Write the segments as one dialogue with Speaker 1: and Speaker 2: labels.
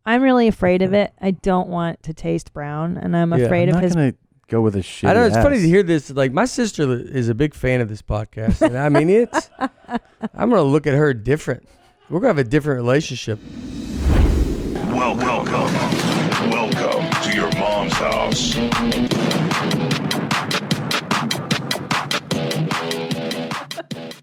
Speaker 1: I'm really afraid of it. I don't want to taste brown, and I'm afraid of his...
Speaker 2: Go with a shitty
Speaker 3: I know it's
Speaker 2: ass.
Speaker 3: funny to hear this. Like my sister is a big fan of this podcast, and I mean I'm gonna look at her different. We're gonna have a different relationship.
Speaker 4: Welcome to your mom's house.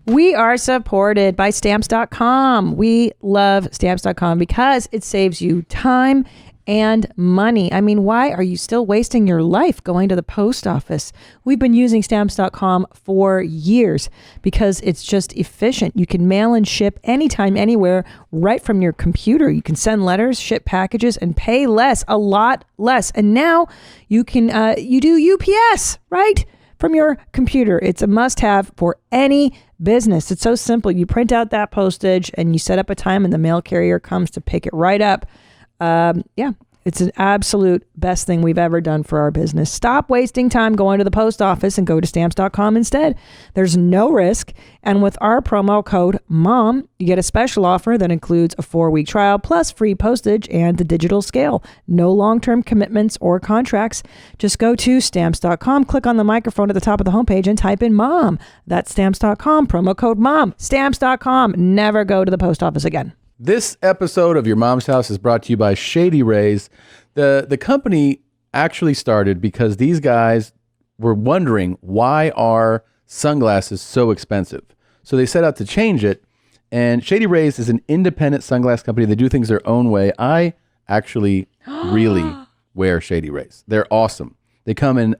Speaker 1: We are supported by Stamps.com. We love Stamps.com because it saves you time and money. I mean, why are you still wasting your life going to the post office? We've been using Stamps.com for years because it's just efficient. You can mail and ship anytime, anywhere, right from your computer. You can send letters, ship packages, and pay less, a lot less. And now you can you do UPS, right? From your computer. It's a must-have for any business. It's so simple. You print out that postage and you set up a time and the mail carrier comes to pick it right up. It's an absolute best thing we've ever done for our business. Stop wasting time going to the post office and go to Stamps.com instead. There's no risk. And with our promo code MOM, you get a special offer that includes a 4-week trial plus free postage and the digital scale. No long-term commitments or contracts. Just go to Stamps.com, click on the microphone at the top of the homepage and type in MOM. That's Stamps.com, promo code MOM. Stamps.com. Never go to the post office again.
Speaker 2: This episode of Your Mom's House is brought to you by Shady Rays. The company actually started because these guys were wondering why are sunglasses so expensive. So they set out to change it. And Shady Rays is an independent sunglass company. They do things their own way. I actually really wear Shady Rays. They're awesome. They come in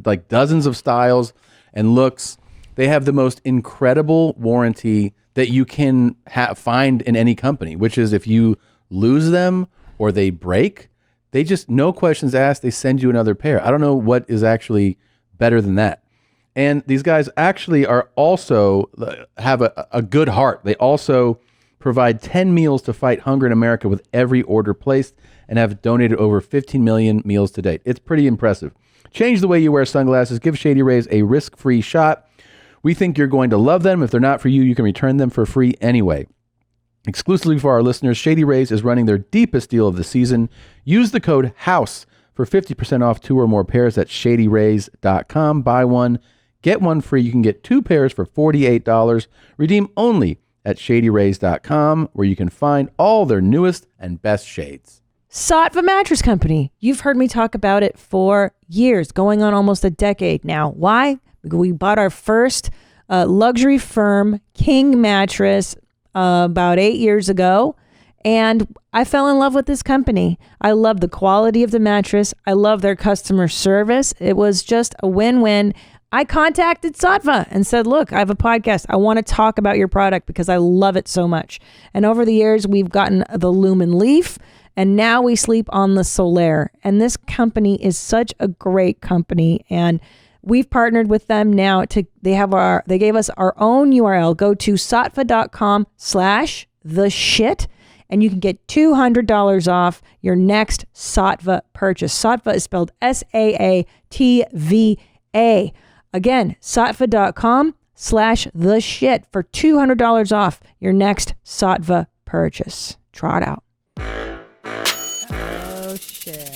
Speaker 2: like dozens of styles and looks. They have the most incredible warranty that you can find in any company, which is if you lose them or they break, they just, no questions asked, they send you another pair. I don't know what is actually better than that. And these guys actually are also, have a good heart. They also provide 10 meals to fight hunger in America with every order placed and have donated over 15 million meals to date. It's pretty impressive. Change the way you wear sunglasses. Give Shady Rays a risk-free shot. We think you're going to love them. If they're not for you, you can return them for free anyway. Exclusively for our listeners, Shady Rays is running their deepest deal of the season. Use the code HOUSE for 50% off 2 or more pairs at shadyrays.com. Buy one, get one free. You can get 2 pairs for $48. Redeem only at shadyrays.com, where you can find all their newest and best shades.
Speaker 1: Saatva Mattress Company. You've heard me talk about it for years, going on almost a decade now. Why? We bought our first luxury firm king mattress about 8 years ago, and I fell in love with this company. I love the quality of the mattress. I love their customer service. It was just a win-win. I contacted Saatva and said, look, I have a podcast. I want to talk about your product because I love it so much. And over the years, we've gotten the Lumen Leaf, and now we sleep on the Solaire. And this company is such a great company, and we've partnered with them now they gave us our own URL. Go to saatva.com/theshit and you can get $200 off your next Saatva purchase. Saatva is spelled Saatva. Again, saatva.com/theshit for $200 off your next Saatva purchase. Try it out. Oh shit.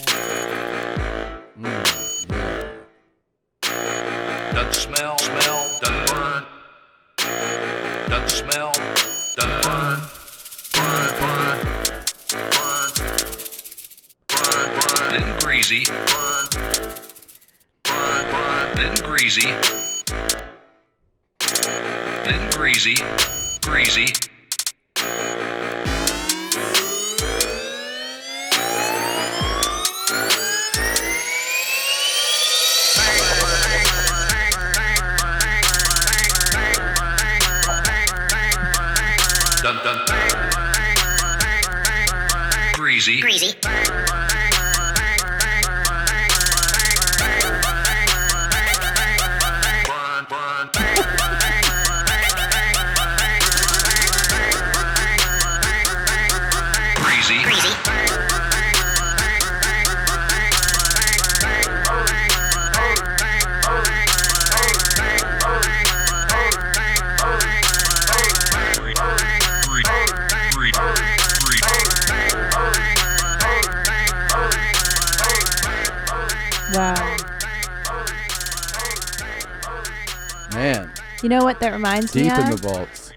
Speaker 4: Doesn't smell, doesn't burn. Doesn't smell, doesn't burn. Burn. Then greasy. Burn. Then greasy. Then greasy. Dun. Greasy. Burn. Greasy.
Speaker 1: Wow.
Speaker 2: Man,
Speaker 1: You know what that reminds me
Speaker 2: deep
Speaker 1: of?
Speaker 2: in the vaults.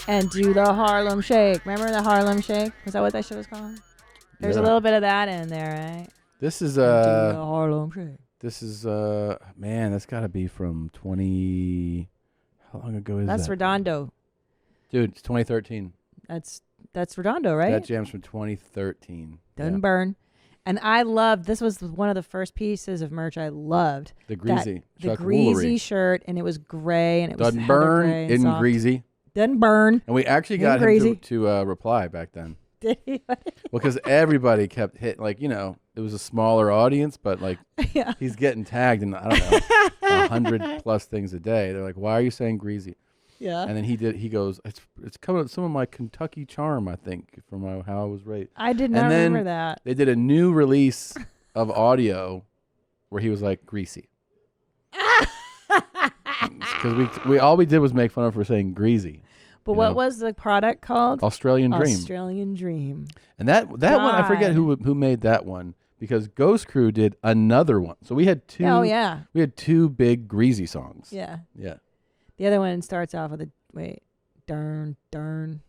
Speaker 1: And do the Harlem Shake. Remember the Harlem Shake? Was that what that shit was called? There's a
Speaker 2: Yeah.
Speaker 1: little bit of that in there, right?
Speaker 2: This is
Speaker 1: Do the Harlem Shake.
Speaker 2: This is man, that's got to be from 20. How long ago is
Speaker 1: That's
Speaker 2: that?
Speaker 1: Redondo.
Speaker 2: Dude, it's 2013.
Speaker 1: That's Redondo, right?
Speaker 2: That jam's from 2013.
Speaker 1: Doesn't
Speaker 2: Yeah.
Speaker 1: burn. And I loved, this was one of the first pieces of merch I loved.
Speaker 2: The greasy.
Speaker 1: The
Speaker 2: Chuck
Speaker 1: greasy
Speaker 2: Woolery.
Speaker 1: shirt, and it was gray, and it was
Speaker 2: Doesn't
Speaker 1: heather
Speaker 2: burn,
Speaker 1: gray and
Speaker 2: isn't
Speaker 1: soft.
Speaker 2: greasy.
Speaker 1: Doesn't burn.
Speaker 2: And we actually
Speaker 1: Ain't
Speaker 2: got him
Speaker 1: crazy.
Speaker 2: to reply back then.
Speaker 1: Did he?
Speaker 2: Well, because everybody kept hitting, like, it was a smaller audience, but like
Speaker 1: Yeah.
Speaker 2: he's getting tagged in, I don't know, 100 plus things a day. They're like, why are you saying greasy?
Speaker 1: Yeah.
Speaker 2: And then he goes, it's coming some of my Kentucky charm, I think, from how I was raised.
Speaker 1: I did
Speaker 2: And
Speaker 1: not
Speaker 2: then
Speaker 1: remember that.
Speaker 2: They did a new release of audio where he was like greasy. Because we all we did was make fun of her for saying greasy.
Speaker 1: But
Speaker 2: you
Speaker 1: what
Speaker 2: know?
Speaker 1: was the product called?
Speaker 2: Australian Dream.
Speaker 1: Australian Dream.
Speaker 2: And that one, I forget
Speaker 1: God.
Speaker 2: who made that one, because Ghost Crew did another one. So we had two.
Speaker 1: Oh, yeah.
Speaker 2: We had two big greasy songs.
Speaker 1: Yeah.
Speaker 2: Yeah.
Speaker 1: The other one starts off with darn.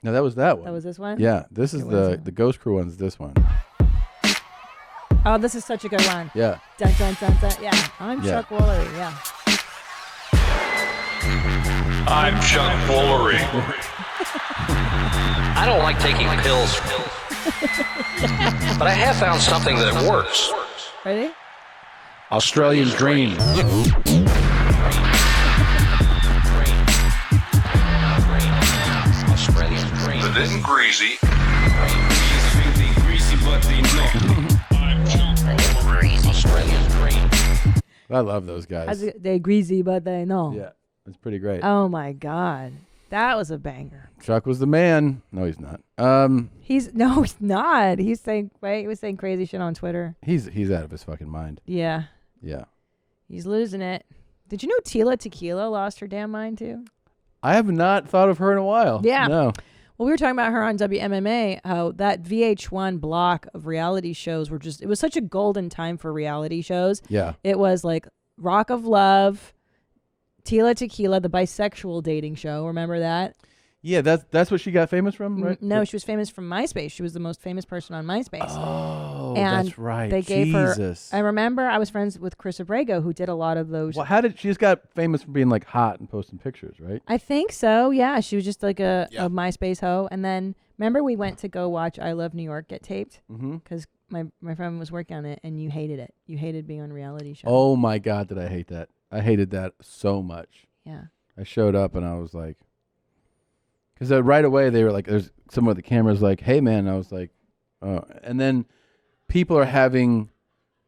Speaker 2: No, that was that one.
Speaker 1: That was this one?
Speaker 2: Yeah. This is
Speaker 1: It was
Speaker 2: the Ghost Crew one's this one.
Speaker 1: Oh, this is such a good one.
Speaker 2: Yeah.
Speaker 1: Dun, dun, dun, dun. Yeah. I'm
Speaker 2: Yeah.
Speaker 1: Chuck Woolery. Yeah.
Speaker 4: I'm Chuck Woolery.
Speaker 5: I don't like taking pills, but I have found something that works.
Speaker 1: Ready?
Speaker 2: Australian Dream.
Speaker 5: Australian Dream.
Speaker 4: But isn't greasy.
Speaker 5: Australian Dream.
Speaker 2: I love those guys.
Speaker 1: They greasy, but they know.
Speaker 2: Yeah. It's pretty great.
Speaker 1: Oh my God. That was a banger.
Speaker 2: Chuck was the man. No, he's not.
Speaker 1: He's not. He was saying crazy shit on Twitter.
Speaker 2: He's out of his fucking mind.
Speaker 1: Yeah.
Speaker 2: Yeah.
Speaker 1: He's losing it. Did you know Tila Tequila lost her damn mind too?
Speaker 2: I have not thought of her in a while.
Speaker 1: Yeah.
Speaker 2: No.
Speaker 1: Well, we were talking about her on WMMA, how that VH1 block of reality shows it was such a golden time for reality shows.
Speaker 2: Yeah.
Speaker 1: It was like Rock of Love, Tila Tequila, the bisexual dating show. Remember that?
Speaker 2: Yeah, that's what she got famous from, right?
Speaker 1: No, she was famous from MySpace. She was the most famous person on MySpace.
Speaker 2: Oh,
Speaker 1: And
Speaker 2: that's right.
Speaker 1: they gave
Speaker 2: Jesus.
Speaker 1: her. I remember I was friends with Chris Abrego, who did a lot of those.
Speaker 2: Well, how did she just got famous for being like hot and posting pictures, right?
Speaker 1: I think so. Yeah, she was just like a MySpace hoe. And then remember we went to go watch I Love New York get taped because my friend was working on it, and you hated it. You hated being on reality show.
Speaker 2: Oh my God, did I hate that? I hated that so much.
Speaker 1: Yeah.
Speaker 2: I showed up and I was like, because right away they were like, there's someone with the camera's like, hey man, and I was like, oh, and then people are having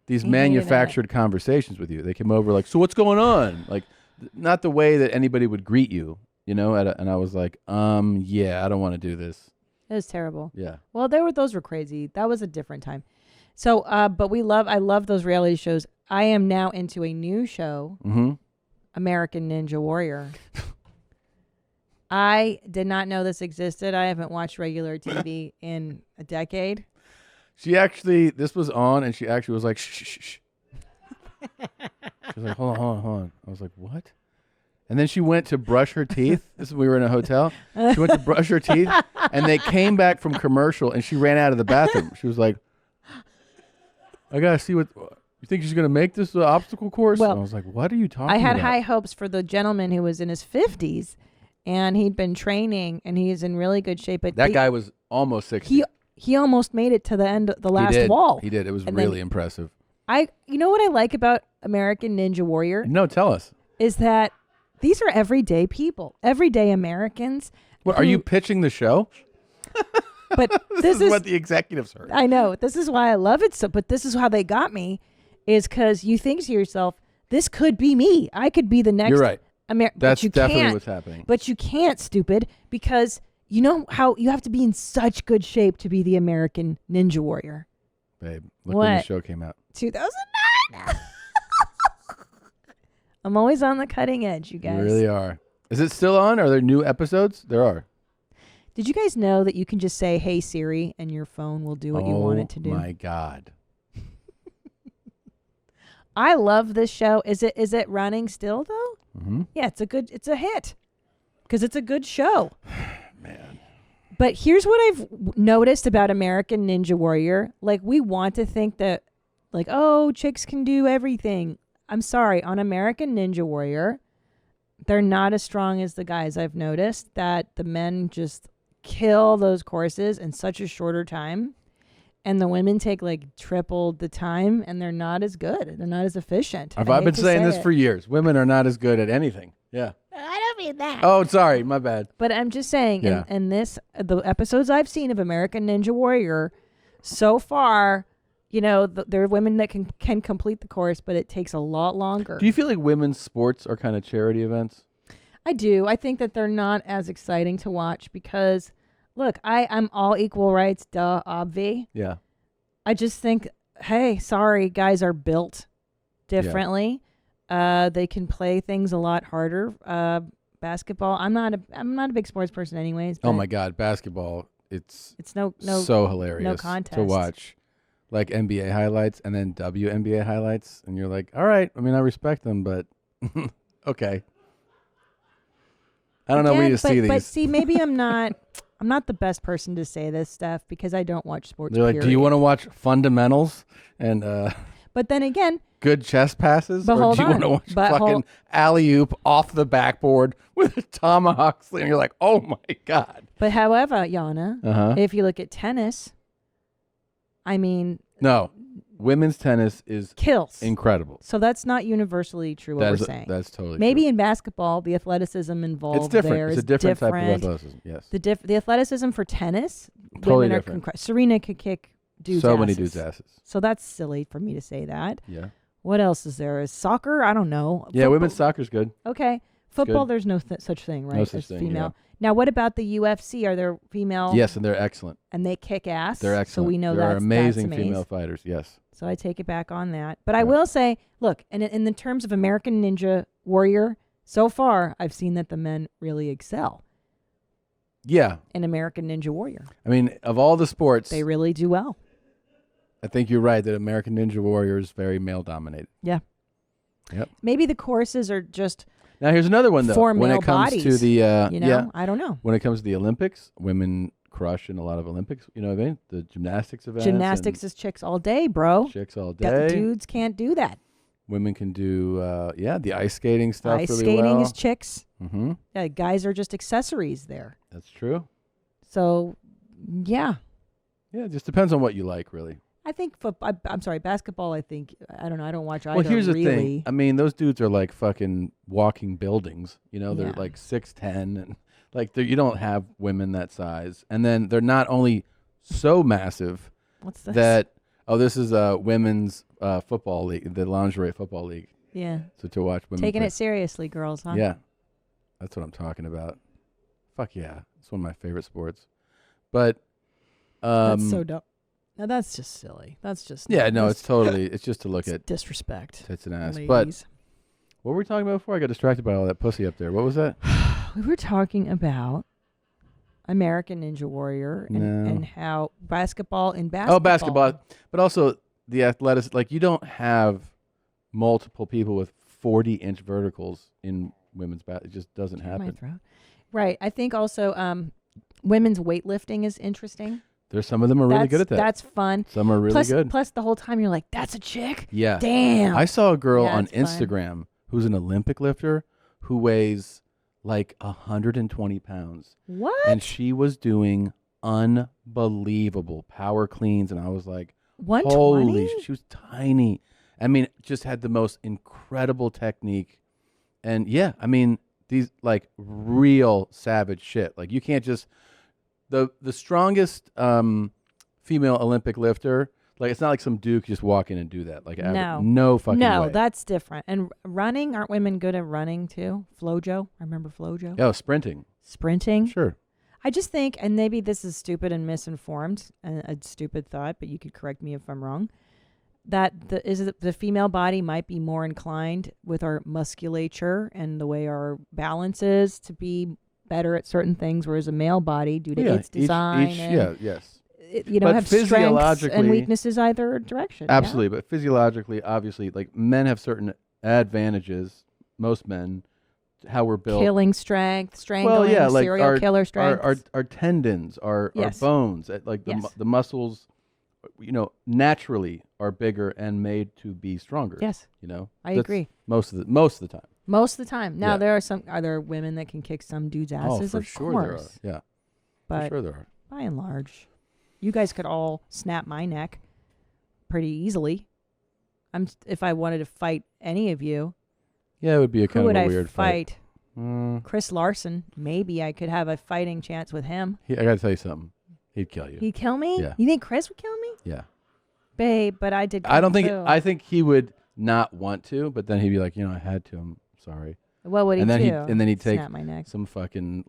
Speaker 2: these
Speaker 1: He hated
Speaker 2: manufactured conversations with you. They came over like, so what's going on? Like, not the way that anybody would greet you, and I was like, yeah, I don't want to do this.
Speaker 1: It was terrible.
Speaker 2: Yeah.
Speaker 1: Well, those were crazy. That was a different time. So, but I love those reality shows. I am now into a new show, American Ninja Warrior. I did not know this existed. I haven't watched regular TV in a decade.
Speaker 2: This was on, and she actually was like, shh, shh, shh. She was like, hold on. I was like, what? And then she went to brush her teeth. We were in a hotel. She went to brush her teeth, and they came back from commercial, and she ran out of the bathroom. She was like, I gotta see what. You think she's gonna make this obstacle course?
Speaker 1: Well,
Speaker 2: and I was like, what are you talking about?
Speaker 1: I had high hopes for the gentleman who was in his 50s, and he'd been training, and he's in really good shape. But
Speaker 2: That guy was almost 60.
Speaker 1: he almost made it to the end, the last
Speaker 2: He did.
Speaker 1: wall.
Speaker 2: He did. It was
Speaker 1: And
Speaker 2: really
Speaker 1: then
Speaker 2: impressive.
Speaker 1: You know what I like about American Ninja Warrior
Speaker 2: No, tell us.
Speaker 1: is that these are everyday people, everyday Americans.
Speaker 2: What, are you pitching the show?
Speaker 1: But
Speaker 2: This is what the executives heard.
Speaker 1: I know. This is why I love it so. But this is how they got me, is because you think to yourself, this could be me. I could be the next.
Speaker 2: You're right.
Speaker 1: But
Speaker 2: That's
Speaker 1: you
Speaker 2: definitely
Speaker 1: can't.
Speaker 2: what's happening.
Speaker 1: But you can't, stupid, because you know how you have to be in such good shape to be the American Ninja Warrior.
Speaker 2: Babe, look when the
Speaker 1: What?
Speaker 2: show came out.
Speaker 1: 2009. I'm always on the cutting edge, you guys.
Speaker 2: You really are. Is it still on? Are there new episodes? There are.
Speaker 1: Did you guys know that you can just say, "Hey Siri," and your phone will do what you want it to do?
Speaker 2: Oh my God.
Speaker 1: I love this show. Is it running still though?
Speaker 2: Mm-hmm.
Speaker 1: Yeah, it's a hit because it's a good show.
Speaker 2: Man.
Speaker 1: But here's what I've noticed about American Ninja Warrior. Like, we want to think that, like, oh, chicks can do everything. I'm sorry. On American Ninja Warrior, they're not as strong as the guys. I've noticed that the men just kill those courses in such a shorter time. And the women take, like, triple the time, and they're not as good. They're not as efficient.
Speaker 2: I've been saying this for years. Women are not as good at anything. Yeah.
Speaker 1: I don't mean that.
Speaker 2: Oh, sorry. My bad.
Speaker 1: But I'm just saying,
Speaker 2: Yeah.
Speaker 1: in this, the episodes I've seen of American Ninja Warrior, so far, you know, there are women that can complete the course, but it takes a lot longer.
Speaker 2: Do you feel like women's sports are kind of charity events?
Speaker 1: I do. I think that they're not as exciting to watch because, look, I'm all equal rights, duh, obvi.
Speaker 2: Yeah.
Speaker 1: I just think, hey, sorry, guys are built differently. They can play things a lot harder. Basketball, I'm not a big sports person anyways.
Speaker 2: Oh my God, basketball! It's
Speaker 1: no
Speaker 2: so hilarious
Speaker 1: no contest
Speaker 2: to watch, like NBA highlights and then WNBA highlights, and you're like, all right. I mean, I respect them, but okay. I don't know where you see these.
Speaker 1: But see, maybe I'm not the best person to say this stuff because I don't watch sports.
Speaker 2: They're like, do you want to watch fundamentals and
Speaker 1: But then again,
Speaker 2: good chest passes,
Speaker 1: but
Speaker 2: or
Speaker 1: hold
Speaker 2: do you want to
Speaker 1: on.
Speaker 2: watch
Speaker 1: But
Speaker 2: fucking alley oop off the backboard with a tomahawk sling? And you're like, oh my God.
Speaker 1: but however, Yana, if you look at tennis, I mean,
Speaker 2: No, women's tennis is
Speaker 1: kills.
Speaker 2: incredible.
Speaker 1: So that's not universally true. What we're saying.
Speaker 2: That's totally
Speaker 1: Maybe
Speaker 2: true.
Speaker 1: in basketball, the athleticism involved
Speaker 2: It's different.
Speaker 1: there
Speaker 2: It's
Speaker 1: is
Speaker 2: a different type of athleticism. Yes.
Speaker 1: The athleticism for tennis,
Speaker 2: Totally
Speaker 1: women
Speaker 2: different.
Speaker 1: are Serena could kick dudes'
Speaker 2: So
Speaker 1: asses.
Speaker 2: many dudes' asses.
Speaker 1: So that's silly for me to say that.
Speaker 2: Yeah.
Speaker 1: What else is there? Is soccer? I don't know.
Speaker 2: Yeah, women's soccer's good.
Speaker 1: Okay. Football,
Speaker 2: good.
Speaker 1: there's no such thing, right?
Speaker 2: No such
Speaker 1: as
Speaker 2: thing,
Speaker 1: female. Now, what about the UFC? Are there female?
Speaker 2: Yes, and they're excellent.
Speaker 1: And they kick ass.
Speaker 2: They're excellent.
Speaker 1: So we know
Speaker 2: there are
Speaker 1: that's
Speaker 2: amazing
Speaker 1: that's
Speaker 2: female fighters. Yes.
Speaker 1: So I take it back on that. But I will say, look, and in the terms of American Ninja Warrior, so far I've seen that the men really excel
Speaker 2: Yeah.
Speaker 1: in American Ninja Warrior.
Speaker 2: I mean, of all the sports,
Speaker 1: They really do well.
Speaker 2: I think you're right that American Ninja Warrior is very male dominated.
Speaker 1: Yeah.
Speaker 2: Yep.
Speaker 1: Maybe the courses are just
Speaker 2: Now here's another one though.
Speaker 1: for
Speaker 2: When
Speaker 1: male
Speaker 2: it comes
Speaker 1: bodies.
Speaker 2: to the
Speaker 1: you know,
Speaker 2: yeah,
Speaker 1: I don't know.
Speaker 2: when it comes to the Olympics, women crush in a lot of Olympics. You know what I mean? The gymnastics events.
Speaker 1: Gymnastics is chicks all day, bro.
Speaker 2: chicks all
Speaker 1: That
Speaker 2: day.
Speaker 1: dudes can't do that.
Speaker 2: Women can do the ice skating stuff
Speaker 1: Ice
Speaker 2: really
Speaker 1: skating
Speaker 2: well.
Speaker 1: is chicks.
Speaker 2: Mm-hmm.
Speaker 1: Guys are just accessories there.
Speaker 2: That's true.
Speaker 1: So, yeah.
Speaker 2: Yeah, it just depends on what you like, really.
Speaker 1: I think I'm sorry, basketball. I think I don't know. I don't watch either.
Speaker 2: Well, here's the
Speaker 1: really.
Speaker 2: thing. I mean, those dudes are like fucking walking buildings. You know, they're
Speaker 1: Yeah.
Speaker 2: like 6'10", and like you don't have women that size. And then they're not only so massive
Speaker 1: What's this?
Speaker 2: that this is a women's football league, the lingerie football league.
Speaker 1: Yeah.
Speaker 2: So to watch women
Speaker 1: Taking
Speaker 2: play.
Speaker 1: it seriously, girls, huh?
Speaker 2: Yeah, that's what I'm talking about. Fuck yeah, it's one of my favorite sports. But
Speaker 1: That's so dumb. Now that's just silly. That's just
Speaker 2: yeah, no,
Speaker 1: that's-
Speaker 2: it's totally it's just to look
Speaker 1: it's
Speaker 2: at
Speaker 1: disrespect.
Speaker 2: tits and ass.
Speaker 1: Ladies.
Speaker 2: But what were we talking about before? I got distracted by all that pussy up there. What was that?
Speaker 1: We were talking about American Ninja Warrior and how basketball and basketball.
Speaker 2: Oh, basketball, but also the athletics. Like you don't have multiple people with 40-inch verticals in women's basketball. It just doesn't
Speaker 1: My
Speaker 2: happen.
Speaker 1: throat. Right. I think also women's weightlifting is interesting.
Speaker 2: There's some of them are really good at that.
Speaker 1: That's fun.
Speaker 2: Some are really good.
Speaker 1: Plus, the whole time you're like, "That's a chick."
Speaker 2: Yeah.
Speaker 1: Damn.
Speaker 2: I saw a girl
Speaker 1: Yeah,
Speaker 2: on
Speaker 1: it's fun.
Speaker 2: Instagram who's an Olympic lifter who weighs like 120 pounds.
Speaker 1: What?
Speaker 2: And she was doing unbelievable power cleans. And I was like,
Speaker 1: 120?
Speaker 2: holy, she was tiny. I mean, just had the most incredible technique. And yeah, I mean, these like real savage shit. Like you can't just, the strongest female Olympic lifter, like it's not like some dude could just walk in and do that. Like no fucking way.
Speaker 1: That's different. And running, aren't women good at running too? Flojo, I remember Flojo.
Speaker 2: Oh, sprinting.
Speaker 1: Sprinting.
Speaker 2: Sure.
Speaker 1: I just think, and maybe this is stupid and misinformed, and a stupid thought, but you could correct me if I'm wrong, that the female body might be more inclined with our musculature and the way our balance is to be better at certain things, whereas a male body, due to its design,
Speaker 2: yes. But
Speaker 1: have strengths
Speaker 2: physiologically-
Speaker 1: and weaknesses either direction. yeah?
Speaker 2: Absolutely, but physiologically, obviously, like men have certain advantages. Most men, how we're built.
Speaker 1: Killing strength, strangling,
Speaker 2: like
Speaker 1: serial killer strength.
Speaker 2: our tendons, our
Speaker 1: Yes.
Speaker 2: bones, like
Speaker 1: Yes.
Speaker 2: the muscles, naturally are bigger and made to be stronger.
Speaker 1: Yes. I
Speaker 2: That's
Speaker 1: agree.
Speaker 2: Most of the time.
Speaker 1: Most of the time. Now
Speaker 2: Yeah.
Speaker 1: are there women that can kick some dudes' asses?
Speaker 2: For
Speaker 1: of
Speaker 2: sure
Speaker 1: course.
Speaker 2: there are. Yeah,
Speaker 1: But
Speaker 2: for sure there are.
Speaker 1: by and large, you guys could all snap my neck pretty easily. If I wanted to fight any of you,
Speaker 2: Yeah, it would be a
Speaker 1: who
Speaker 2: kind
Speaker 1: would
Speaker 2: of a
Speaker 1: I
Speaker 2: weird
Speaker 1: fight?
Speaker 2: fight.
Speaker 1: Chris Larson. Maybe I could have a fighting chance with him.
Speaker 2: I gotta tell you something. He'd kill you.
Speaker 1: He'd kill me?
Speaker 2: Yeah.
Speaker 1: You think Chris would kill me?
Speaker 2: Yeah.
Speaker 1: Babe, but I did.
Speaker 2: I don't think.
Speaker 1: Kung Fu.
Speaker 2: I think he would not want to, but then he'd be like, I had to. I'm sorry.
Speaker 1: What would he
Speaker 2: and then
Speaker 1: do?
Speaker 2: and then he'd take
Speaker 1: Snap my neck.
Speaker 2: some fucking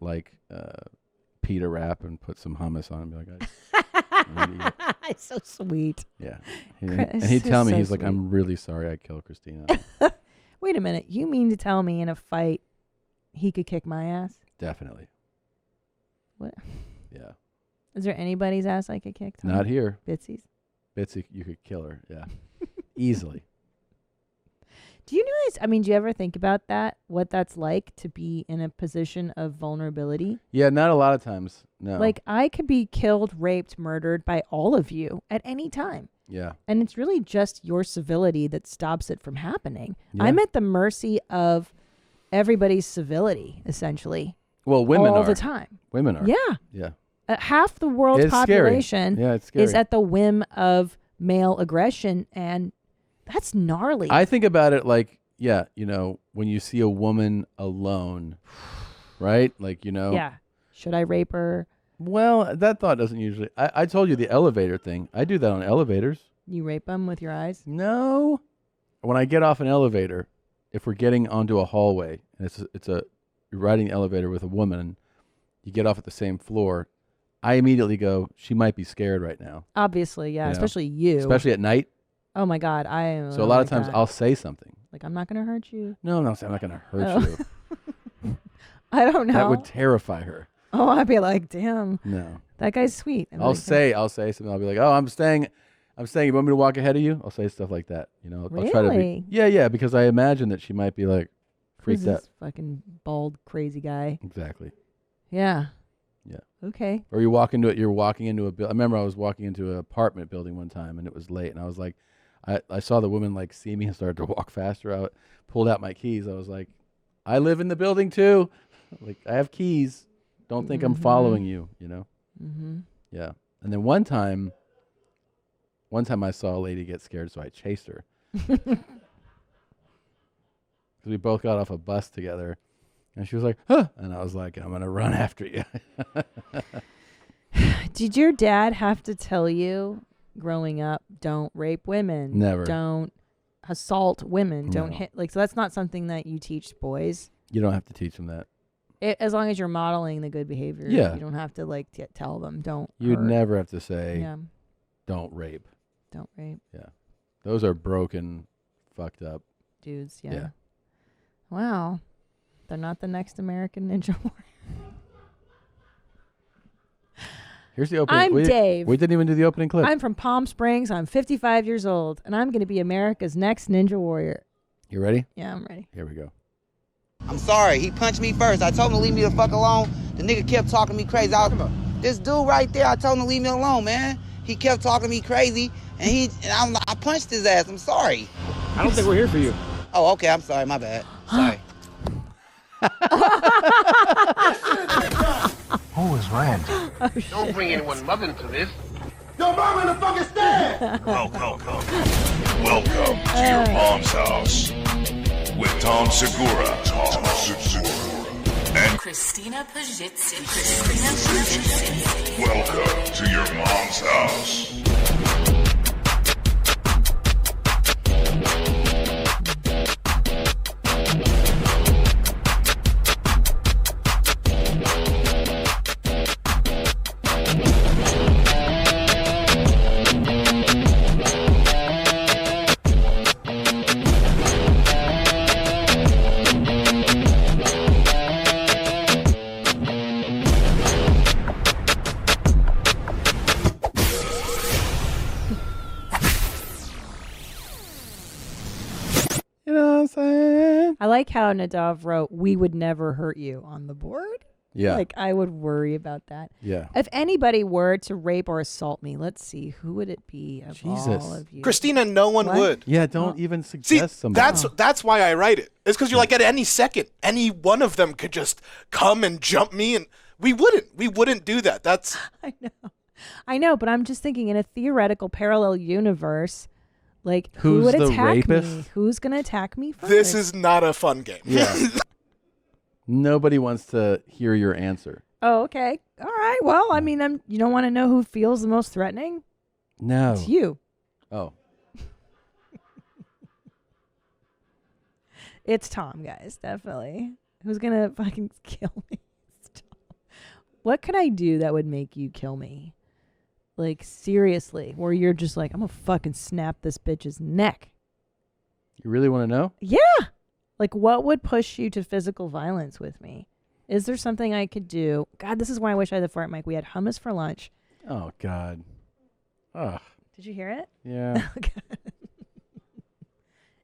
Speaker 2: pita wrap and put some hummus on and be like,
Speaker 1: It's so sweet.
Speaker 2: yeah.
Speaker 1: Chris
Speaker 2: And he'd
Speaker 1: is
Speaker 2: tell me,
Speaker 1: so
Speaker 2: he's like,
Speaker 1: sweet.
Speaker 2: I'm really sorry I killed Christina.
Speaker 1: Wait a minute. You mean to tell me in a fight he could kick my ass?
Speaker 2: Definitely.
Speaker 1: What?
Speaker 2: Yeah.
Speaker 1: Is there anybody's ass I could kick? Tom?
Speaker 2: Not here.
Speaker 1: Bitsy's.
Speaker 2: Bitsy, you could kill her. Yeah. Easily.
Speaker 1: Do you guys, do you ever think about that? What that's like to be in a position of vulnerability?
Speaker 2: Yeah, not a lot of times. No.
Speaker 1: Like, I could be killed, raped, murdered by all of you at any time.
Speaker 2: Yeah.
Speaker 1: And it's really just your civility that stops it from happening.
Speaker 2: Yeah.
Speaker 1: I'm at the mercy of everybody's civility, essentially.
Speaker 2: Well, women
Speaker 1: all
Speaker 2: are.
Speaker 1: the time.
Speaker 2: Women are.
Speaker 1: Yeah.
Speaker 2: Yeah.
Speaker 1: Half the world's
Speaker 2: It's scary.
Speaker 1: population
Speaker 2: Yeah, it's scary.
Speaker 1: is at the whim of male aggression, and that's gnarly.
Speaker 2: I think about it like, when you see a woman alone, right? Like,
Speaker 1: Yeah. Should I rape her?
Speaker 2: Well, that thought doesn't usually. I told you the elevator thing. I do that on elevators.
Speaker 1: You rape them with your eyes?
Speaker 2: No. When I get off an elevator, if we're getting onto a hallway and you're riding the elevator with a woman, you get off at the same floor, I immediately go, she might be scared right now.
Speaker 1: Obviously, yeah.
Speaker 2: You know?
Speaker 1: Especially you.
Speaker 2: Especially at night.
Speaker 1: Oh my God, I am.
Speaker 2: So a lot of times I'll say something.
Speaker 1: Like, I'm not gonna hurt you.
Speaker 2: No, I'm not gonna hurt you.
Speaker 1: I don't know.
Speaker 2: That would terrify her.
Speaker 1: Oh, I'd be like, damn.
Speaker 2: No.
Speaker 1: That guy's sweet.
Speaker 2: I'll say something. I'll be like, oh, I'm staying. You want me to walk ahead of you? I'll say stuff like that. I'll try to be.
Speaker 1: Really?
Speaker 2: Yeah, because I imagine that she might be like freaked
Speaker 1: Who's
Speaker 2: out.
Speaker 1: this fucking bald, crazy guy?
Speaker 2: Exactly.
Speaker 1: Yeah.
Speaker 2: Yeah.
Speaker 1: Okay.
Speaker 2: Or you're walking into a I remember I was walking into an apartment building one time and it was late and I was like, I saw the woman like see me and started to walk faster. I pulled out my keys. I was like, I live in the building too. Like, I have keys. Don't think I'm following you,
Speaker 1: Mm-hmm.
Speaker 2: Yeah. And then one time I saw a lady get scared, so I chased her. Because we both got off a bus together. And she was like, huh. And I was like, I'm going to run after you.
Speaker 1: Did your dad have to tell you growing up, don't rape women?
Speaker 2: Never.
Speaker 1: Don't assault women. Don't
Speaker 2: No.
Speaker 1: hit. So that's not something that you teach boys.
Speaker 2: You don't have to teach them that.
Speaker 1: As long as you're modeling the good behavior.
Speaker 2: Yeah.
Speaker 1: You don't have to tell them, don't
Speaker 2: You'd
Speaker 1: hurt.
Speaker 2: never have to say,
Speaker 1: Yeah.
Speaker 2: don't rape.
Speaker 1: Don't rape
Speaker 2: Yeah. Those are broken, fucked up.
Speaker 1: dudes. Yeah.
Speaker 2: Yeah.
Speaker 1: Wow. They're not the next American Ninja Warrior.
Speaker 2: Here's the opening.
Speaker 1: I'm Dave.
Speaker 2: We didn't even do the opening clip.
Speaker 1: I'm from Palm Springs. I'm 55 years old, and I'm going to be America's next Ninja Warrior.
Speaker 2: You ready?
Speaker 1: Yeah, I'm ready.
Speaker 2: Here we go.
Speaker 6: I'm sorry. He punched me first. I told him to leave me the fuck alone. The nigga kept talking to me crazy. This dude right there, I told him to leave me alone, man. He kept talking to me crazy, and I punched his ass. I'm sorry.
Speaker 7: I don't think we're here for you.
Speaker 6: Oh, okay. I'm sorry. My bad. Sorry.
Speaker 7: Who is Randy?
Speaker 5: Don't bring anyone's mother into this.
Speaker 7: Your mom in the fucking stand!
Speaker 4: Welcome to your mom's house with Tom Segura. And
Speaker 8: Christina P.
Speaker 4: welcome to your mom's house.
Speaker 2: Sand.
Speaker 1: I like how Nadav wrote, "We would never hurt you" on the board.
Speaker 2: Yeah.
Speaker 1: Like, I would worry about that.
Speaker 2: Yeah.
Speaker 1: If anybody were to rape or assault me, let's see, who would it be of
Speaker 2: Jesus.
Speaker 1: all of you?
Speaker 8: Christina, no one
Speaker 1: What?
Speaker 8: would.
Speaker 2: Yeah, don't even
Speaker 8: See,
Speaker 2: suggest somebody.
Speaker 8: that's why I write it. It's because you're like, at any second, any one of them could just come and jump me, and we wouldn't do that. That's
Speaker 1: I know, but I'm just thinking in a theoretical parallel universe, like, who
Speaker 2: Who's
Speaker 1: would
Speaker 2: the
Speaker 1: attack
Speaker 2: rapist?
Speaker 1: me? Who's going to attack me first?
Speaker 8: this is not a fun game.
Speaker 2: Yeah. Nobody wants to hear your answer.
Speaker 1: Oh, okay. All right. Well, I mean, you don't want to know who feels the most threatening?
Speaker 2: No.
Speaker 1: It's you.
Speaker 2: Oh.
Speaker 1: It's Tom, guys. Definitely. Who's going to fucking kill me? It's Tom. What could I do that would make you kill me? Like, seriously, where you're just like, I'm going to fucking snap this bitch's neck.
Speaker 2: You really want to know?
Speaker 1: Yeah. Like, what would push you to physical violence with me? Is there something I could do? God, this is why I wish I had the fart mic. We had hummus for lunch.
Speaker 2: Oh, God. Ugh.
Speaker 1: Did you hear it?
Speaker 2: Yeah.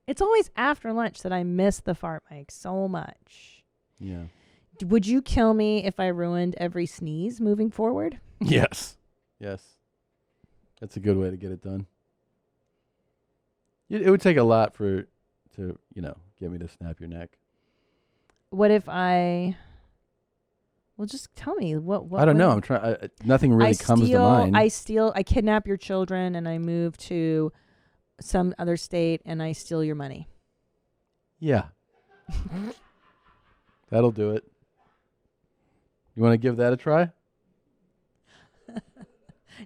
Speaker 1: It's always after lunch that I miss the fart mic so much.
Speaker 2: Yeah.
Speaker 1: Would you kill me if I ruined every sneeze moving forward?
Speaker 2: Yes. Yes. That's a good way to get it done. It would take a lot to, get me to snap your neck.
Speaker 1: What if I... Well, just tell me. What
Speaker 2: I don't know. I'm trying. Nothing really comes to mind.
Speaker 1: I kidnap your children and I move to some other state and I steal your money.
Speaker 2: Yeah. That'll do it. You want to give that a try?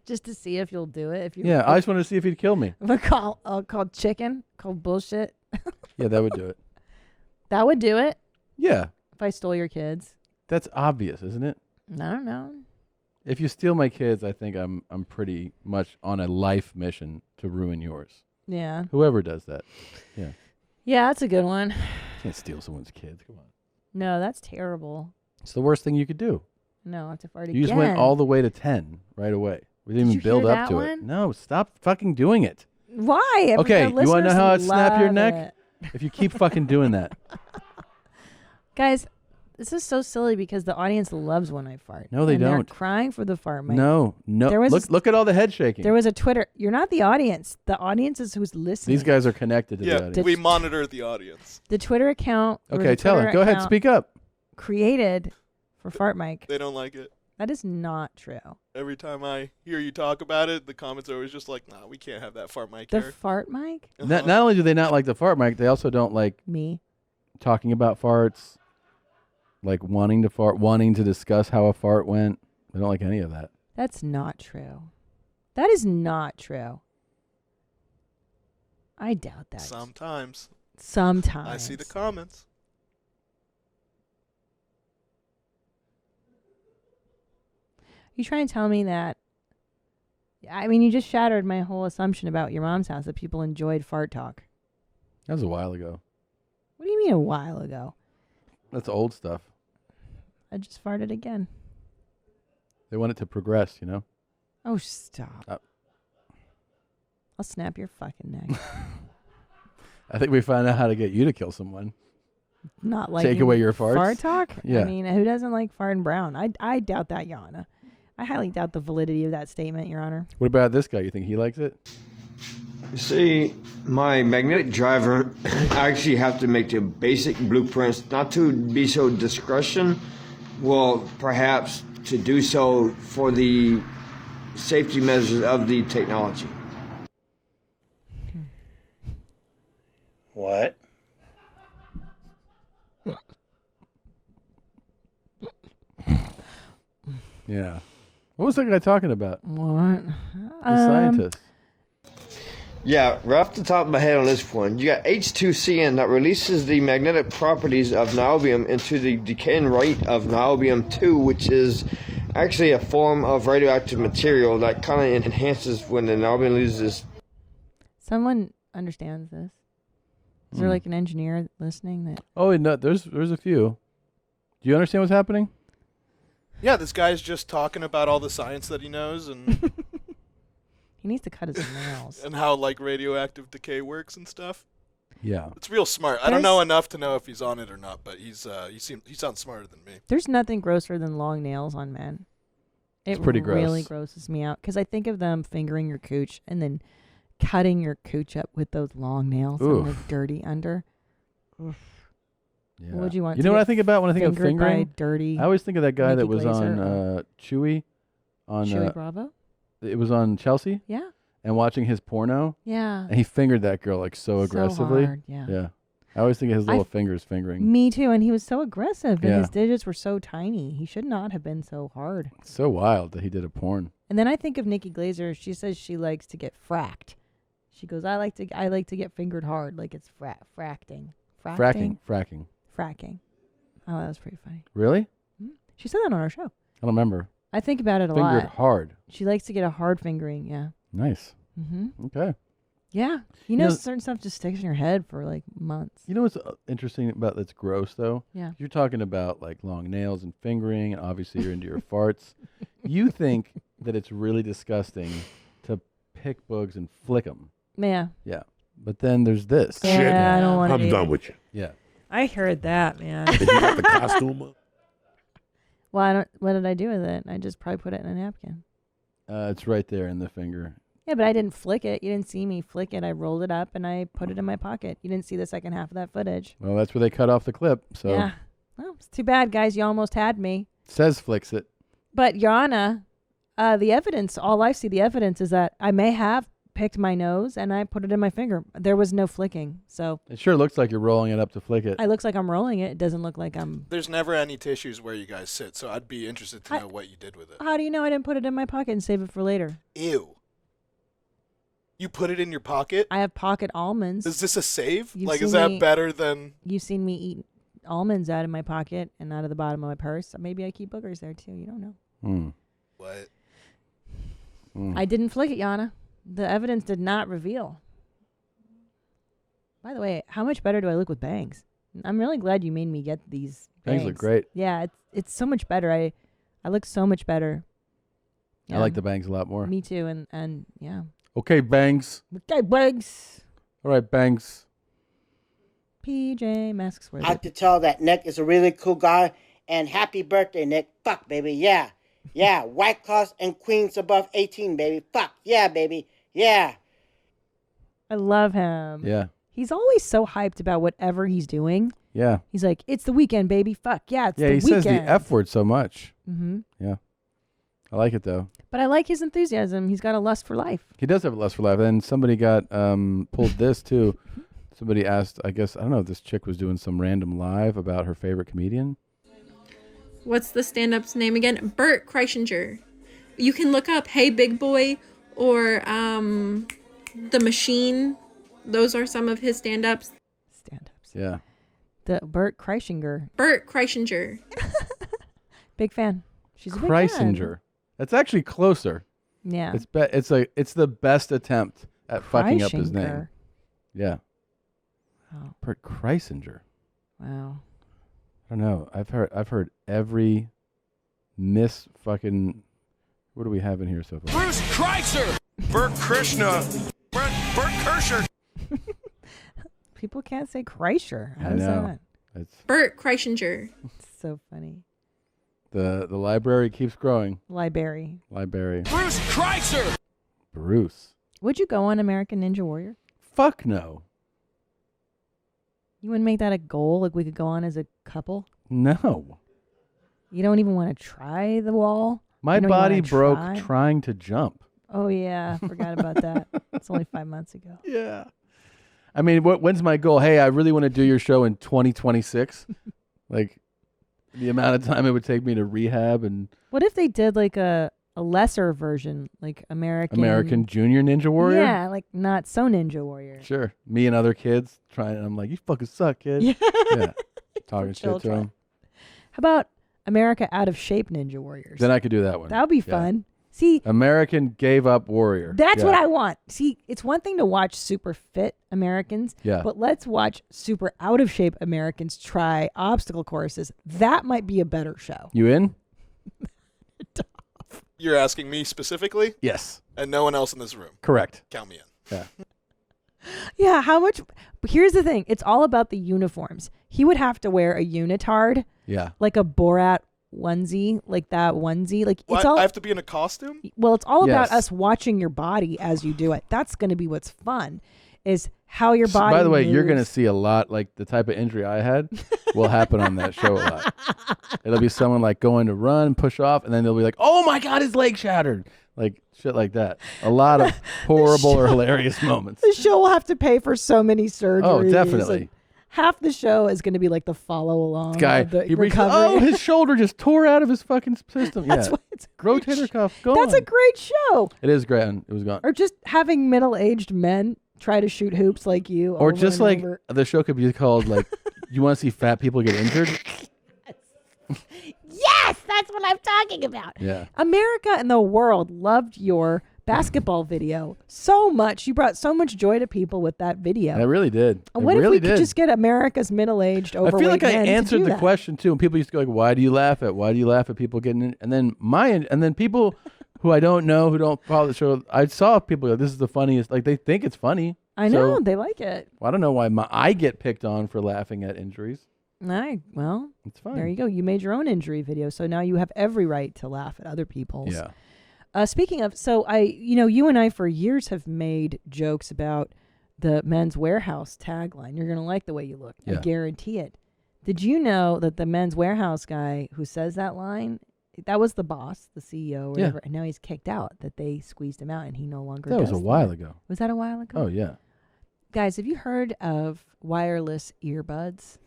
Speaker 1: Just to see if you'll do it.
Speaker 2: Yeah, I just wanted to see if he'd kill me.
Speaker 1: I'll call chicken. Call bullshit.
Speaker 2: Yeah, that would do it.
Speaker 1: That would do it.
Speaker 2: Yeah.
Speaker 1: If I stole your kids.
Speaker 2: That's obvious, isn't it?
Speaker 1: I don't know.
Speaker 2: If you steal my kids, I think I'm pretty much on a life mission to ruin yours.
Speaker 1: Yeah.
Speaker 2: Whoever does that. Yeah.
Speaker 1: Yeah, that's a good one.
Speaker 2: Can't steal someone's kids. Come on.
Speaker 1: No, that's terrible.
Speaker 2: It's the worst thing you could do.
Speaker 1: No, I have to fart
Speaker 2: You
Speaker 1: again.
Speaker 2: just went all the way to 10 right away. We didn't even
Speaker 1: Did you
Speaker 2: build
Speaker 1: hear
Speaker 2: up
Speaker 1: that
Speaker 2: to
Speaker 1: one?
Speaker 2: it. No, stop fucking doing it.
Speaker 1: Why?
Speaker 2: Okay,
Speaker 1: The
Speaker 2: you want to know
Speaker 1: listeners
Speaker 2: how I'd snap your
Speaker 1: love
Speaker 2: neck?
Speaker 1: it.
Speaker 2: If you keep fucking doing that.
Speaker 1: Guys, this is so silly because the audience loves when I fart.
Speaker 2: No, they
Speaker 1: and they're
Speaker 2: don't.
Speaker 1: crying for the fart mic.
Speaker 2: No.
Speaker 1: There was
Speaker 2: Look at all the head shaking.
Speaker 1: There was a Twitter. You're not the audience. The audience is who's listening.
Speaker 2: These guys are connected to the
Speaker 8: Yeah,
Speaker 2: audience.
Speaker 8: we monitor the audience.
Speaker 1: The Twitter account. or
Speaker 2: Okay,
Speaker 1: the
Speaker 2: tell
Speaker 1: Twitter
Speaker 2: her. Go ahead,
Speaker 1: account
Speaker 2: speak up.
Speaker 1: Created for fart mic.
Speaker 8: They don't like it.
Speaker 1: That is not true.
Speaker 8: Every time I hear you talk about it, the comments are always just like, nah, we can't have that fart mic
Speaker 1: The
Speaker 8: here.
Speaker 1: fart mic?
Speaker 2: Not only do they not like the fart mic, they also don't like
Speaker 1: Me.
Speaker 2: talking about farts, like wanting to fart, wanting to discuss how a fart went. They don't like any of that.
Speaker 1: That's not true. That is not true. I doubt that.
Speaker 8: Sometimes.
Speaker 1: Sometimes.
Speaker 8: I see the comments.
Speaker 1: You trying to tell me that? I mean, you just shattered my whole assumption about your mom's house that people enjoyed fart talk.
Speaker 2: That was a while ago.
Speaker 1: What do you mean a while ago?
Speaker 2: That's old stuff.
Speaker 1: I just farted again.
Speaker 2: They want it to progress, you know?
Speaker 1: Oh, stop. I'll snap your fucking neck.
Speaker 2: I think we found out how to get you to kill someone.
Speaker 1: Not like
Speaker 2: Take away your farts?
Speaker 1: Fart talk?
Speaker 2: Yeah.
Speaker 1: I mean, who doesn't like fart and brown? I doubt that, Your Honor. I highly doubt the validity of that statement, Your Honor.
Speaker 2: What about this guy? You think he likes it?
Speaker 9: You see, my magnetic driver, I actually have to make the basic blueprints, not to be so discretion, well, perhaps to do so for the safety measures of the technology.
Speaker 7: What?
Speaker 2: Yeah. What was that guy talking about?
Speaker 1: What?
Speaker 2: The scientist.
Speaker 9: Yeah, right off the top of my head on this one, you got H2CN that releases the magnetic properties of niobium into the decaying rate of niobium-2, which is actually a form of radioactive material that kind of enhances when the niobium loses.
Speaker 1: Someone understands this. Is there like an engineer listening that?
Speaker 2: Oh, no, there's a few. Do you understand what's happening?
Speaker 8: Yeah, this guy's just talking about all the science that he knows and
Speaker 1: He needs to cut his nails.
Speaker 8: and how like radioactive decay works and stuff.
Speaker 2: Yeah.
Speaker 8: It's real smart. I don't know enough to know if he's on it or not, but he sounds smarter than me.
Speaker 1: There's nothing grosser than long nails on men.
Speaker 2: It's pretty gross.
Speaker 1: It really grosses me out because I think of them fingering your cooch and then cutting your cooch up with those long nails and the dirty under. Oof.
Speaker 2: Yeah.
Speaker 1: What would you want?
Speaker 2: You know what I think about when I think of fingering?
Speaker 1: By dirty.
Speaker 2: I always think of that guy that was
Speaker 1: Glazer
Speaker 2: on Chewy.
Speaker 1: Chewy Bravo?
Speaker 2: It was on Chelsea?
Speaker 1: Yeah.
Speaker 2: And watching his porno.
Speaker 1: Yeah.
Speaker 2: And he fingered that girl like so aggressively.
Speaker 1: Hard, yeah.
Speaker 2: Yeah. I always think of his little fingers fingering.
Speaker 1: Me too. And he was so aggressive. And his digits were so tiny. He should not have been so hard.
Speaker 2: It's so wild that he did a porn.
Speaker 1: And then I think of Nikki Glazer. She says she likes to get fracked. She goes, I like to get fingered hard, like it's fracking. Fracking. Oh, that was pretty funny.
Speaker 2: Really?
Speaker 1: Mm-hmm. She said that on our show.
Speaker 2: I don't remember.
Speaker 1: I think about it a lot.
Speaker 2: Fingered hard.
Speaker 1: She likes to get a hard fingering, yeah.
Speaker 2: Nice.
Speaker 1: Mm-hmm.
Speaker 2: Okay.
Speaker 1: Yeah. You know, certain stuff just sticks in your head for like months.
Speaker 2: You know what's interesting about that's gross, though?
Speaker 1: Yeah.
Speaker 2: You're talking about like long nails and fingering, and obviously you're into your farts. You think that it's really disgusting to pick bugs and flick them.
Speaker 1: Yeah.
Speaker 2: Yeah. But then there's this.
Speaker 1: Yeah, I don't want to.
Speaker 7: I'm done with you.
Speaker 2: Yeah.
Speaker 1: I heard that, man.
Speaker 7: Did you got the costume up?
Speaker 1: Well, what did I do with it? I just probably put it in a napkin.
Speaker 2: It's right there in the finger.
Speaker 1: Yeah, but I didn't flick it. You didn't see me flick it. I rolled it up and I put it in my pocket. You didn't see the second half of that footage.
Speaker 2: Well, that's where they cut off the clip. So
Speaker 1: yeah. Well, it's too bad, guys. You almost had me.
Speaker 2: Says flicks it.
Speaker 1: But Yana, the evidence, all I see the evidence is that I may have picked my nose and I put it in my finger. There was no flicking. So
Speaker 2: it sure looks like you're rolling it up to flick it.
Speaker 1: It looks like I'm rolling it. It doesn't look like I'm...
Speaker 8: There's never any tissues where you guys sit, so I'd be interested to know what you did with it.
Speaker 1: How do you know I didn't put it in my pocket and save it for later?
Speaker 8: Ew. You put it in your pocket?
Speaker 1: I have pocket almonds.
Speaker 8: Is this a save? Is
Speaker 1: that
Speaker 8: that better than...
Speaker 1: You've seen me eat almonds out of my pocket and out of the bottom of my purse. Maybe I keep boogers there too. You don't know.
Speaker 8: What?
Speaker 1: I didn't flick it, Yana. The evidence did not reveal. By the way, how much better do I look with bangs? I'm really glad you made me get these bangs.
Speaker 2: Bangs look great.
Speaker 1: Yeah, it's so much better. I look so much better.
Speaker 2: I like the bangs a lot more.
Speaker 1: Me too, and yeah.
Speaker 2: Okay, bangs.
Speaker 1: Okay, bangs.
Speaker 2: All right, bangs.
Speaker 1: PJ Masks.
Speaker 10: I have to tell that Nick is a really cool guy, and happy birthday, Nick. Fuck, baby, yeah. Yeah, White Claws and Queens above 18, baby. Fuck, yeah, baby, yeah.
Speaker 1: I love him.
Speaker 2: Yeah.
Speaker 1: He's always so hyped about whatever he's doing.
Speaker 2: Yeah.
Speaker 1: He's like, it's the weekend, baby. Fuck, yeah, it's the weekend.
Speaker 2: Yeah, he says the F word so much.
Speaker 1: Mm-hmm.
Speaker 2: Yeah. I like it, though.
Speaker 1: But I like his enthusiasm. He's got a lust for life.
Speaker 2: He does have a lust for life. And somebody got pulled this, too. Somebody asked, I guess, I don't know if this chick was doing some random live about her favorite comedian.
Speaker 11: What's the stand-up's name again? Bert Kreischer. You can look up Hey Big Boy or The Machine. Those are some of his stand-ups.
Speaker 1: Stand-ups.
Speaker 2: Yeah.
Speaker 1: The Bert Kreischer.
Speaker 11: Bert Kreischer.
Speaker 1: Big fan. She's a big
Speaker 2: Kreischer.
Speaker 1: fan.
Speaker 2: That's actually closer.
Speaker 1: Yeah.
Speaker 2: It's the best attempt at fucking up his name.
Speaker 1: Kreischer.
Speaker 2: Yeah.
Speaker 1: Oh.
Speaker 2: Bert Kreischer.
Speaker 1: Wow.
Speaker 2: I don't know. I've heard every fucking. What do we have in here so far?
Speaker 7: Bruce Kreischer! Bert Kreischer! Bert Kreischer!
Speaker 1: People can't say Kreischer. How
Speaker 2: I
Speaker 1: is
Speaker 2: know.
Speaker 1: that?
Speaker 2: It's
Speaker 11: Bert Kreischer.
Speaker 1: It's so funny.
Speaker 2: the library keeps growing.
Speaker 1: Library.
Speaker 7: Bruce Kreischer!
Speaker 2: Bruce.
Speaker 1: Would you go on American Ninja Warrior?
Speaker 2: Fuck no.
Speaker 1: You wouldn't make that a goal? Like we could go on as a couple?
Speaker 2: No.
Speaker 1: You don't even want to try the wall?
Speaker 2: My
Speaker 1: You don't even
Speaker 2: body
Speaker 1: wanna
Speaker 2: broke
Speaker 1: try?
Speaker 2: trying to jump.
Speaker 1: Oh, yeah. I forgot about that. It's only 5 months ago.
Speaker 2: Yeah. I mean, when's my goal? Hey, I really want to do your show in 2026. Like, the amount of time it would take me to rehab and...
Speaker 1: What if they did like a lesser version, like
Speaker 2: American Junior Ninja Warrior?
Speaker 1: Yeah, like not so Ninja Warrior.
Speaker 2: Sure. Me and other kids trying, and I'm like, you fucking suck, kid.
Speaker 1: Yeah.
Speaker 2: Yeah. Talking shit to
Speaker 1: children.
Speaker 2: them.
Speaker 1: How about America Out of Shape Ninja Warriors?
Speaker 2: Then I could do that one.
Speaker 1: That would be
Speaker 2: Yeah.
Speaker 1: fun. See,
Speaker 2: American Gave Up Warrior.
Speaker 1: that's
Speaker 2: Yeah.
Speaker 1: what I want. See, it's one thing to watch super fit Americans,
Speaker 2: Yeah.
Speaker 1: but let's watch super out of shape Americans try obstacle courses. That might be a better show.
Speaker 2: You in?
Speaker 8: You're asking me specifically?
Speaker 2: Yes.
Speaker 8: And no one else in this room?
Speaker 2: Correct.
Speaker 8: Count me in.
Speaker 2: Yeah.
Speaker 1: Yeah, how much? here's the thing. It's all about the uniforms. He would have to wear a unitard.
Speaker 2: Yeah.
Speaker 1: Like a Borat onesie, like that onesie. Like
Speaker 8: What?
Speaker 1: it's all.
Speaker 8: I have to be in a costume?
Speaker 1: Well, it's all about
Speaker 2: Yes.
Speaker 1: us watching your body as you do it. That's going to be what's fun, is how your body.
Speaker 2: By the way, you're
Speaker 1: moves.
Speaker 2: going to see a lot, like the type of injury I had will happen on that show a lot. It'll be someone like going to run, push off, and then they'll be like, oh my God, his leg shattered. Like shit like that. A lot of horrible or hilarious moments.
Speaker 1: The show will have to pay for so many surgeries.
Speaker 2: Oh, definitely.
Speaker 1: and half the show is going to be like the follow along.
Speaker 2: This guy,
Speaker 1: of the
Speaker 2: he reaches,
Speaker 1: recovery.
Speaker 2: oh, his shoulder just tore out of his fucking system.
Speaker 1: That's
Speaker 2: Yeah.
Speaker 1: why it's a great
Speaker 2: Rotator cuff gone.
Speaker 1: That's a great show.
Speaker 2: It is great. It was gone.
Speaker 1: Or just having middle-aged men try to shoot hoops like you.
Speaker 2: Or
Speaker 1: over
Speaker 2: just
Speaker 1: and
Speaker 2: like
Speaker 1: over.
Speaker 2: the show could be called like, you want to see fat people get injured?
Speaker 1: Yes, that's what I'm talking about.
Speaker 2: Yeah.
Speaker 1: America and the world loved your basketball video so much. You brought so much joy to people with that video.
Speaker 2: I really did. I
Speaker 1: And what
Speaker 2: really
Speaker 1: if we
Speaker 2: did.
Speaker 1: could just get America's middle-aged, overweight
Speaker 2: I feel like I
Speaker 1: men to
Speaker 2: answered
Speaker 1: do
Speaker 2: the
Speaker 1: that?
Speaker 2: question too, and people used to go like, "Why do you laugh at people getting in?" And then people who I don't know, who don't follow the show, I saw people go, "This is the funniest." Like they think it's funny.
Speaker 1: I know
Speaker 2: So,
Speaker 1: they like it.
Speaker 2: I don't know why I get picked on for laughing at injuries.
Speaker 1: Well,
Speaker 2: it's fine.
Speaker 1: There you go. You made your own injury video, so now you have every right to laugh at other people's.
Speaker 2: Yeah.
Speaker 1: Speaking of, so you and I for years have made jokes about the Men's Wearhouse tagline. You're going to like the way you look. I
Speaker 2: Yeah.
Speaker 1: guarantee it. Did you know that the Men's Wearhouse guy who says that line, that was the boss, the CEO, or whatever, and now he's kicked out, that they squeezed him out and he no longer
Speaker 2: That was
Speaker 1: does
Speaker 2: a while
Speaker 1: that.
Speaker 2: ago.
Speaker 1: Was that a while ago?
Speaker 2: Oh yeah.
Speaker 1: Guys, have you heard of wireless earbuds?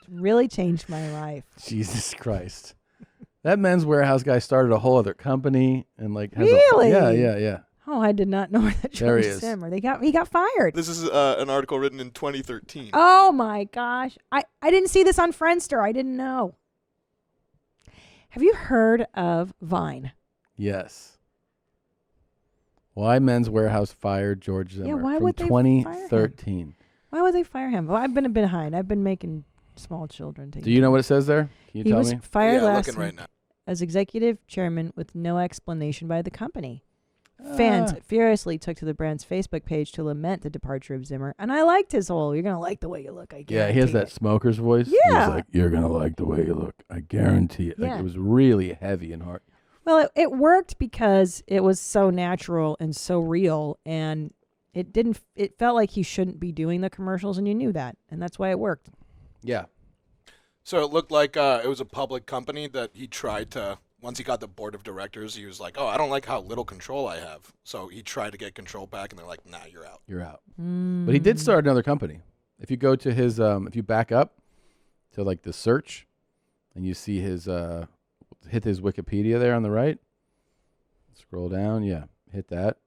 Speaker 1: Really changed my life.
Speaker 2: Jesus Christ. That Men's Warehouse guy started a whole other company and like has
Speaker 1: Really?
Speaker 2: yeah.
Speaker 1: Oh, I did not know that.
Speaker 2: There he
Speaker 1: George
Speaker 2: is.
Speaker 1: Zimmer. He got fired.
Speaker 8: This is an article written in 2013.
Speaker 1: Oh my gosh. I didn't see this on Friendster. I didn't know. Have you heard of Vine?
Speaker 2: Yes. Why Men's Warehouse fired George Zimmer?
Speaker 1: Yeah, why
Speaker 2: from
Speaker 1: would they fire him?
Speaker 2: 2013.
Speaker 1: Why would they fire him? Well, I've been behind. I've been making small children take.
Speaker 2: Do you know what it says there? Can you
Speaker 1: He
Speaker 2: tell
Speaker 1: was
Speaker 2: me?
Speaker 1: fired last
Speaker 8: looking right
Speaker 1: week
Speaker 8: now.
Speaker 1: as executive chairman with no explanation by the company. Fans furiously took to the brand's Facebook page to lament the departure of Zimmer, and I liked his whole "you're gonna like the way you look." I
Speaker 2: Yeah, he has
Speaker 1: guarantee
Speaker 2: that
Speaker 1: it.
Speaker 2: smoker's voice.
Speaker 1: Yeah.
Speaker 2: He's like, you're going to like the way you look. I guarantee it. Like,
Speaker 1: Yeah.
Speaker 2: it was really heavy and hard.
Speaker 1: Well, it worked because it was so natural and so real, and it didn't. It felt like he shouldn't be doing the commercials, and you knew that, and that's why it worked.
Speaker 2: Yeah.
Speaker 8: So it looked like it was a public company that he tried to, once he got the board of directors, he was like, oh, I don't like how little control I have. So he tried to get control back, and they're like, nah, you're out.
Speaker 2: You're out. But he did start another company. If you go to his, if you back up to like the search and you see his, hit his Wikipedia there on the right, scroll down. Yeah. Hit that.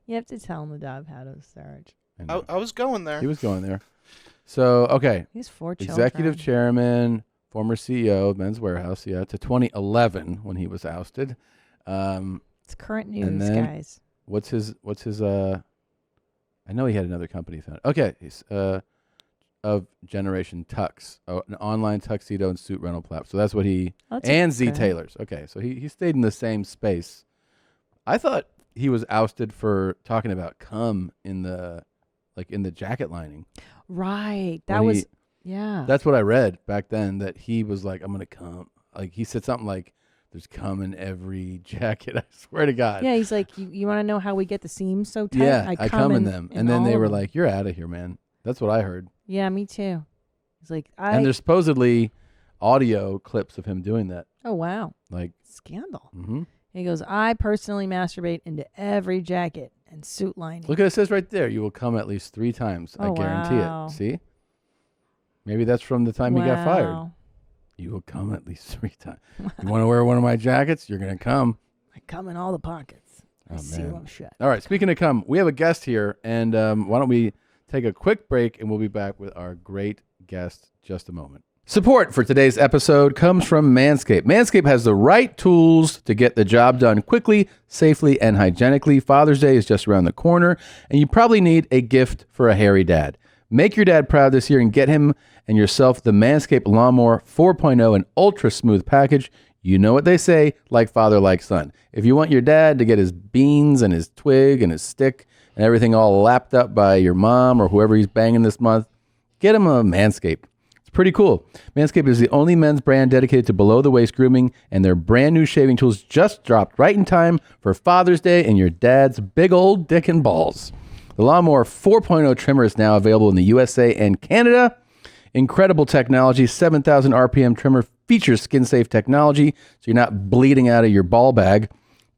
Speaker 1: You have to tell Nadav how to search.
Speaker 8: I was going there.
Speaker 2: He was going there. So, okay.
Speaker 1: He has 4 children.
Speaker 2: Executive chairman, former CEO of Men's Warehouse, yeah, to 2011 when he was ousted.
Speaker 1: It's current
Speaker 2: and
Speaker 1: news,
Speaker 2: then
Speaker 1: guys.
Speaker 2: What's his I know he had another company founded. Okay, he's of Generation Tux, an online tuxedo and suit rental platform. So that's what he and Z
Speaker 1: good.
Speaker 2: Taylors. Okay, so he stayed in the same space. I thought he was ousted for talking about cum in the jacket lining.
Speaker 1: Right.
Speaker 2: When
Speaker 1: That was
Speaker 2: he-
Speaker 1: yeah.
Speaker 2: That's what I read back then, that he was like, I'm going to cum. Like, he said something like, there's cum in every jacket. I swear to God.
Speaker 1: Yeah, he's like, you want to know how we get the seams so tight?
Speaker 2: Yeah, I cum in them. And then
Speaker 1: all
Speaker 2: they
Speaker 1: of
Speaker 2: were
Speaker 1: them.
Speaker 2: like, you're out of here, man. That's what I heard.
Speaker 1: Yeah, me too. He's like,
Speaker 2: And there's supposedly audio clips of him doing that.
Speaker 1: oh wow,
Speaker 2: Like,
Speaker 1: scandal.
Speaker 2: mhm.
Speaker 1: He goes, I personally masturbate into every jacket and suit lining.
Speaker 2: Look at it, says right there, you will come at least 3 times. I
Speaker 1: Oh,
Speaker 2: guarantee
Speaker 1: wow.
Speaker 2: it. See? Maybe that's from the time he got fired.
Speaker 1: Wow.
Speaker 2: You will come at least 3 times. You want to wear one of my jackets? You're going to come.
Speaker 1: I come in all the pockets. I
Speaker 2: Oh,
Speaker 1: seal
Speaker 2: man.
Speaker 1: them shut.
Speaker 2: All right, speaking of cum, we have a guest here, and why don't we take a quick break, and we'll be back with our great guest just a moment. Support for today's episode comes from Manscaped. Manscaped has the right tools to get the job done quickly, safely, and hygienically. Father's Day is just around the corner, and you probably need a gift for a hairy dad. Make your dad proud this year and get him and yourself the Manscaped Lawnmower 4.0 and Ultra Smooth package. You know what they say, like father, like son. If you want your dad to get his beans and his twig and his stick and everything all lapped up by your mom or whoever he's banging this month, get him a Manscaped. It's pretty cool. Manscaped is the only men's brand dedicated to below-the-waist grooming, and their brand new shaving tools just dropped right in time for Father's Day and your dad's big old dick and balls. The Lawnmower 4.0 trimmer is now available in the USA and Canada. Incredible technology, 7,000 RPM trimmer, features skin-safe technology, so you're not bleeding out of your ball bag.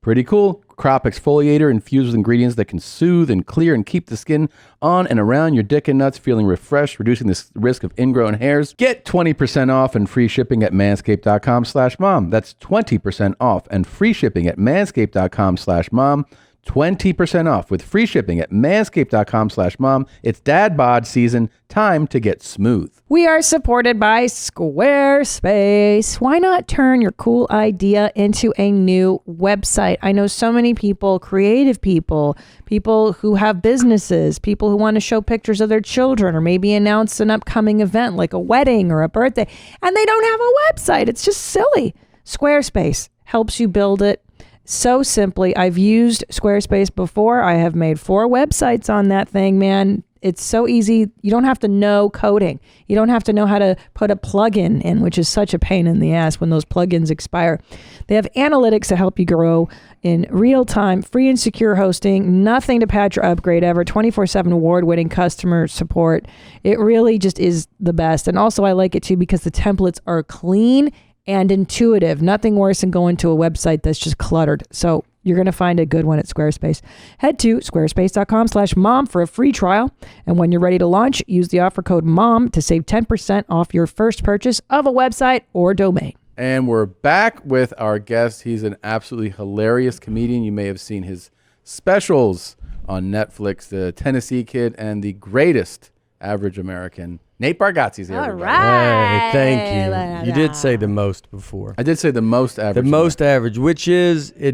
Speaker 2: Pretty cool. Crop exfoliator infused with ingredients that can soothe and clear and keep the skin on and around your dick and nuts feeling refreshed, reducing the risk of ingrown hairs. Get 20% off and free shipping at manscaped.com/mom. That's 20% off and free shipping at manscaped.com/mom. 20% off with free shipping at manscaped.com/mom. It's dad bod season. Time to get smooth.
Speaker 1: We are supported by Squarespace. Why not turn your cool idea into a new website? I know so many people, creative people, people who have businesses, people who want to show pictures of their children or maybe announce an upcoming event like a wedding or a birthday, and they don't have a website. It's just silly. Squarespace helps you build it so simply. I've used Squarespace before. I have made 4 websites on that thing, man. It's so easy. You don't have to know coding. You don't have to know how to put a plugin in, which is such a pain in the ass when those plugins expire. They have analytics to help you grow in real time, free and secure hosting, nothing to patch or upgrade ever, 24/7 award-winning customer support. It really just is the best. And also I like it too because the templates are clean and intuitive. Nothing worse than going to a website that's just cluttered. So you're going to find a good one at Squarespace. Head to squarespace.com/mom for a free trial. And when you're ready to launch, use the offer code MOM to save 10% off your first purchase of a website or domain.
Speaker 2: And we're back with our guest. He's an absolutely hilarious comedian. You may have seen his specials on Netflix, The Tennessee Kid and The Greatest Average American. Nate Bargatze's here.
Speaker 1: All
Speaker 2: everybody.
Speaker 1: right.
Speaker 3: Hey, thank you. You did say the most before.
Speaker 2: I did say the most average.
Speaker 3: The most average, which is it's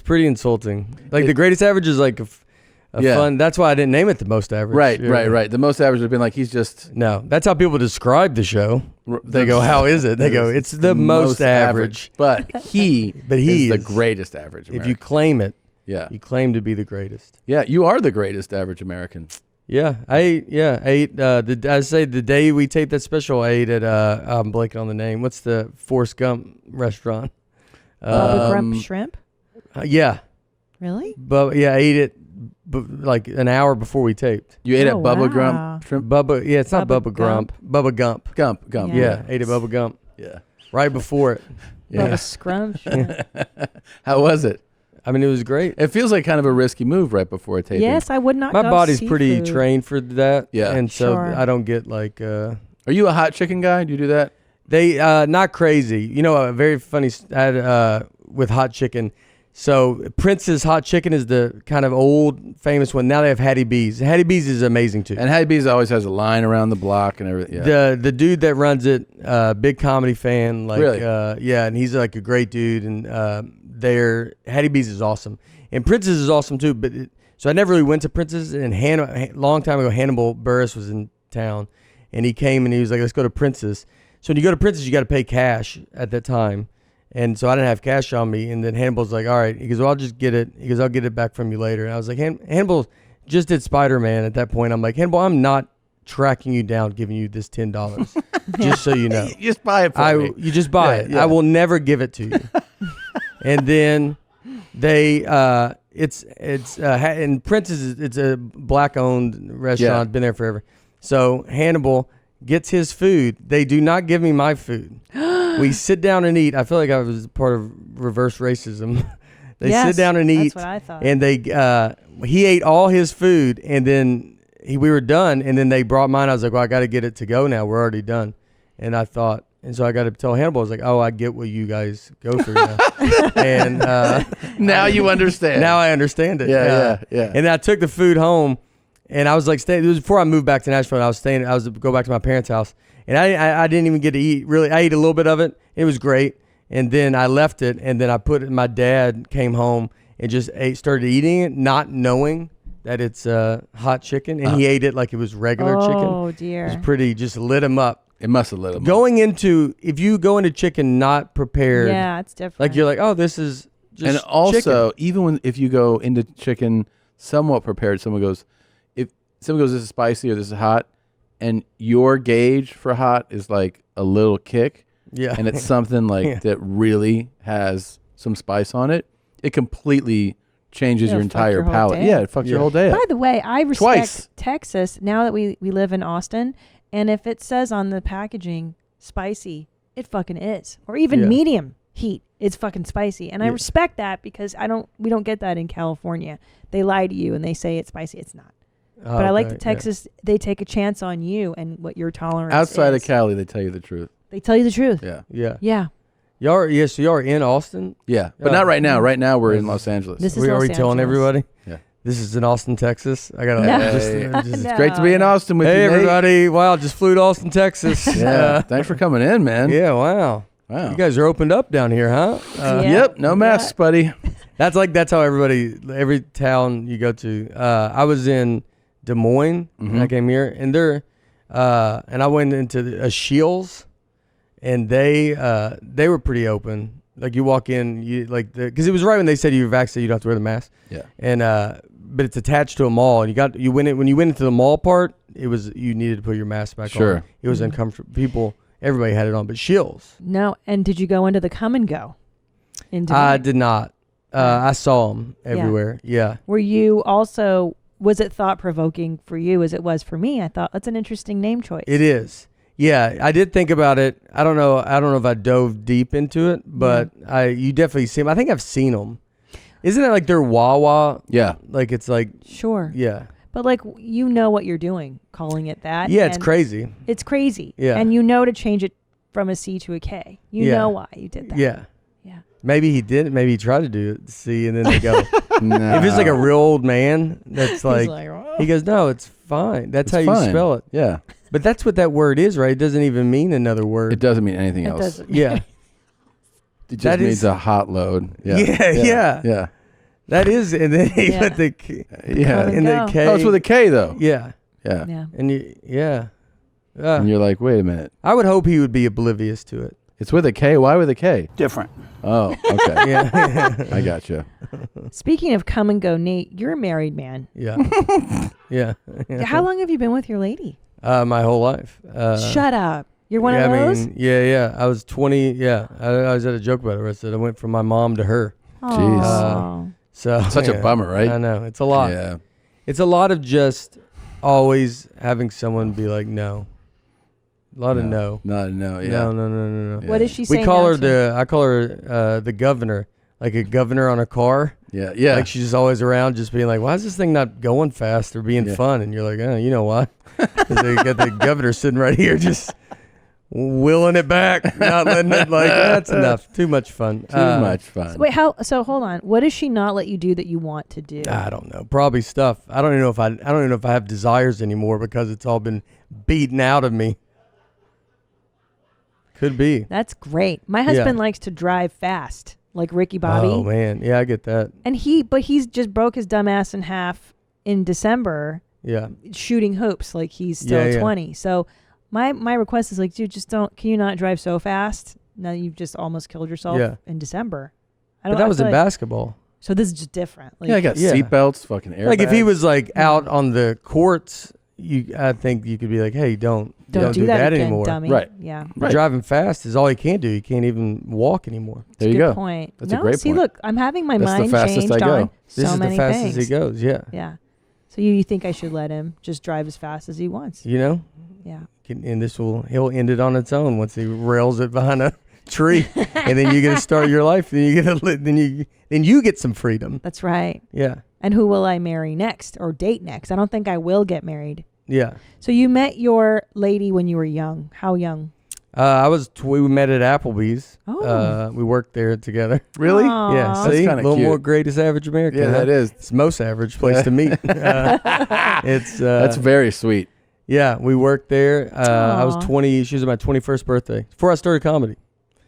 Speaker 3: pretty insulting. Like the greatest average is like a fun. That's why I didn't name it the most average.
Speaker 2: Right,
Speaker 3: Yeah.
Speaker 2: right. The most average would have been like he's just.
Speaker 3: No, that's how people describe the show. They go, "How is it?" They go, "It's the most average."
Speaker 2: But he is the
Speaker 3: is
Speaker 2: greatest average American.
Speaker 3: If you claim it,
Speaker 2: yeah,
Speaker 3: you claim to be the greatest.
Speaker 2: Yeah, you are the greatest average American.
Speaker 3: Yeah, I ate. I say the day we taped that special, I ate at I'm blanking on the name. What's the Forrest Gump restaurant?
Speaker 1: Bubba Grump Shrimp?
Speaker 3: Yeah.
Speaker 1: Really?
Speaker 3: But yeah, I ate it like an hour before we taped.
Speaker 2: You ate at Bubba Grump Shrimp?
Speaker 3: Bubba, yeah, it's not Bubba Grump. Bubba Gump.
Speaker 2: Gump.
Speaker 3: Yeah, ate at Bubba Gump.
Speaker 2: Yeah.
Speaker 3: Right before it.
Speaker 1: Yeah. Bubba Scrump Shrimp.
Speaker 2: How was it?
Speaker 3: I mean, it was great.
Speaker 2: It feels like kind of a risky move right before a taping.
Speaker 1: Yes, I would not.
Speaker 3: My
Speaker 1: go
Speaker 3: body's
Speaker 1: seafood.
Speaker 3: pretty trained for that.
Speaker 2: Yeah.
Speaker 3: And so
Speaker 1: Sure.
Speaker 3: I don't get like.
Speaker 2: Are you a hot chicken guy? Do you do that?
Speaker 3: They not crazy. You know, a very funny with hot chicken. So Prince's hot chicken is the kind of old famous one. Now they have Hattie B's. Hattie B's is amazing too.
Speaker 2: And Hattie B's always has a line around the block and everything. Yeah.
Speaker 3: The dude that runs it, big comedy fan. Like,
Speaker 2: really?
Speaker 3: Yeah, and he's like a great dude. And Hattie B's is awesome. And Prince's is awesome too. But so I never really went to Prince's. And long time ago, Hannibal Buress was in town, and he came and he was like, "Let's go to Prince's." So when you go to Prince's, you got to pay cash at that time. And so I didn't have cash on me. And then Hannibal's like, "All right." He goes, "Well, I'll just get it." He goes, "I'll get it back from you later." And I was like, Hannibal just did Spider-Man at that point. I'm like, "Hannibal, I'm not tracking you down, giving you this $10, just so you know."
Speaker 2: You just buy it for me.
Speaker 3: You just buy it.
Speaker 2: Yeah.
Speaker 3: I will never give it to you. And then they, and Prince's, it's a black-owned restaurant, been there forever. So Hannibal gets his food. They do not give me my food. We sit down and eat. I feel like I was part of reverse racism. They sit down and eat.
Speaker 1: That's what I thought.
Speaker 3: And he ate all his food, and then we were done. And then they brought mine. I was like, "Well, I got to get it to go now. We're already done." And I thought, and so I got to tell Hannibal, I was like, "Oh, I get what you guys go through now." And
Speaker 2: now you understand.
Speaker 3: Now I understand it.
Speaker 2: Yeah.
Speaker 3: And I took the food home, and I was like, it was before I moved back to Nashville. I was to go back to my parents' house, and I didn't even get to eat. Really, I ate a little bit of it. It was great, and then I left it, and then my dad came home and just started eating it, not knowing that it's hot chicken, and he ate it like it was regular chicken.
Speaker 1: Oh dear!
Speaker 3: It was pretty, just lit him up.
Speaker 2: It must have lit them up.
Speaker 3: If you go into chicken not prepared,
Speaker 1: Yeah, it's different.
Speaker 3: like you're like, oh, this is just
Speaker 2: And also,
Speaker 3: chicken.
Speaker 2: if you go into chicken somewhat prepared, someone goes, this is spicy or this is hot, and your gauge for hot is like a little kick, and it's something like that really has some spice on it, it completely changes your entire palate. Yeah, it fucks your whole day up.
Speaker 1: By the way, I respect Texas now that we live in Austin, and if it says on the packaging spicy, it fucking is, or even medium heat, it's fucking spicy, and I respect that because we don't get that in California. They lie to you and they say it's spicy. It's not. But I like the Texas. They take a chance on you and what your tolerance is.
Speaker 2: Outside of Cali, they tell you the truth.
Speaker 1: They tell you the truth.
Speaker 3: Yeah. Y'all are in Austin?
Speaker 2: Yeah, but not right now. Right now, we're in Los Angeles.
Speaker 1: This is
Speaker 3: we
Speaker 1: Los
Speaker 3: already telling
Speaker 1: Angeles.
Speaker 3: everybody?
Speaker 2: Yeah.
Speaker 3: This is in Austin, Texas. I got to
Speaker 2: it's great to be in Austin with you,
Speaker 3: Hey,
Speaker 2: Nate.
Speaker 3: everybody. Wow, just flew to Austin, Texas.
Speaker 2: Yeah, thanks for coming in, man.
Speaker 3: Yeah, wow. You guys are opened up down here, huh?
Speaker 2: Yep, no masks, buddy.
Speaker 3: That's how every town you go to. I was in Des Moines, and I came here, and and I went into a Shields, and they were pretty open. Like you walk in, because it was right when they said you were vaccinated, you don't have to wear the mask.
Speaker 2: Yeah.
Speaker 3: And but it's attached to a mall, and when you went into the mall part, you needed to put your mask back on.
Speaker 2: Sure.
Speaker 3: It was uncomfortable. Everybody had it on, but Shields.
Speaker 1: No, and did you go into the Come and Go?
Speaker 3: I did not. I saw them everywhere. Yeah.
Speaker 1: Were you also? Was it thought provoking for you as it was for me? I thought that's an interesting name choice.
Speaker 3: It is. Yeah, I did think about it. I don't know if I dove deep into it, but you definitely see them. I think I've seen them. Isn't it like they're Wawa?
Speaker 2: Yeah.
Speaker 3: Like it's like
Speaker 1: Sure.
Speaker 3: Yeah.
Speaker 1: But like you know what you're doing, calling it that.
Speaker 3: Yeah, it's crazy.
Speaker 1: It's crazy.
Speaker 3: Yeah.
Speaker 1: And you know to change it from a C to a K. You know why you did that.
Speaker 3: Yeah.
Speaker 1: Yeah.
Speaker 3: Maybe he did. Maybe he tried to do it. See, and then they go.
Speaker 2: No.
Speaker 3: If it's like a real old man, that's like,
Speaker 1: oh.
Speaker 3: he goes, no, it's fine. That's how you spell it.
Speaker 2: Yeah.
Speaker 3: But that's what that word is, right? It doesn't even mean another word.
Speaker 2: It doesn't mean anything
Speaker 1: It
Speaker 2: else.
Speaker 1: doesn't.
Speaker 3: Yeah.
Speaker 2: It just means a hot load. Yeah.
Speaker 3: Yeah. That is, and then he put the
Speaker 1: and
Speaker 3: the K.
Speaker 2: Oh, it's with a K though.
Speaker 3: Yeah.
Speaker 2: Yeah.
Speaker 1: Yeah.
Speaker 3: And
Speaker 2: And you're like, wait a minute.
Speaker 3: I would hope he would be oblivious to it.
Speaker 2: It's with a K. Why with a K?
Speaker 12: Different.
Speaker 2: Oh, okay.
Speaker 3: Yeah.
Speaker 2: I got you.
Speaker 1: Speaking of Come and Go, Nate, you're a married man.
Speaker 3: Yeah. Yeah.
Speaker 1: How long have you been with your lady?
Speaker 3: My whole life.
Speaker 1: Shut up. You're one of those?
Speaker 3: Yeah. I was 20. Yeah. I was at a joke about it. I said I went from my mom to her.
Speaker 1: Jeez.
Speaker 3: So
Speaker 2: Such a bummer, right?
Speaker 3: I know. It's a lot.
Speaker 2: Yeah.
Speaker 3: It's a lot of just always having someone be like, no. A lot of no.
Speaker 2: Not a no, yeah.
Speaker 3: No.
Speaker 1: What does she say?
Speaker 3: I call her
Speaker 1: to?
Speaker 3: the governor, like a governor on a car.
Speaker 2: Yeah.
Speaker 3: Like she's always around, just being like, "Why is this thing not going fast or being fun?" And you're like, "Oh, you know why? 'Cause they got the governor sitting right here, just willing it back, not letting it. Like that's enough. Too much fun.
Speaker 2: Too much fun.
Speaker 1: Wait, so hold on. What does she not let you do that you want to do?
Speaker 3: I don't know. Probably stuff. I don't even know if I have desires anymore because it's all been beaten out of me. Could be.
Speaker 1: That's great. My husband likes to drive fast, like Ricky Bobby.
Speaker 3: Oh man, yeah, I get that.
Speaker 1: And he's just broke his dumb ass in half in December.
Speaker 3: Yeah.
Speaker 1: Shooting hoops like he's still 20. So my request is like, dude, can you not drive so fast? Now you've just almost killed yourself in December.
Speaker 3: But that was in basketball.
Speaker 1: So this is just different. Like,
Speaker 2: I got seatbelts, fucking airbags.
Speaker 3: Like if he was like out on the courts, I think you could be like, hey, don't do that
Speaker 1: again,
Speaker 3: anymore.
Speaker 1: dummy.
Speaker 2: Right.
Speaker 1: Yeah.
Speaker 3: But driving fast is all he can do. He can't even walk anymore.
Speaker 2: There you
Speaker 1: Good
Speaker 2: go.
Speaker 1: point.
Speaker 2: That's a great
Speaker 1: see,
Speaker 2: point.
Speaker 1: look, I'm having my
Speaker 2: That's the
Speaker 1: mind
Speaker 2: fastest
Speaker 1: changed
Speaker 2: I go.
Speaker 1: on
Speaker 3: This
Speaker 1: so
Speaker 3: is
Speaker 1: many
Speaker 3: the fastest
Speaker 1: things.
Speaker 3: he goes. Yeah.
Speaker 1: Yeah. So you think I should let him just drive as fast as he wants?
Speaker 3: You know?
Speaker 1: Yeah.
Speaker 3: And he'll end it on its own once he rails it behind a tree, and then you get to start your life. Then you get some freedom.
Speaker 1: That's right.
Speaker 3: Yeah.
Speaker 1: And who will I marry next or date next? I don't think I will get married.
Speaker 3: Yeah.
Speaker 1: So you met your lady when you were young. How young?
Speaker 3: We met at Applebee's.
Speaker 1: Oh.
Speaker 3: We worked there together.
Speaker 2: Really?
Speaker 1: Aw.
Speaker 3: Yeah.
Speaker 2: That's
Speaker 3: See, a
Speaker 2: kinda
Speaker 3: little
Speaker 2: cute.
Speaker 3: more greatest average American.
Speaker 2: Yeah,
Speaker 3: huh?
Speaker 2: that is.
Speaker 3: It's most average place to meet.
Speaker 2: That's very sweet.
Speaker 3: Yeah, we worked there. I was
Speaker 1: Aw.
Speaker 3: 20. She was at my 21st birthday before I started comedy.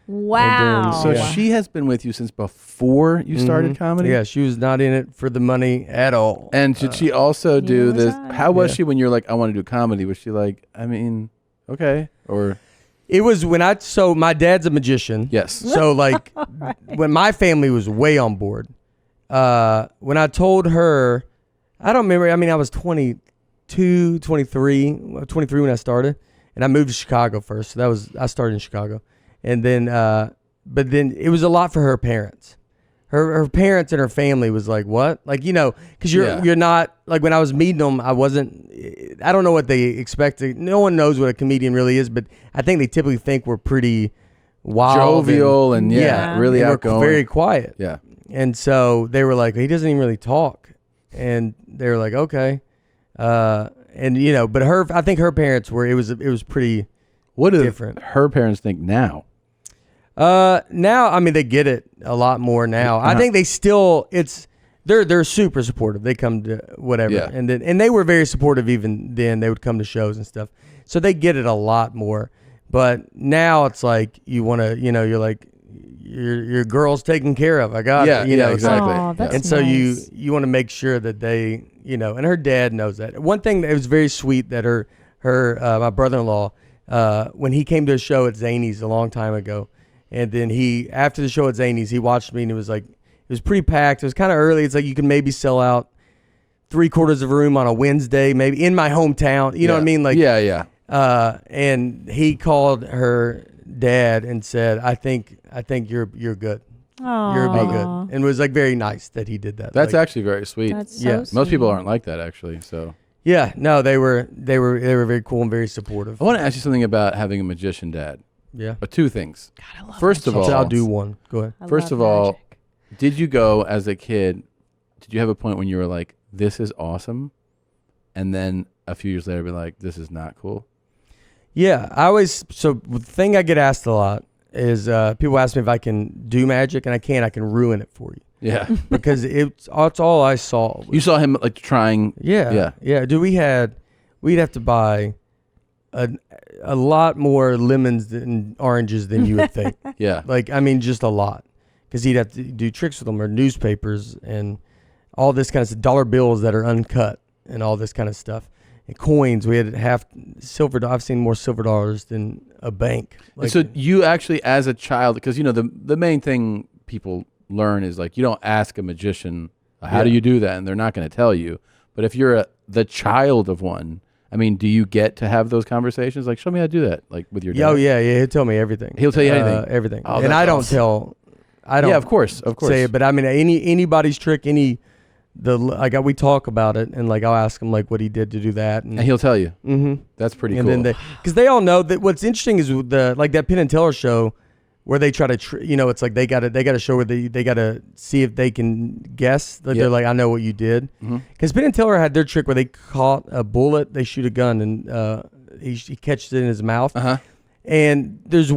Speaker 1: Wow.
Speaker 2: So
Speaker 3: Yeah.
Speaker 2: she has been with you since before you started
Speaker 3: Mhm.
Speaker 2: comedy?
Speaker 3: Yeah, she was not in it for the money at all.
Speaker 2: And did she also do
Speaker 1: was
Speaker 2: this?
Speaker 1: I.
Speaker 2: How was
Speaker 3: Yeah.
Speaker 2: she when you're like, I want to do comedy? Was she like, I mean, okay. or?
Speaker 3: It was so my dad's a magician.
Speaker 2: Yes.
Speaker 3: So like when my family was way on board, when I told her, I don't remember. I mean, I was 23 when I started, and I moved to Chicago first. So I started in Chicago, and then, but then it was a lot for her parents. Her parents and her family was like, what? Like, because you're not, like when I was meeting them, I don't know what they expected. No one knows what a comedian really is, but I think they typically think we're pretty wild.
Speaker 2: Jovial and really
Speaker 3: and
Speaker 2: outgoing.
Speaker 3: We're very quiet.
Speaker 2: Yeah.
Speaker 3: And so they were like, he doesn't even really talk. And they were like, okay. But I think her parents it was pretty different.
Speaker 2: Her parents think now?
Speaker 3: Now, I mean, they get it a lot more now. I think they still, they're super supportive. They come to whatever.
Speaker 2: Yeah.
Speaker 3: And they were very supportive even then. They would come to shows and stuff. So they get it a lot more. But now it's like, you want to, you're like, your girl's taken care of. I got it.
Speaker 2: Exactly.
Speaker 1: Oh, that's
Speaker 3: and so
Speaker 1: nice.
Speaker 3: you want to make sure that they, and her dad knows that. One thing that was very sweet that my brother-in-law, when he came to a show at Zany's a long time ago, and then after the show at Zany's, he watched me and it was pretty packed. It was kind of early. It's like you can maybe sell out 3/4 of a room on a Wednesday, maybe in my hometown. You know what I mean? Like,
Speaker 2: yeah.
Speaker 3: And he called her dad and said, I think you're good. You're be good. And it was like very nice that he did that.
Speaker 2: That's actually very sweet.
Speaker 1: That's so
Speaker 2: Most
Speaker 1: sweet.
Speaker 2: people aren't like that actually. So
Speaker 3: yeah, no, they were very cool and very supportive.
Speaker 2: I want to ask you something about having a magician dad.
Speaker 3: Yeah.
Speaker 2: Two things.
Speaker 1: God, I love
Speaker 2: First of all,
Speaker 3: I'll do one. Go ahead.
Speaker 2: First of all, did you go as a kid? Did you have a point when you were like, "This is awesome," and then a few years later, be like, "This is not cool"?
Speaker 3: Yeah, so the thing I get asked a lot is people ask me if I can do magic, and I can ruin it for you.
Speaker 2: Yeah.
Speaker 3: Because it's all I saw.
Speaker 2: You saw him like trying.
Speaker 3: Yeah. Dude, we'd have to buy a lot more lemons and oranges than you would think.
Speaker 2: Yeah.
Speaker 3: Like, I mean, just a lot. Because he'd have to do tricks with them, or newspapers and all this kind of stuff, dollar bills that are uncut and all this kind of stuff. And coins, we had half silver. I've seen more silver dollars than a bank.
Speaker 2: Like, so you actually, as a child, because the main thing people learn is like, you don't ask a magician, how do you do that? And they're not going to tell you. But if you're the child of one, I mean, do you get to have those conversations? Like, show me how to do that, like with your dad.
Speaker 3: Oh yeah, he'll tell me everything.
Speaker 2: He'll tell you anything.
Speaker 3: Everything.
Speaker 2: Oh,
Speaker 3: and I don't tell. I don't.
Speaker 2: Yeah, of course.
Speaker 3: Say it, but I mean, anybody's trick, we talk about it, and like I'll ask him like what he did to do that, and
Speaker 2: he'll tell you.
Speaker 3: Mm-hmm.
Speaker 2: That's pretty cool.
Speaker 3: And then because they all know that what's interesting is that Penn and Teller show where they try to it's like they got to show where they got to see if they can guess. Like they're like, I know what you did, because Penn and Teller had their trick where they caught a bullet, they shoot a gun, and he catches it in his mouth. And there's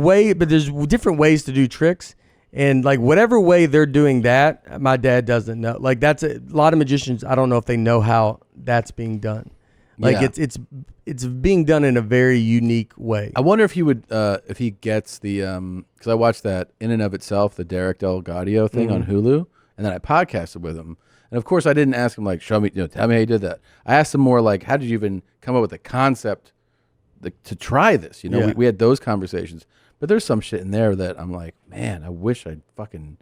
Speaker 3: different ways to do tricks. And like whatever way they're doing that, my dad doesn't know. Like that's a lot of magicians. I don't know if they know how that's being done. Like it's being done in a very unique way.
Speaker 2: I wonder if he would, if he gets the, because I watched that In and of Itself, the Derek Delgadio thing on Hulu, and then I podcasted with him. And of course, I didn't ask him like, show me, tell me how you did that. I asked him more like, how did you even come up with the concept to try this? We had those conversations. But there's some shit in there that I'm like, man, I wish I fucking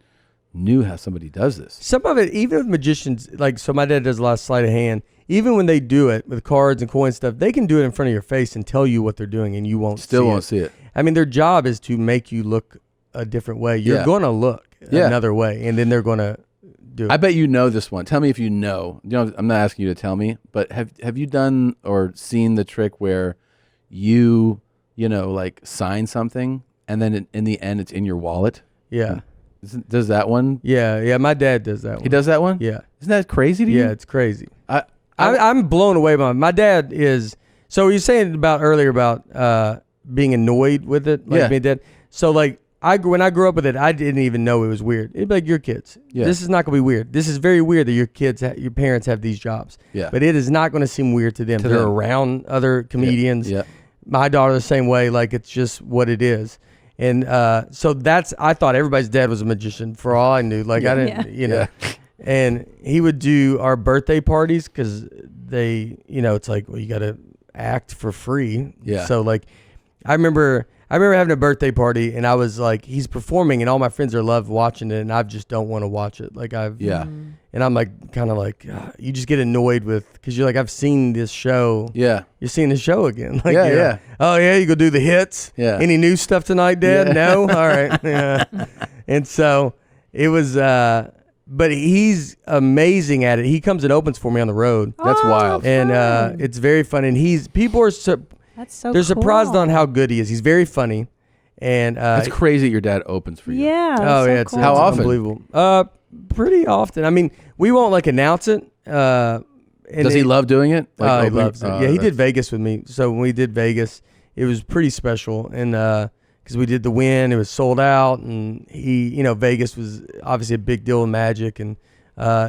Speaker 2: knew how somebody does this.
Speaker 3: Some of it, even with magicians, like, so my dad does a lot of sleight of hand. Even when they do it with cards and coin stuff, they can do it in front of your face and tell you what they're doing, and you won't
Speaker 2: see it.
Speaker 3: I mean, their job is to make you look a different way. You're going to look another way, and then they're going to do it.
Speaker 2: I bet you know this one. Tell me if you know. I'm not asking you to tell me, but have you done or seen the trick where you like sign something and then in the end it's in your wallet?
Speaker 3: Yeah.
Speaker 2: Does that one?
Speaker 3: Yeah. My dad does that one.
Speaker 2: He does that one?
Speaker 3: Yeah.
Speaker 2: Isn't that crazy to you?
Speaker 3: Yeah, it's crazy. I'm blown away by my dad is. So you're saying earlier about being annoyed with it, like being dead. So like when I grew up with it, I didn't even know it was weird. It'd be like, your kids. Yeah. This is not gonna be weird. This is very weird that your parents have these jobs. Yeah. But it is not going to seem weird to them. They're around other comedians. Yeah. My daughter the same way. Like it's just what it is. And so I thought everybody's dad was a magician for all I knew. Like I didn't, And he would do our birthday parties because they, it's like, well, you got to act for free. Yeah. So like, I remember having a birthday party, and I was like, he's performing, and all my friends are love watching it, and I just don't want to watch it. Like and I'm like, kind of like, you just get annoyed with, because you're like, I've seen this show.
Speaker 2: Yeah.
Speaker 3: You're seeing the show again. Like,
Speaker 2: yeah.
Speaker 3: Oh, yeah, you go do the hits?
Speaker 2: Yeah.
Speaker 3: Any new stuff tonight, Dad?
Speaker 2: Yeah.
Speaker 3: No? All right. Yeah. And so it was, but he's amazing at it. He comes and opens for me on the road.
Speaker 2: That's wild.
Speaker 3: And it's very fun. And people are,
Speaker 1: that's so
Speaker 3: they're
Speaker 1: cool.
Speaker 3: surprised on how good he is. He's very funny. And
Speaker 2: it's crazy your dad opens for you.
Speaker 1: Yeah.
Speaker 3: Oh,
Speaker 1: so
Speaker 3: yeah.
Speaker 1: cool.
Speaker 2: How often?
Speaker 3: Unbelievable. Pretty often. I mean, we won't like announce it.
Speaker 2: Does he love doing it?
Speaker 3: Like, he loves it. Yeah, he did Vegas with me. So when we did Vegas, it was pretty special. And because we did the Win, it was sold out. And Vegas was obviously a big deal in Magic. And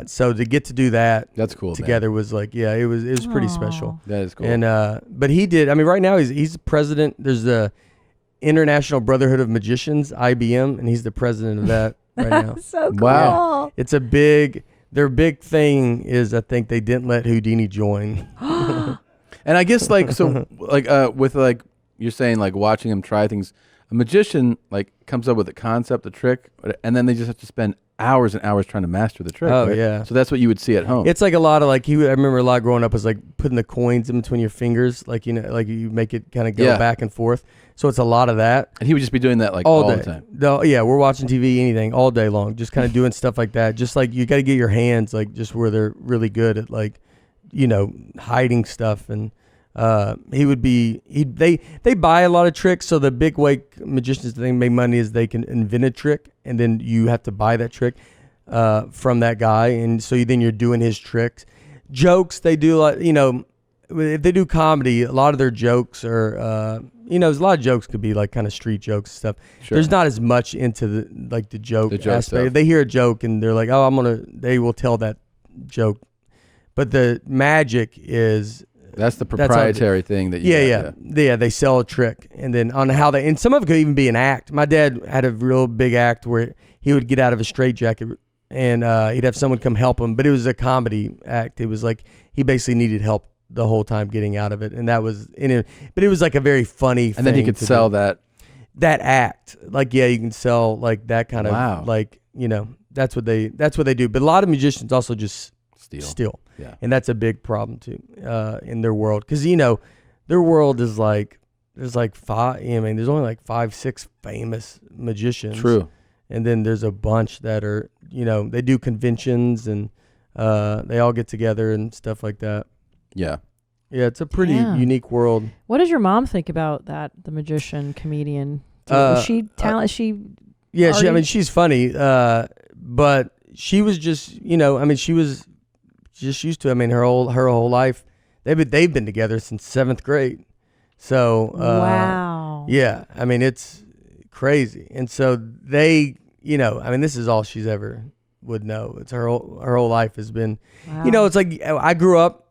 Speaker 3: so to get to do that,
Speaker 2: that's cool.
Speaker 3: Together was like, it was pretty special.
Speaker 2: That is cool.
Speaker 3: And but he did. I mean, right now he's the president. There's the International Brotherhood of Magicians, IBM, and he's the president of that right now.
Speaker 1: So cool.
Speaker 2: Wow.
Speaker 3: It's their big thing is, I think they didn't let Houdini join.
Speaker 2: And I guess with like you're saying, like watching him try things, a magician like comes up with a concept, a trick, and then they just have to spend hours and hours trying to master the trick.
Speaker 3: Oh,
Speaker 2: right?
Speaker 3: yeah.
Speaker 2: So that's what you would see at home.
Speaker 3: It's like a lot of like I remember a lot growing up was like putting the coins in between your fingers, like like you make it kind of go back and forth. So it's a lot of that.
Speaker 2: And he would just be doing that like all the time.
Speaker 3: No, yeah, we're watching TV, anything, all day long, just kind of doing stuff like that. Just like you got to get your hands like just where they're really good at like, hiding stuff. And they buy a lot of tricks. So the big way magicians think make money is they can invent a trick, and then you have to buy that trick from that guy, and so then you're doing his tricks. Jokes they do like if they do comedy, a lot of their jokes are there's a lot of jokes could be like kind of street jokes and stuff. Sure. There's not as much into the joke aspect.
Speaker 2: Stuff.
Speaker 3: They hear a joke and they're like, oh, they will tell that joke. But the magic is
Speaker 2: that's the proprietary thing that you
Speaker 3: they sell a trick, and then on how and some of it could even be an act. My dad had a real big act where he would get out of a straitjacket and he'd have someone come help him, but it was a comedy act. It was like he basically needed help the whole time getting out of it, and that was in it. But it was like a very funny.
Speaker 2: And then he could sell that
Speaker 3: act. Like you can sell like that kind of like that's what they do. But a lot of magicians also just steal.
Speaker 2: Yeah,
Speaker 3: and that's a big problem too in their world, because their world is like there's like there's only like 5-6 famous magicians.
Speaker 2: True.
Speaker 3: And then there's a bunch that are they do conventions and they all get together and stuff like that.
Speaker 2: Yeah.
Speaker 3: Yeah, it's a pretty unique world.
Speaker 1: What does your mom think about that? The magician, comedian. Is she talented?
Speaker 3: She's funny. But she was just, she was just used to. Her whole life, they've been together since 7th grade. So
Speaker 1: wow.
Speaker 3: Yeah, it's crazy. And so they, this is all she's ever would know. It's her whole life has been, it's like I grew up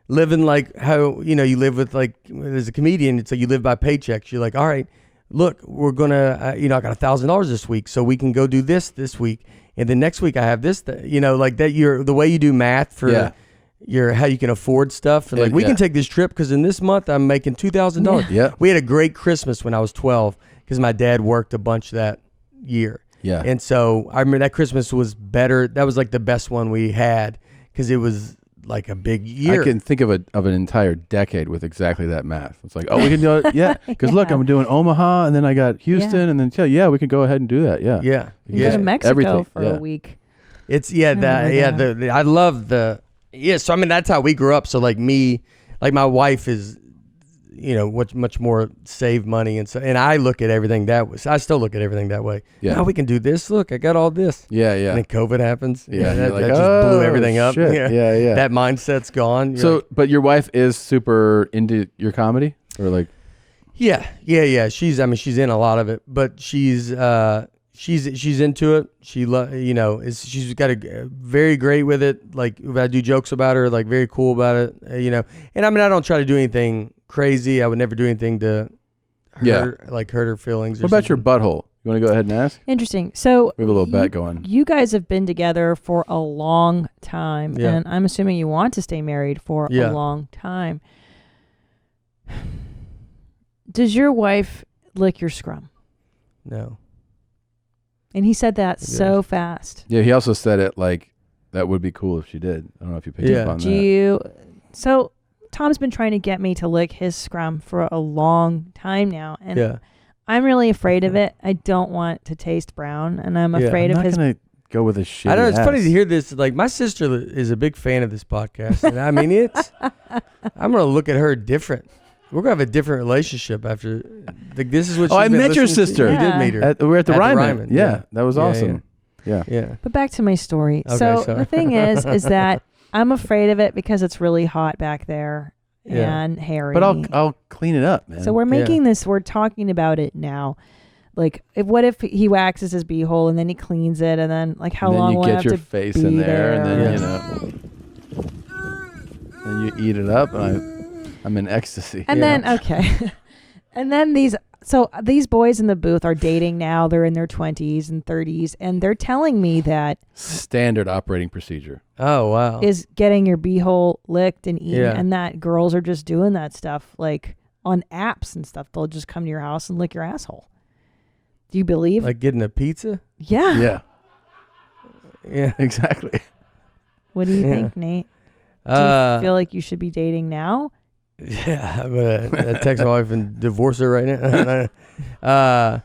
Speaker 3: living like how you live with like as a comedian. It's like you live by paychecks. You're like, all right, look, we're gonna I got $1,000 this week, so we can go do this week, and then next week I have this. Like that. You're the way you do math for your how you can afford stuff. And like we can take this trip because in this month I'm making $2,000.
Speaker 2: Yeah,
Speaker 3: we had a great Christmas when I was 12 because my dad worked a bunch that year.
Speaker 2: Yeah,
Speaker 3: and so I remember that Christmas was better. That was like the best one we had because it was like a big year.
Speaker 2: I can think of an entire decade with exactly that math. It's like, we can do it. Because look, I'm doing Omaha, and then I got Houston, and then we can go ahead and do that. Yeah,
Speaker 1: You go to Mexico for a week.
Speaker 3: It's I love the So that's how we grew up. So like me, like my wife is, much more save money, and so I look at everything I still look at everything that way.
Speaker 2: Yeah,
Speaker 3: now we can do this. Look, I got all this.
Speaker 2: Yeah.
Speaker 3: And then COVID happens.
Speaker 2: Yeah,
Speaker 3: that
Speaker 2: like,
Speaker 3: just blew everything up.
Speaker 2: Shit. Yeah.
Speaker 3: That mindset's gone.
Speaker 2: So, but your wife is super into your comedy, or like?
Speaker 3: Yeah. She's in a lot of it, but she's into it. She's got a very great with it. Like if I do jokes about her, like very cool about it. And I don't try to do anything crazy. I would never do anything to hurt her feelings.
Speaker 2: What about your butthole? You want to go ahead and ask?
Speaker 1: Interesting. So
Speaker 2: we have a little bet going.
Speaker 1: You guys have been together for a long time,
Speaker 3: Yeah.
Speaker 1: and I'm assuming you want to stay married for a long time. Does your wife lick your scrum?
Speaker 3: No.
Speaker 1: And he said that so fast.
Speaker 2: Yeah, he also said it like that would be cool if she did. I don't know if you picked up on that.
Speaker 1: So Tom's been trying to get me to lick his scrum for a long time now, and I'm really afraid of it. I don't want to taste brown, and I'm afraid of his.
Speaker 2: I'm not gonna go with a shit.
Speaker 3: I know it's funny to hear this. Like my sister is a big fan of this podcast, and I mean I'm gonna look at her different. We're gonna have a different relationship after. Like this is what.
Speaker 2: I met your sister.
Speaker 3: You did meet her.
Speaker 2: We're at the Ryman. Yeah, that was awesome. Yeah.
Speaker 1: But back to my story.
Speaker 3: Okay,
Speaker 1: so
Speaker 3: sorry.
Speaker 1: the thing is that I'm afraid of it because it's really hot back there and hairy.
Speaker 2: But I'll clean it up, man.
Speaker 1: So we're making this. We're talking about it now. Like, what if he waxes his beehole and then he cleans it, and then like how long will I have to
Speaker 2: you get your face in there, and then then you eat it up, and I'm in ecstasy.
Speaker 1: And then and then these boys in the booth are dating now. They're in their 20s and 30s, and they're telling me that
Speaker 2: standard operating procedure.
Speaker 3: Oh wow!
Speaker 1: Is getting your beehole licked and eaten, and that girls are just doing that stuff like on apps and stuff. They'll just come to your house and lick your asshole. Do you believe?
Speaker 3: Like getting a pizza?
Speaker 1: Yeah.
Speaker 3: Yeah,
Speaker 2: exactly.
Speaker 1: What do you think, Nate? Do you feel like you should be dating now?
Speaker 3: Yeah, I'm gonna text my wife and divorce her right now.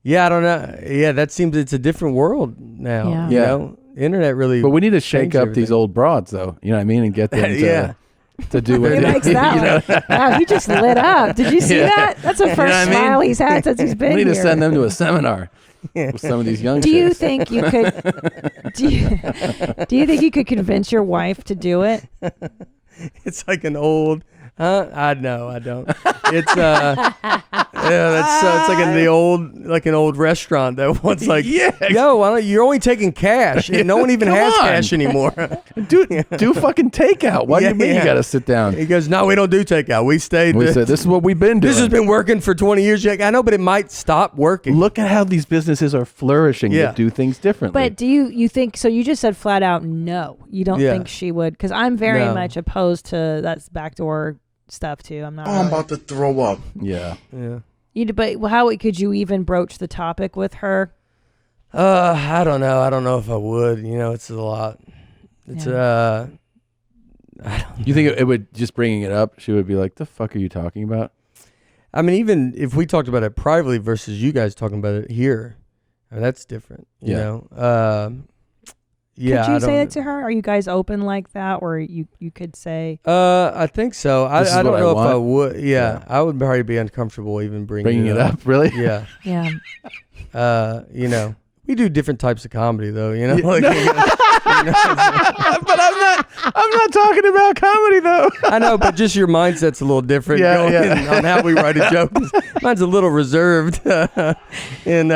Speaker 3: Yeah, I don't know. Yeah, that seems it's a different world now.
Speaker 1: Yeah.
Speaker 3: You know? Internet really.
Speaker 2: But we need to shake
Speaker 3: changed
Speaker 2: up
Speaker 3: everything.
Speaker 2: these old broads, though. You know what I mean, and get them to do what
Speaker 1: He
Speaker 2: they
Speaker 1: likes that one. Wow, he just lit up. Did you see that? That's the first smile he's had since he's been
Speaker 2: We need
Speaker 1: here.
Speaker 2: to send them to a seminar with some of these young.
Speaker 1: Do you
Speaker 2: chicks.
Speaker 1: think you could? Do you think you could convince your wife to do it?
Speaker 3: It's like an old. I know. I don't. It's it's like an old restaurant that wants like yo, why don't, you're only taking cash and no one even
Speaker 2: Come
Speaker 3: has
Speaker 2: on.
Speaker 3: cash anymore.
Speaker 2: do fucking takeout? What do you mean you got to sit down?
Speaker 3: He goes, no, we don't do takeout. We stayed.
Speaker 2: We said this is what we've been doing.
Speaker 3: This has been working for 20 years. You're like, I know, but it might stop working.
Speaker 2: Look at how these businesses are flourishing.
Speaker 3: Yeah.
Speaker 2: To do things differently.
Speaker 1: But do you think so? You just said flat out no. You don't think she would? Because I'm very much opposed to that backdoor stuff too. I'm not.
Speaker 7: I'm about to throw up.
Speaker 2: Yeah.
Speaker 1: But how could you even broach the topic with her?
Speaker 3: I don't know. I don't know if I would. You know, it's a lot. It's I don't.
Speaker 2: You think it would just bringing it up? She would be like, "The fuck are you talking about?"
Speaker 3: I mean, even if we talked about it privately versus you guys talking about it here, I mean, that's different. You know. Yeah.
Speaker 1: Could you say that to her? Are you guys open like that, or you could say?
Speaker 3: I think so. I don't know if I would. Yeah, I would probably be uncomfortable even bringing it up.
Speaker 2: Really?
Speaker 3: Yeah.
Speaker 1: Yeah.
Speaker 3: You know, we do different types of comedy, though. You know, like,
Speaker 2: but I'm not talking about comedy though.
Speaker 3: I know, but just your mindset's a little different. On how we write a joke. Mine's a little reserved, and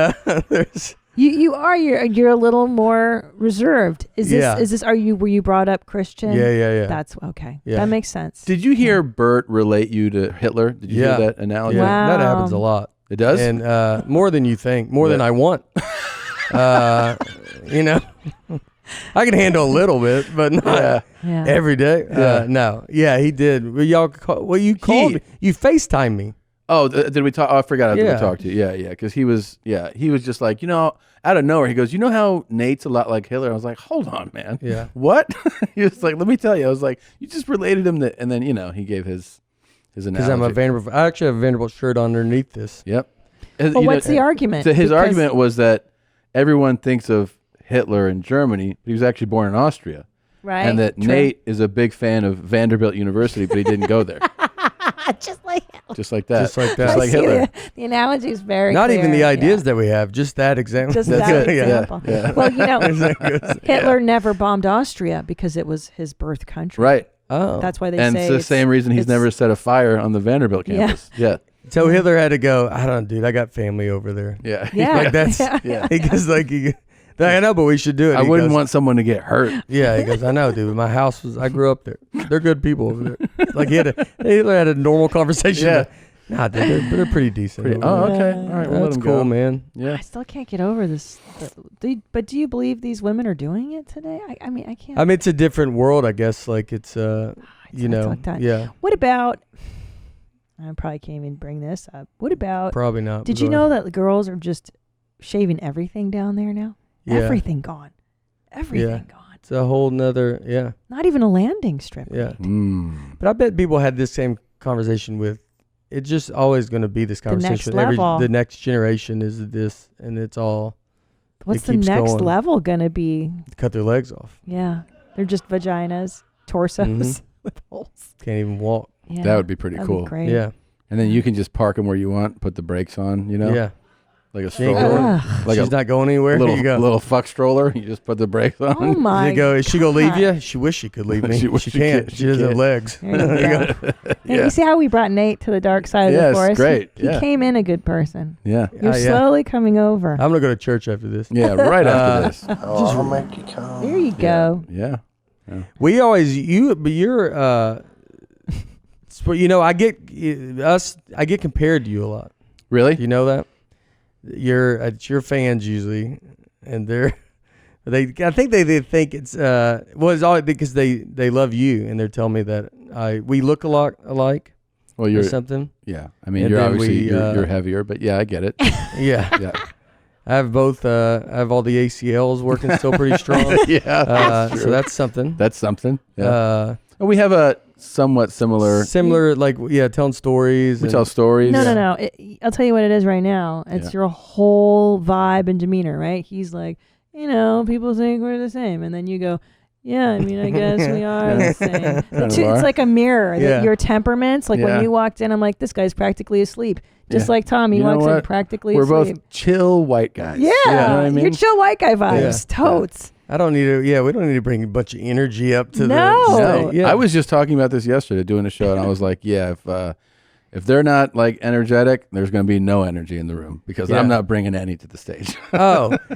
Speaker 3: there's.
Speaker 1: You're a little more reserved. Is this were you brought up Christian?
Speaker 3: Yeah.
Speaker 1: That's okay.
Speaker 3: Yeah.
Speaker 1: That makes sense.
Speaker 2: Did you hear Bert relate you to Hitler? Did you hear that analogy?
Speaker 3: Yeah,
Speaker 1: Wow.
Speaker 3: that happens a lot.
Speaker 2: It does?
Speaker 3: And more than you think, more than I want. You know, I can handle a little bit, but not every day. No. Yeah, he did. You called me. You FaceTimed me.
Speaker 2: Oh, did we talk? Oh, I forgot. Did we talk to you? Yeah. Because he was just like, out of nowhere, he goes, you know how Nate's a lot like Hitler? I was like, hold on, man.
Speaker 3: Yeah.
Speaker 2: What? He was like, let me tell you. I was like, you just related him to, and then, he gave his analogy.
Speaker 3: Because I'm a Vanderbilt. I actually have a Vanderbilt shirt underneath this.
Speaker 2: Yep.
Speaker 1: But what's the argument?
Speaker 2: So his argument was that everyone thinks of Hitler in Germany, but he was actually born in Austria.
Speaker 1: Right.
Speaker 2: And that Nate is a big fan of Vanderbilt University, but he didn't go there.
Speaker 1: Just like Hitler.
Speaker 2: Just like that.
Speaker 3: Just like that.
Speaker 2: Just like Hitler.
Speaker 1: The analogy is very
Speaker 3: Not
Speaker 1: clear.
Speaker 3: even the ideas that we have, just that example.
Speaker 1: Just
Speaker 3: That's
Speaker 1: that
Speaker 3: it.
Speaker 1: example.
Speaker 2: Yeah.
Speaker 1: Well, Hitler never bombed Austria because it was his birth country.
Speaker 2: Right.
Speaker 3: Oh.
Speaker 1: That's why they
Speaker 2: and
Speaker 1: say
Speaker 2: it's the same reason he's never set a fire on the Vanderbilt campus. Yeah.
Speaker 3: So Hitler had to go, I don't know, dude, I got family over there.
Speaker 2: Yeah.
Speaker 3: Like that's, he goes like, I know, but we should do it.
Speaker 2: I wouldn't want someone to get hurt.
Speaker 3: Yeah, he goes, I know, dude. My house I grew up there. They're good people over there. Like Hitler had a normal conversation.
Speaker 2: Yeah.
Speaker 3: Nah, dude, they're pretty decent.
Speaker 2: Okay. All right. Well,
Speaker 3: that's cool, man.
Speaker 2: Yeah.
Speaker 1: I still can't get over this. But do you believe these women are doing it today? I mean, I can't.
Speaker 3: I mean, it's a different world, I guess. Like it's,
Speaker 1: Like that.
Speaker 3: yeah.
Speaker 1: What about I probably can't even bring this up. What about?
Speaker 3: Probably not.
Speaker 1: Did you know that the girls are just shaving everything down there now?
Speaker 3: Yeah.
Speaker 1: Everything gone. Everything gone.
Speaker 3: It's a whole nother,
Speaker 1: Not even a landing strip.
Speaker 3: Yeah. But I bet people had this same conversation with. It's just always going to be this conversation. The next generation is this, and it's all.
Speaker 1: What's the next level going to be?
Speaker 3: Cut their legs off.
Speaker 1: Yeah. They're just vaginas, torsos with holes.
Speaker 3: Can't even walk.
Speaker 1: Yeah,
Speaker 2: that would be pretty cool.
Speaker 1: Be great.
Speaker 3: Yeah.
Speaker 2: And then you can just park them where you want, put the brakes on, you know?
Speaker 3: Yeah.
Speaker 2: Like a stroller.
Speaker 3: She's not going anywhere.
Speaker 2: Little,
Speaker 3: Here you go.
Speaker 2: Little fuck stroller. You just put the brakes on.
Speaker 1: Oh my
Speaker 3: Is she going to leave you? She wish she could leave me. she can't. She doesn't have legs.
Speaker 1: There you go. You see how we brought Nate to the dark side of the forest?
Speaker 2: Great.
Speaker 1: He came in a good person.
Speaker 2: Yeah.
Speaker 1: You're slowly coming over.
Speaker 3: I'm going to go to church after this.
Speaker 2: Yeah, right after this.
Speaker 5: I'll make you come.
Speaker 1: There you go.
Speaker 2: Yeah.
Speaker 3: We always, but you're, I get compared to you a lot.
Speaker 2: Really?
Speaker 3: Do you know that? It's your fans usually, and I think they think it's it's all because they love you, and they're telling me that we look a lot alike.
Speaker 2: Well, you're
Speaker 3: or something.
Speaker 2: Yeah, I mean, you're obviously you're heavier, but yeah, I get it.
Speaker 3: Yeah. I have both. I have all the ACLs working still pretty strong.
Speaker 2: Yeah,
Speaker 3: so that's something.
Speaker 2: That's something. Yeah. And we have a somewhat similar,
Speaker 3: telling stories.
Speaker 2: We tell stories.
Speaker 1: No. I'll tell you what it is right now. It's your whole vibe and demeanor, right? He's like, people think we're the same, and then you go, yeah, I mean, I guess we are the same. It's like a mirror. Your temperaments. Like when you walked in, I'm like, this guy's practically asleep. Just like Tom, he walks in practically asleep.
Speaker 2: We're both chill white guys.
Speaker 1: Yeah,
Speaker 2: you know what I mean?
Speaker 1: You're chill white guy vibes. Totes.
Speaker 3: I don't need to. Yeah, we don't need to bring a bunch of energy up to
Speaker 2: No. I was just talking about this yesterday, doing a show, and I was like, if they're not like energetic, there's going to be no energy in the room because I'm not bringing any to the stage.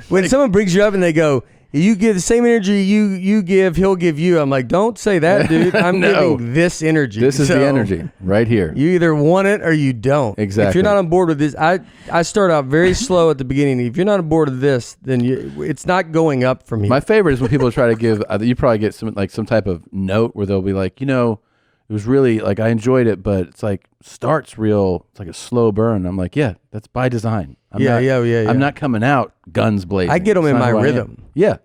Speaker 3: When someone brings you up and they go, you give the same energy you give, he'll give you. I'm like, don't say that, dude. I'm giving this energy.
Speaker 2: This is the energy right here.
Speaker 3: You either want it or you don't.
Speaker 2: Exactly.
Speaker 3: If you're not on board with this, I start out very slow at the beginning. If you're not on board with this, then it's not going up from here.
Speaker 2: My favorite is when people try to give. You probably get some type of note where they'll be like, it was really like I enjoyed it, but it's like starts real. It's like a slow burn. I'm like, yeah, that's by design. I'm not coming out guns blazing.
Speaker 3: I get them in my rhythm.
Speaker 2: Yeah.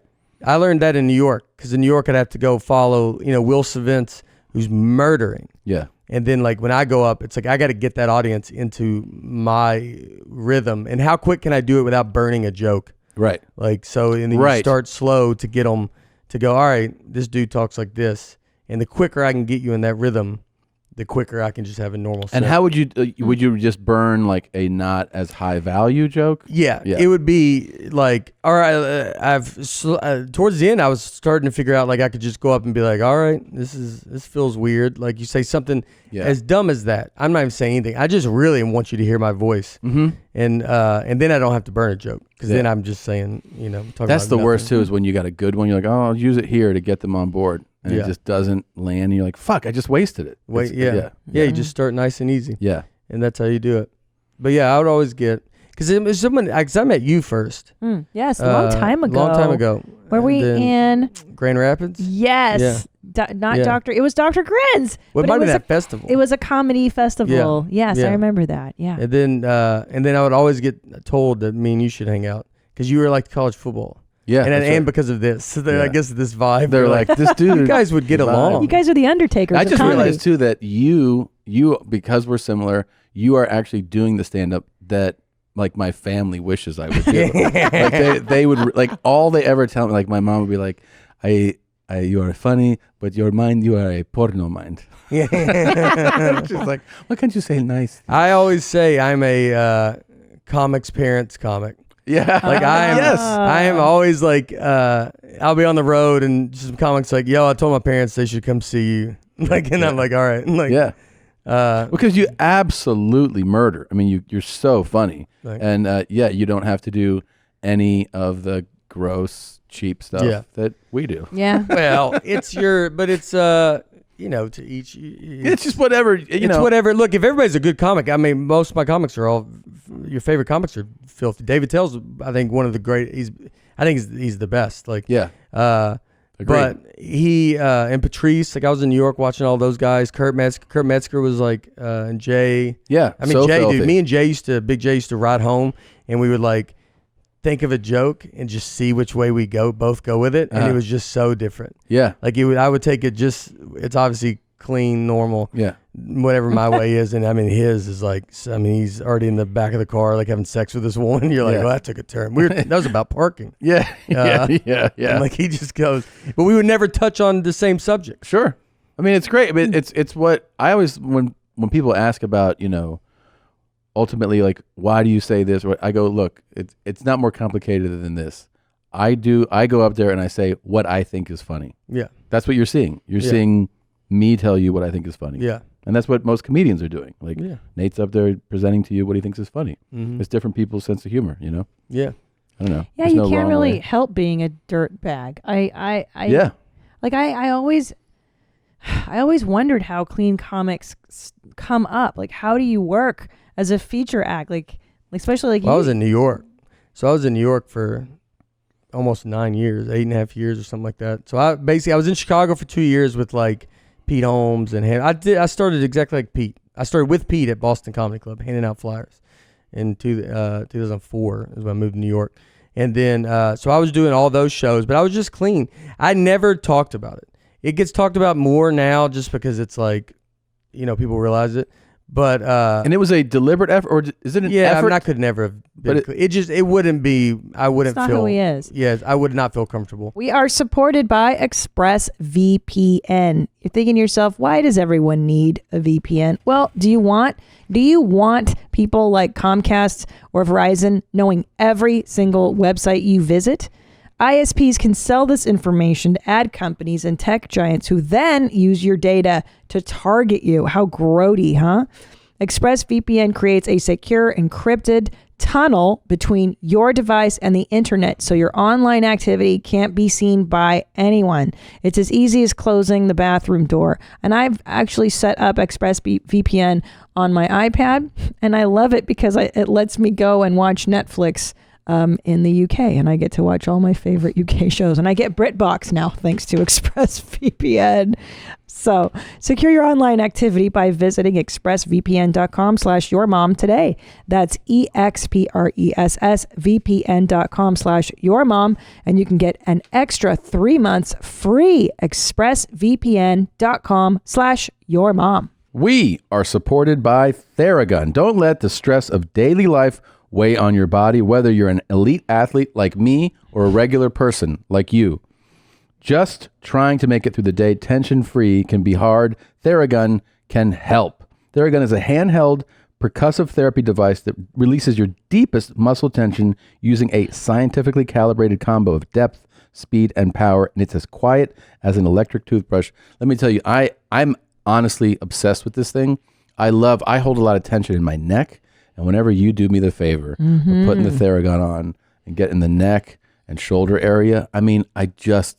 Speaker 3: I learned that in New York because in New York I'd have to go follow, Will Savintz, who's murdering.
Speaker 2: Yeah.
Speaker 3: And then like when I go up, it's like I got to get that audience into my rhythm. And how quick can I do it without burning a joke?
Speaker 2: Right.
Speaker 3: Like so, and then you start slow to get them to go. All right, this dude talks like this, and the quicker I can get you in that rhythm, the quicker I can just have a normal set.
Speaker 2: And how would you just burn like a not as high value joke?
Speaker 3: Yeah. It would be like, all right, towards the end I was starting to figure out like I could just go up and be like, all right, this feels weird. Like you say something as dumb as that. I'm not even saying anything. I just really want you to hear my voice. Mm-hmm. And then I don't have to burn a joke because then I'm just saying, talking
Speaker 2: That's
Speaker 3: about
Speaker 2: the
Speaker 3: nothing.
Speaker 2: worst too is when you got a good one. You're like, oh, I'll use it here to get them on board. And it just doesn't land. And you're like, fuck, I just wasted it.
Speaker 3: You just start nice and easy.
Speaker 2: Yeah.
Speaker 3: And that's how you do it. But yeah, I would always get, because it was someone, because I met you first.
Speaker 1: Yes, a long time ago. Were we in
Speaker 3: Grand Rapids?
Speaker 1: Yes. It was Dr. Grins.
Speaker 3: Well, it might be that festival.
Speaker 1: It was a comedy festival.
Speaker 3: Yeah.
Speaker 1: Yes, I remember that. Yeah.
Speaker 3: And then I would always get told that me and you should hang out because you were like college football.
Speaker 2: Yeah,
Speaker 3: and because of this, so I guess this vibe.
Speaker 2: They're like, this dude.
Speaker 3: You guys would get along.
Speaker 1: You guys are the Undertakers.
Speaker 2: I just realized too that you because we're similar, you are actually doing the stand up that like my family wishes I would do. Like they would like all they ever tell me. Like my mom would be like, you are funny, but your mind, you are a porno mind. Yeah. She's like, why can't you say nice?
Speaker 3: I always say I'm a comics parents comic.
Speaker 2: Yeah.
Speaker 3: Like I am always like, I'll be on the road and some comics like, yo, I told my parents they should come see you. Like, and I'm like, all right. Like,
Speaker 2: because you absolutely murder. I mean, you're so funny.
Speaker 3: Like,
Speaker 2: and you don't have to do any of the gross, cheap stuff that we do.
Speaker 1: Yeah.
Speaker 3: Well, it's to each.
Speaker 2: It's just whatever.
Speaker 3: It's whatever. Look, if everybody's a good comic, I mean, most of my comics are all. Your favorite comics are filthy. David Tell's, I think, one of the great. I think he's the best. Like,
Speaker 2: the Agreed.
Speaker 3: But he and Patrice, like I was in New York watching all those guys. Kurt Metzger was like, and Jay.
Speaker 2: Yeah,
Speaker 3: I mean
Speaker 2: so
Speaker 3: Jay,
Speaker 2: filthy.
Speaker 3: dude. Me and Jay Big Jay used to ride home, and we would like think of a joke and just see which way we both go with it, and it was just so different.
Speaker 2: Yeah,
Speaker 3: like I would take it it's obviously clean, normal.
Speaker 2: Yeah,
Speaker 3: whatever my way is, and I mean his is like, I mean he's already in the back of the car like having sex with this woman. You're like, well, that took a turn. That was about parking.
Speaker 2: Yeah.
Speaker 3: And like he just goes, but we would never touch on the same subject.
Speaker 2: Sure. I mean, it's great. I mean, it's what I always, when people ask about, ultimately, like, why do you say this? I go, look, it's not more complicated than this. I go up there and I say what I think is funny.
Speaker 3: Yeah.
Speaker 2: That's what you're seeing. You're seeing me tell you what I think is funny.
Speaker 3: Yeah.
Speaker 2: And that's what most comedians are doing. Like, Nate's up there presenting to you what he thinks is funny.
Speaker 3: Mhm.
Speaker 2: It's different people's sense of humor,
Speaker 3: Yeah.
Speaker 2: I don't know.
Speaker 1: Yeah,
Speaker 2: There's
Speaker 1: you
Speaker 2: no
Speaker 1: can't
Speaker 2: wrong
Speaker 1: really
Speaker 2: way.
Speaker 1: help being a dirt bag.
Speaker 2: Yeah.
Speaker 1: Like I always wondered how clean comics come up. Like, how do you work as a feature act? Like especially like
Speaker 3: I was in New York. So I was in New York for almost 9 years, 8.5 years or something like that. So I was in Chicago for 2 years with like Pete Holmes and I started exactly like Pete. I started with Pete at Boston Comedy Club, handing out flyers. In 2004 is when I moved to New York. And then, so I was doing all those shows, but I was just clean. I never talked about it. It gets talked about more now just because it's like, people realize it. But
Speaker 2: and it was a deliberate effort, or is it an effort?
Speaker 3: I mean, I could never have been.
Speaker 2: But
Speaker 3: it wouldn't be. I wouldn't
Speaker 1: It's not
Speaker 3: feel.
Speaker 1: who he is.
Speaker 3: Yes, I would not feel comfortable.
Speaker 1: We are supported by Expressvpn. You're thinking to yourself, why does everyone need a VPN? Well, do you want people like Comcast or Verizon knowing every single website you visit? ISPs can sell this information to ad companies and tech giants who then use your data to target you. How grody, huh? ExpressVPN creates a secure, encrypted tunnel between your device and the internet, so your online activity can't be seen by anyone. It's as easy as closing the bathroom door. And I've actually set up ExpressVPN on my iPad, and I love it because it lets me go and watch Netflix in the UK, and I get to watch all my favorite UK shows, and I get BritBox now thanks to ExpressVPN. So secure your online activity by visiting expressvpn.com/yourmom today. That's expressvpn.com/yourmom, and you can get an extra 3 months free. expressvpn.com/yourmom.
Speaker 2: We are supported by Theragun. Don't let the stress of daily life weigh on your body, whether you're an elite athlete like me or a regular person like you. Just trying to make it through the day tension-free can be hard. Theragun can help. Theragun is a handheld percussive therapy device that releases your deepest muscle tension using a scientifically calibrated combo of depth, speed, and power, and it's as quiet as an electric toothbrush. Let me tell you, I'm honestly obsessed with this thing. I hold a lot of tension in my neck. And whenever you do me the favor of putting the Theragun on and get in the neck and shoulder area, I mean, I pass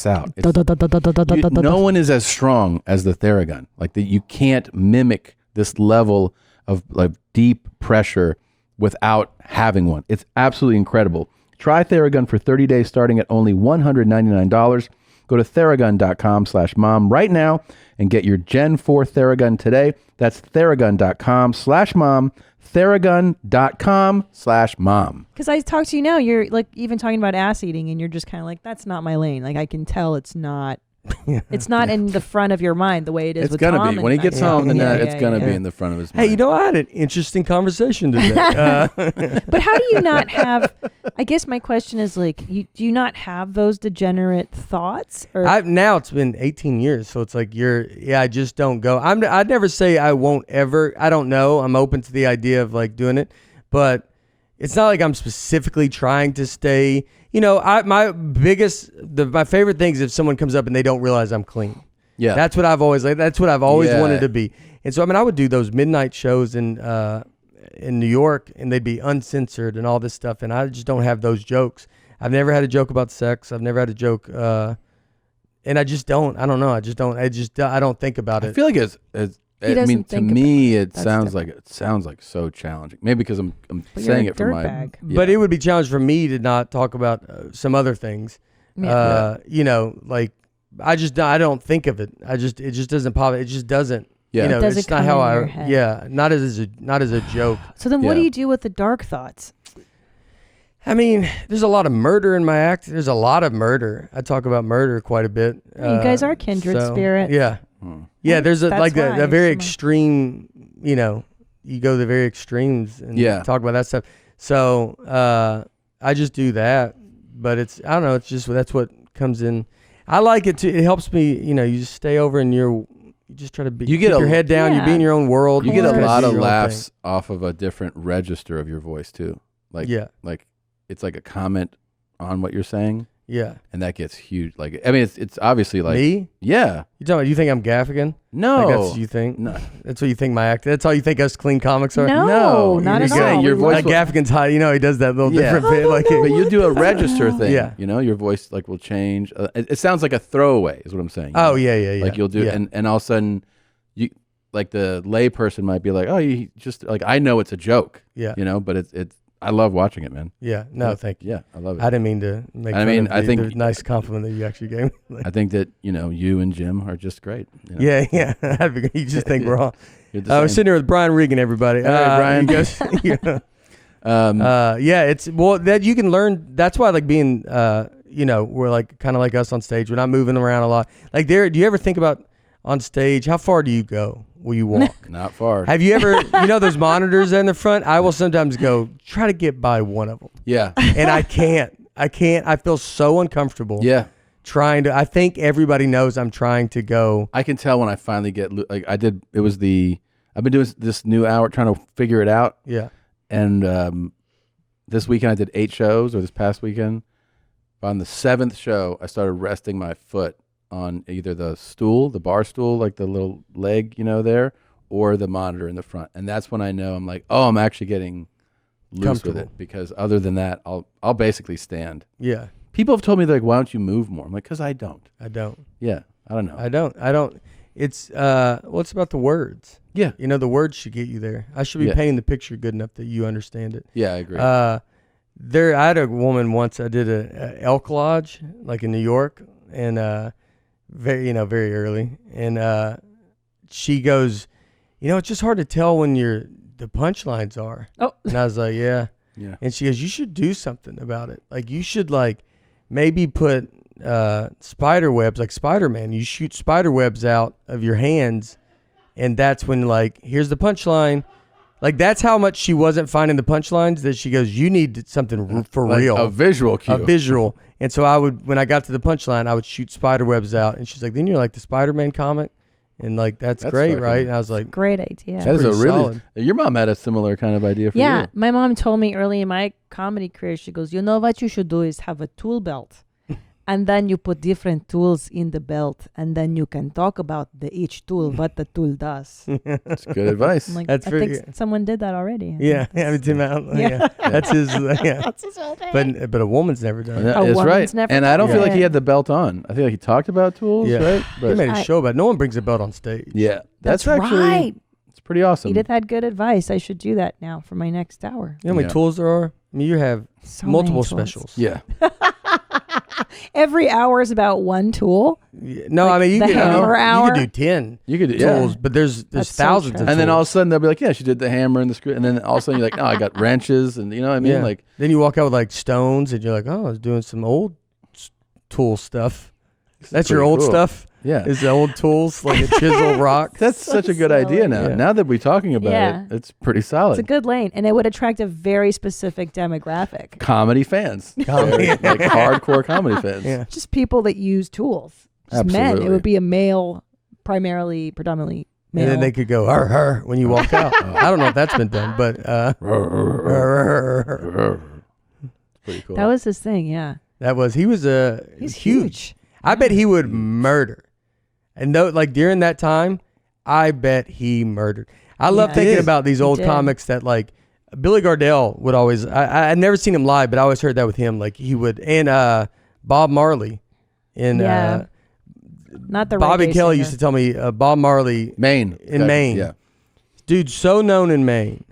Speaker 2: out. No one is as strong as the Theragun. Like you can't mimic this level of like deep pressure without having one. It's absolutely incredible. Try Theragun for 30 days starting at only $199. Go to Theragun.com/mom right now and get your Gen 4 Theragun today. That's Theragun.com/mom. Theragun.com/mom.
Speaker 1: Because I talk to you now, you're like even talking about ass eating, and you're just kind of like, that's not my lane. Like I can tell it's not. It's not in the front of your mind the way it is.
Speaker 2: It's gonna
Speaker 1: Tom
Speaker 2: be when he gets home. It's gonna be in the front of his mind.
Speaker 3: Hey, I had an interesting conversation today.
Speaker 1: But how do you not have? I guess my question is like, do you not have those degenerate thoughts? Or
Speaker 3: Now it's been 18 years, so it's like I just don't go. I'd never say I won't ever. I don't know. I'm open to the idea of like doing it, but it's not like I'm specifically trying to stay. My favorite thing is if someone comes up and they don't realize I'm clean.
Speaker 2: Yeah,
Speaker 3: that's what I've always wanted to be. And so I would do those midnight shows in New York, and they'd be uncensored and all this stuff, and I just don't have those jokes. I've never had a joke about sex. I've never had a joke, and I just don't. I don't know. I don't think about it.
Speaker 2: I feel like to me, it sounds like so challenging. Maybe because I'm saying it from my.
Speaker 3: But it would be challenging for me to not talk about some other things. You know, like I don't think of it. It just doesn't pop. It just doesn't.
Speaker 2: Yeah.
Speaker 3: You know,
Speaker 1: Doesn't
Speaker 3: it's not
Speaker 1: come
Speaker 3: how
Speaker 1: in your head.
Speaker 3: Yeah, not as a joke.
Speaker 1: So then what do you do with the dark thoughts?
Speaker 3: I mean, there's a lot of murder in my act. There's a lot of murder. I talk about murder quite a bit.
Speaker 1: You guys are kindred spirits.
Speaker 3: Yeah. Yeah, there's a
Speaker 1: That's why
Speaker 3: a very
Speaker 1: some-
Speaker 3: extreme, you know, you go to the very extremes and talk about that stuff. So I just do that. But I don't know, it's just that's what comes in. I like it too. It helps me, you know, you just stay over and you just try to keep your head down, you be in your own world.
Speaker 2: You get a
Speaker 3: just
Speaker 2: lot
Speaker 3: do
Speaker 2: of
Speaker 3: your own
Speaker 2: laughs
Speaker 3: thing.
Speaker 2: off of a different register of your voice too. Like like it's like a comment on what you're saying.
Speaker 3: Yeah.
Speaker 2: And that gets huge. Like, I mean, it's obviously like
Speaker 3: me.
Speaker 2: Yeah.
Speaker 3: You think I'm Gaffigan?
Speaker 2: No.
Speaker 3: Like that's what you think?
Speaker 2: No.
Speaker 3: That's what you think my act. That's all you think us clean comics are?
Speaker 1: No, not at all.
Speaker 2: Your voice
Speaker 3: like Gaffigan's high. You know, he does that little different bit. Like,
Speaker 2: but you do a register thing.
Speaker 3: Yeah.
Speaker 2: You know, your voice like will change. It sounds like a throwaway is what I'm saying.
Speaker 3: Oh, yeah.
Speaker 2: Like you'll do, and all of a sudden, you like the lay person might be like, oh, you just like I know it's a joke.
Speaker 3: Yeah.
Speaker 2: You know, but it's I love watching it, man.
Speaker 3: Yeah. No, thank you.
Speaker 2: Yeah, I love it.
Speaker 3: I didn't mean to make.
Speaker 2: I mean,
Speaker 3: fun of
Speaker 2: I think
Speaker 3: the nice compliment that you actually gave me.
Speaker 2: I think that you and Jim are just great. You know?
Speaker 3: Yeah. You just think we're all.
Speaker 2: We're
Speaker 3: sitting here with Brian Regan, everybody.
Speaker 2: Hey, Brian.
Speaker 3: It's that you can learn. That's why I like being. We're like kind of like us on stage. We're not moving around a lot. Like do you ever think about on stage? How far do you go? Will you walk?
Speaker 2: Not far.
Speaker 3: Have you ever, those monitors in the front? I will sometimes go try to get by one of them.
Speaker 2: Yeah.
Speaker 3: And I can't. I feel so uncomfortable.
Speaker 2: Yeah.
Speaker 3: I think everybody knows I'm trying to go.
Speaker 2: I can tell when I finally get, like I've been doing this new hour trying to figure it out.
Speaker 3: Yeah.
Speaker 2: And this weekend I did 8 shows, or this past weekend. On the 7th show, I started resting my foot on either the stool, the bar stool, like the little leg, there, or the monitor in the front. And that's when I know I'm like, oh, I'm actually getting loose with it, because other than that, I'll basically stand.
Speaker 3: Yeah.
Speaker 2: People have told me, like, why don't you move more? I'm like, because I don't. Yeah. I don't know.
Speaker 3: I don't. It's it's about the words.
Speaker 2: Yeah.
Speaker 3: The words should get you there. I should be painting the picture good enough that you understand it.
Speaker 2: Yeah, I agree.
Speaker 3: I had a woman once, I did a elk lodge, like in New York, and very early, and she goes, it's just hard to tell when the punchlines are.
Speaker 1: Oh.
Speaker 3: And I was like, yeah. And she goes, you should do something about it. Like you should maybe put spider webs, like Spider-Man. You shoot spider webs out of your hands, and that's when here's the punchline. Like that's how much she wasn't finding the punchlines, that she goes, you need something for real.
Speaker 2: A visual cue.
Speaker 3: A visual. And so when I got to the punchline, I would shoot spider webs out, and she's like, then you're like the Spider-Man comic. And that's great, right? And I was like,
Speaker 1: great idea.
Speaker 2: That is a really
Speaker 3: solid.
Speaker 2: Your mom had a similar kind of idea for you.
Speaker 1: Yeah, my mom told me early in my comedy career, she goes, what you should do is have a tool belt. And then you put different tools in the belt, and then you can talk about each tool, what the tool does.
Speaker 2: That's good advice.
Speaker 1: I'm like,
Speaker 3: That's
Speaker 1: I
Speaker 3: pretty
Speaker 1: think someone did that already.
Speaker 3: Yeah, Tim Allen. Yeah. That's his. Yeah.
Speaker 1: That's his whole thing.
Speaker 3: But a woman's never done it.
Speaker 2: That's right.
Speaker 1: Never
Speaker 2: and I don't
Speaker 1: done
Speaker 2: feel like
Speaker 1: it.
Speaker 2: he had the belt on. I feel like he talked about tools, right?
Speaker 3: He made a show about it. No one brings a belt on stage.
Speaker 2: Yeah.
Speaker 1: That's
Speaker 2: actually,
Speaker 1: right.
Speaker 2: It's pretty awesome.
Speaker 1: Edith had good advice. I should do that now for my next hour.
Speaker 3: You know how many tools there are? I mean, you have
Speaker 1: So
Speaker 3: multiple
Speaker 1: many tools.
Speaker 3: specials.
Speaker 2: Yeah.
Speaker 1: Every hour is about one tool.
Speaker 3: No,
Speaker 1: Like
Speaker 3: I mean, you
Speaker 1: the
Speaker 3: could
Speaker 1: hammer hour?
Speaker 3: you could do 10
Speaker 2: You could do
Speaker 3: tools, but there's
Speaker 1: That's so
Speaker 3: thousands
Speaker 1: true.
Speaker 3: of
Speaker 2: And then all of a
Speaker 3: tools.
Speaker 2: sudden they'll be like, yeah, she did the hammer and the screw. And then all of a sudden you're like, oh, I got wrenches. And you know what I mean?
Speaker 3: Yeah.
Speaker 2: Like,
Speaker 3: Then you walk out with stones, and you're like, oh, I was doing some old tool stuff. That's your
Speaker 2: pretty
Speaker 3: old
Speaker 2: cool.
Speaker 3: stuff?
Speaker 2: yeah.
Speaker 3: Is the old tools, like a chisel rock?
Speaker 2: That's such a good idea now.
Speaker 3: Yeah.
Speaker 2: Now that we're talking about
Speaker 1: Yeah.
Speaker 2: it, it's pretty solid.
Speaker 1: It's a good lane, and it would attract a very specific demographic.
Speaker 2: Comedy fans.
Speaker 3: Comedy.
Speaker 2: Like hardcore comedy fans.
Speaker 3: Yeah.
Speaker 1: Just people that use tools. Just men. It
Speaker 2: Absolutely.
Speaker 1: would be a male, predominantly male.
Speaker 3: And then they could go, her, when you walk out. I don't know if that's been done, but
Speaker 2: Pretty cool.
Speaker 1: That was his thing, yeah.
Speaker 3: he was
Speaker 1: He's
Speaker 3: huge. I bet he would murder. And during that time, I bet he murdered. I love
Speaker 1: Yeah.
Speaker 3: thinking about these old
Speaker 1: did.
Speaker 3: comics that Billy Gardell would always, I'd never seen him live, but I always heard that with him. Like he would, and Bob Marley in,
Speaker 1: Yeah. Not the
Speaker 3: Bobby
Speaker 1: reggae
Speaker 3: Kelly
Speaker 1: singer.
Speaker 3: used to tell me Bob Marley
Speaker 2: Maine.
Speaker 3: in Maine.
Speaker 2: Yeah.
Speaker 3: Dude, so known in Maine.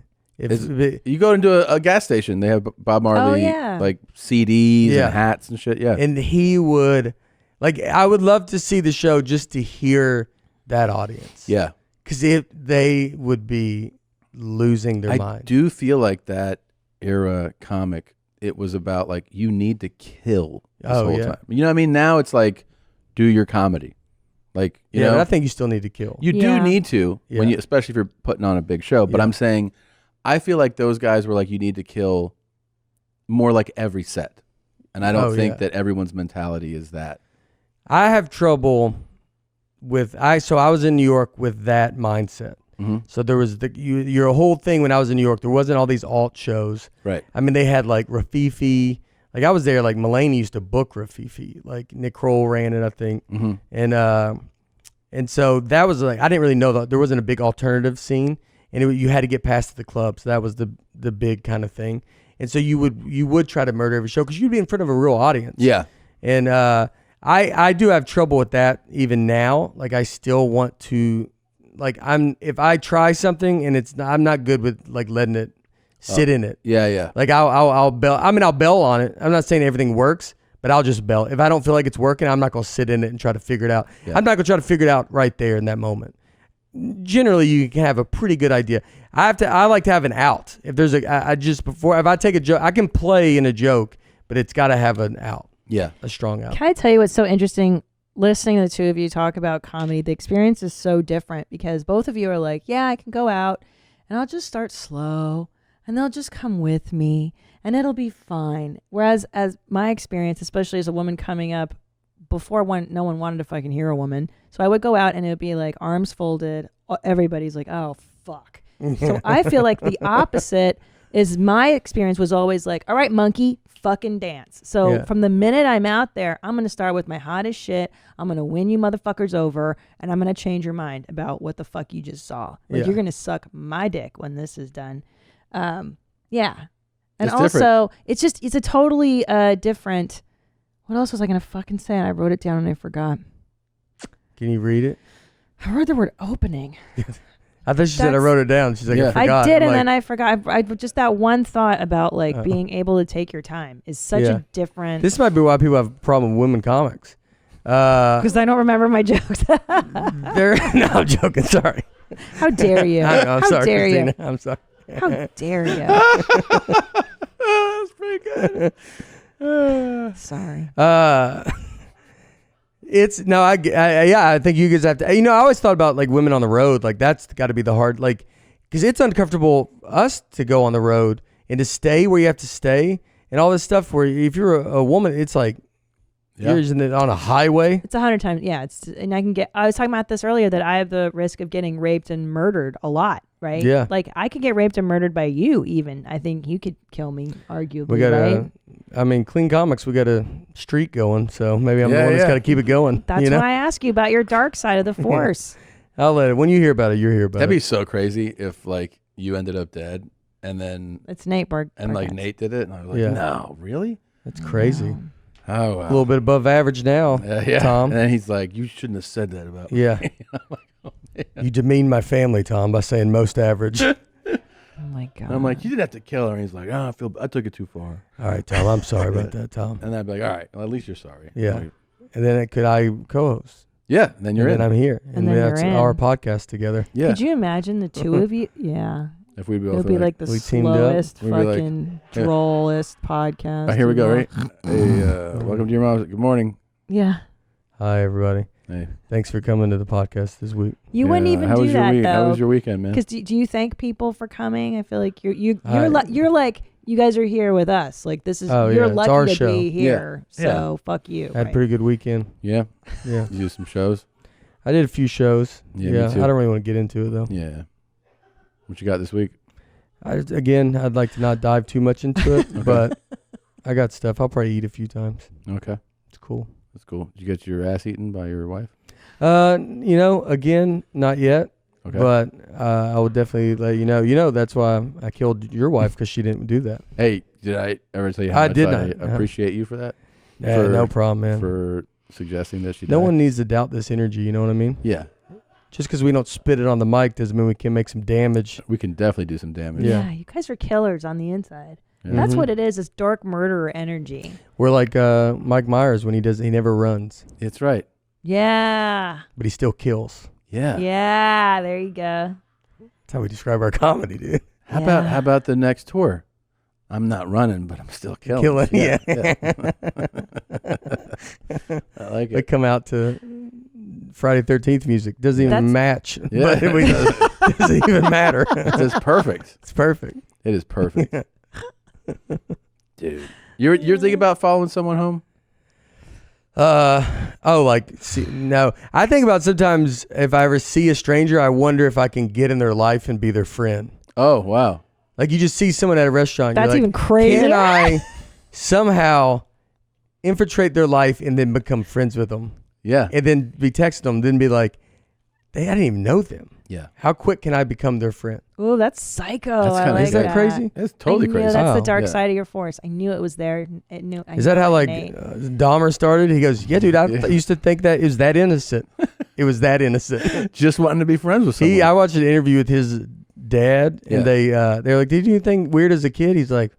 Speaker 2: You go into a gas station, they have Bob Marley like CDs and hats and shit. Yeah,
Speaker 3: and he would I would love to see the show just to hear that audience.
Speaker 2: Yeah,
Speaker 3: because they would be losing their mind.
Speaker 2: I do feel like that era comic. It was about like you need to kill this whole time. You know what I mean? Now it's like do your comedy. Like you know,
Speaker 3: but I think you still need to kill.
Speaker 2: You do need to when you, especially if you're putting on a big show. But I'm saying, I feel like those guys were like you need to kill more like every set, and I don't think that everyone's mentality is that.
Speaker 3: I have trouble with So I was in New York with that mindset. Mm-hmm. So there was your whole thing when I was in New York. There wasn't all these alt shows.
Speaker 2: Right.
Speaker 3: I mean, they had like Rafifi. Like I was there. Like Mulaney used to book Rafifi. Like Nick Kroll ran it, I think. Mm-hmm. And so that was like I didn't really know that there wasn't a big alternative scene, and you had to get past the club. So that was the big kind of thing. And so you would try to murder every show because you'd be in front of a real audience.
Speaker 2: Yeah.
Speaker 3: And I do have trouble with that even now. Like I still want to. Like if I try something and I'm not good with like letting it sit in it.
Speaker 2: Yeah, yeah.
Speaker 3: Like I'll bell. I mean, I'll bell on it. I'm not saying everything works, but I'll just bell. If I don't feel like it's working, I'm not gonna sit in it and try to figure it out. Yeah. I'm not gonna try to figure it out right there in that moment. Generally, you can have a pretty good idea. I like to have an out. If there's if I take a joke, I can play in a joke, but it's got to have an out.
Speaker 2: Yeah,
Speaker 3: a strong out.
Speaker 1: Can I tell you what's so interesting? Listening to the two of you talk about comedy, the experience is so different because both of you are like, yeah, I can go out and I'll just start slow and they'll just come with me and it'll be fine. Whereas as my experience, especially as a woman coming up, before no one wanted to fucking hear a woman. So I would go out and it would be like arms folded. Everybody's like, oh, fuck. So I feel like the opposite is my experience was always like, all right, monkey, fucking dance. So from the minute I'm out there, I'm going to start with my hottest shit. I'm going to win you motherfuckers over and I'm going to change your mind about what the fuck you just saw. Like you're going to suck my dick when this is done. Yeah. And
Speaker 2: it's
Speaker 1: also different. It's a totally different. What else was I going to fucking say? I wrote it down and I forgot.
Speaker 3: Can you read it?
Speaker 1: I wrote the word opening.
Speaker 3: I thought she said I wrote it down. She's like, I forgot.
Speaker 1: I did, and then I forgot. I just that one thought about like being able to take your time is such a different.
Speaker 3: This might be why people have a problem with women comics.
Speaker 1: Because I don't remember my jokes.
Speaker 3: No, I'm joking. Sorry.
Speaker 1: How dare you?
Speaker 3: I'm sorry,
Speaker 1: dare
Speaker 3: Christina.
Speaker 1: you?
Speaker 3: I'm sorry.
Speaker 1: How dare you?
Speaker 3: That's pretty good.
Speaker 1: Sorry.
Speaker 3: I think you guys have to. I always thought about like women on the road. Like that's got to be the hard, like, because it's uncomfortable us to go on the road and to stay where you have to stay and all this stuff. Where if you're a woman, it's like you're on a highway.
Speaker 1: It's 100 times. Yeah, and I was talking about this earlier that I have the risk of getting raped and murdered a lot. Right?
Speaker 3: Yeah.
Speaker 1: Like I could get raped and murdered by you. Even I think you could kill me. Arguably,
Speaker 3: we got
Speaker 1: right?
Speaker 3: I mean, Clean Comics, we got a streak going, so maybe I'm the one that's got to keep it going.
Speaker 1: That's why I ask you about your dark side of the force.
Speaker 3: I'll let it. When you hear about it, you'll hear about
Speaker 2: That'd be so crazy if like you ended up dead and then
Speaker 1: it's Nate Bargatze.
Speaker 2: And like Nate did it, and I was like, no, really?
Speaker 3: That's crazy.
Speaker 1: No.
Speaker 2: Oh, wow.
Speaker 3: A little bit above average now, Tom.
Speaker 2: And then he's like, you shouldn't have said that about
Speaker 3: me. Yeah.
Speaker 2: I'm like, oh, man.
Speaker 3: You demeaned my family, Tom, by saying most average.
Speaker 1: Oh my God.
Speaker 2: And I'm like, you didn't have to kill her. And he's like, I took it too far.
Speaker 3: All right, Tom, I'm sorry about that, Tom.
Speaker 2: And I'd be like, all right, well, at least you're sorry.
Speaker 3: Yeah. And then could I co-host?
Speaker 2: Yeah. And then you're in.
Speaker 3: And I'm here.
Speaker 1: And then
Speaker 3: that's
Speaker 1: you're in.
Speaker 3: our podcast together.
Speaker 2: Yeah.
Speaker 1: Could you imagine the two of you? Yeah.
Speaker 2: If we both
Speaker 1: it would be like the slowest, fucking drollest podcast.
Speaker 2: Here we go, right? Hey, welcome to your mom's. Good morning.
Speaker 1: Yeah.
Speaker 3: Hi, everybody.
Speaker 2: Hey.
Speaker 3: Thanks for coming to the podcast this week.
Speaker 1: You wouldn't even do that, though.
Speaker 2: How was your weekend, man?
Speaker 1: Because do you thank people for coming? I feel like you're like you guys are here with us. Like this is you're lucky to be here. Yeah. So fuck you.
Speaker 3: I had a pretty good weekend.
Speaker 2: Yeah.
Speaker 3: Yeah.
Speaker 2: You did some shows?
Speaker 3: I did a few shows.
Speaker 2: Yeah. Me too.
Speaker 3: I don't really want to get into it though.
Speaker 2: Yeah. What you got this week?
Speaker 3: I'd like to not dive too much into it, but I got stuff. I'll probably eat a few times.
Speaker 2: Okay.
Speaker 3: It's cool.
Speaker 2: That's cool. Did you get your ass eaten by your wife?
Speaker 3: Again, not yet.
Speaker 2: Okay.
Speaker 3: But I will definitely let you know. That's why I killed your wife, because she didn't do that.
Speaker 2: Hey, did I ever tell you how much I appreciate you for that?
Speaker 3: Yeah, no problem, man.
Speaker 2: For suggesting that she died.
Speaker 3: No one needs to doubt this energy, you know what I mean?
Speaker 2: Yeah.
Speaker 3: Just because we don't spit it on the mic doesn't mean we can make some damage.
Speaker 2: We can definitely do some damage.
Speaker 1: Yeah, you guys are killers on the inside.
Speaker 2: Yeah.
Speaker 1: That's what it is dark murderer energy.
Speaker 3: We're like Mike Myers when he never runs.
Speaker 2: It's right.
Speaker 1: Yeah.
Speaker 3: But he still kills.
Speaker 2: Yeah.
Speaker 1: Yeah, there you go.
Speaker 3: That's how we describe our comedy, dude.
Speaker 2: How about the next tour? I'm not running, but I'm still killing.
Speaker 3: Yeah.
Speaker 2: I like it.
Speaker 3: They come out to Friday 13th music. Doesn't even match.
Speaker 2: Yeah.
Speaker 3: But it doesn't even matter.
Speaker 2: It's perfect.
Speaker 3: It's perfect.
Speaker 2: It is perfect. Dude. You're thinking about following someone home?
Speaker 3: No. I think about sometimes if I ever see a stranger, I wonder if I can get in their life and be their friend.
Speaker 2: Oh, wow.
Speaker 3: Like you just see someone at a restaurant.
Speaker 1: That's
Speaker 3: you're like,
Speaker 1: even crazier.
Speaker 3: Can I somehow infiltrate their life and then become friends with them?
Speaker 2: Yeah.
Speaker 3: And then be texting them, then be like, I didn't even know them.
Speaker 2: Yeah.
Speaker 3: How quick can I become their friend?
Speaker 1: Oh, that's psycho.
Speaker 2: That's
Speaker 1: I
Speaker 2: kinda
Speaker 1: like
Speaker 3: Is that crazy?
Speaker 2: It's totally
Speaker 1: I knew
Speaker 2: crazy.
Speaker 1: That's the
Speaker 3: Oh,
Speaker 1: dark
Speaker 2: yeah.
Speaker 1: side of your force. I knew it was there.
Speaker 3: Is that how like Dahmer started? He goes, yeah, dude, I used to think that it was that innocent. It was that innocent.
Speaker 2: Just wanting to be friends with someone.
Speaker 3: I watched an interview with his dad, and
Speaker 2: Yeah.
Speaker 3: they're like, did you do anything weird as a kid? He's like,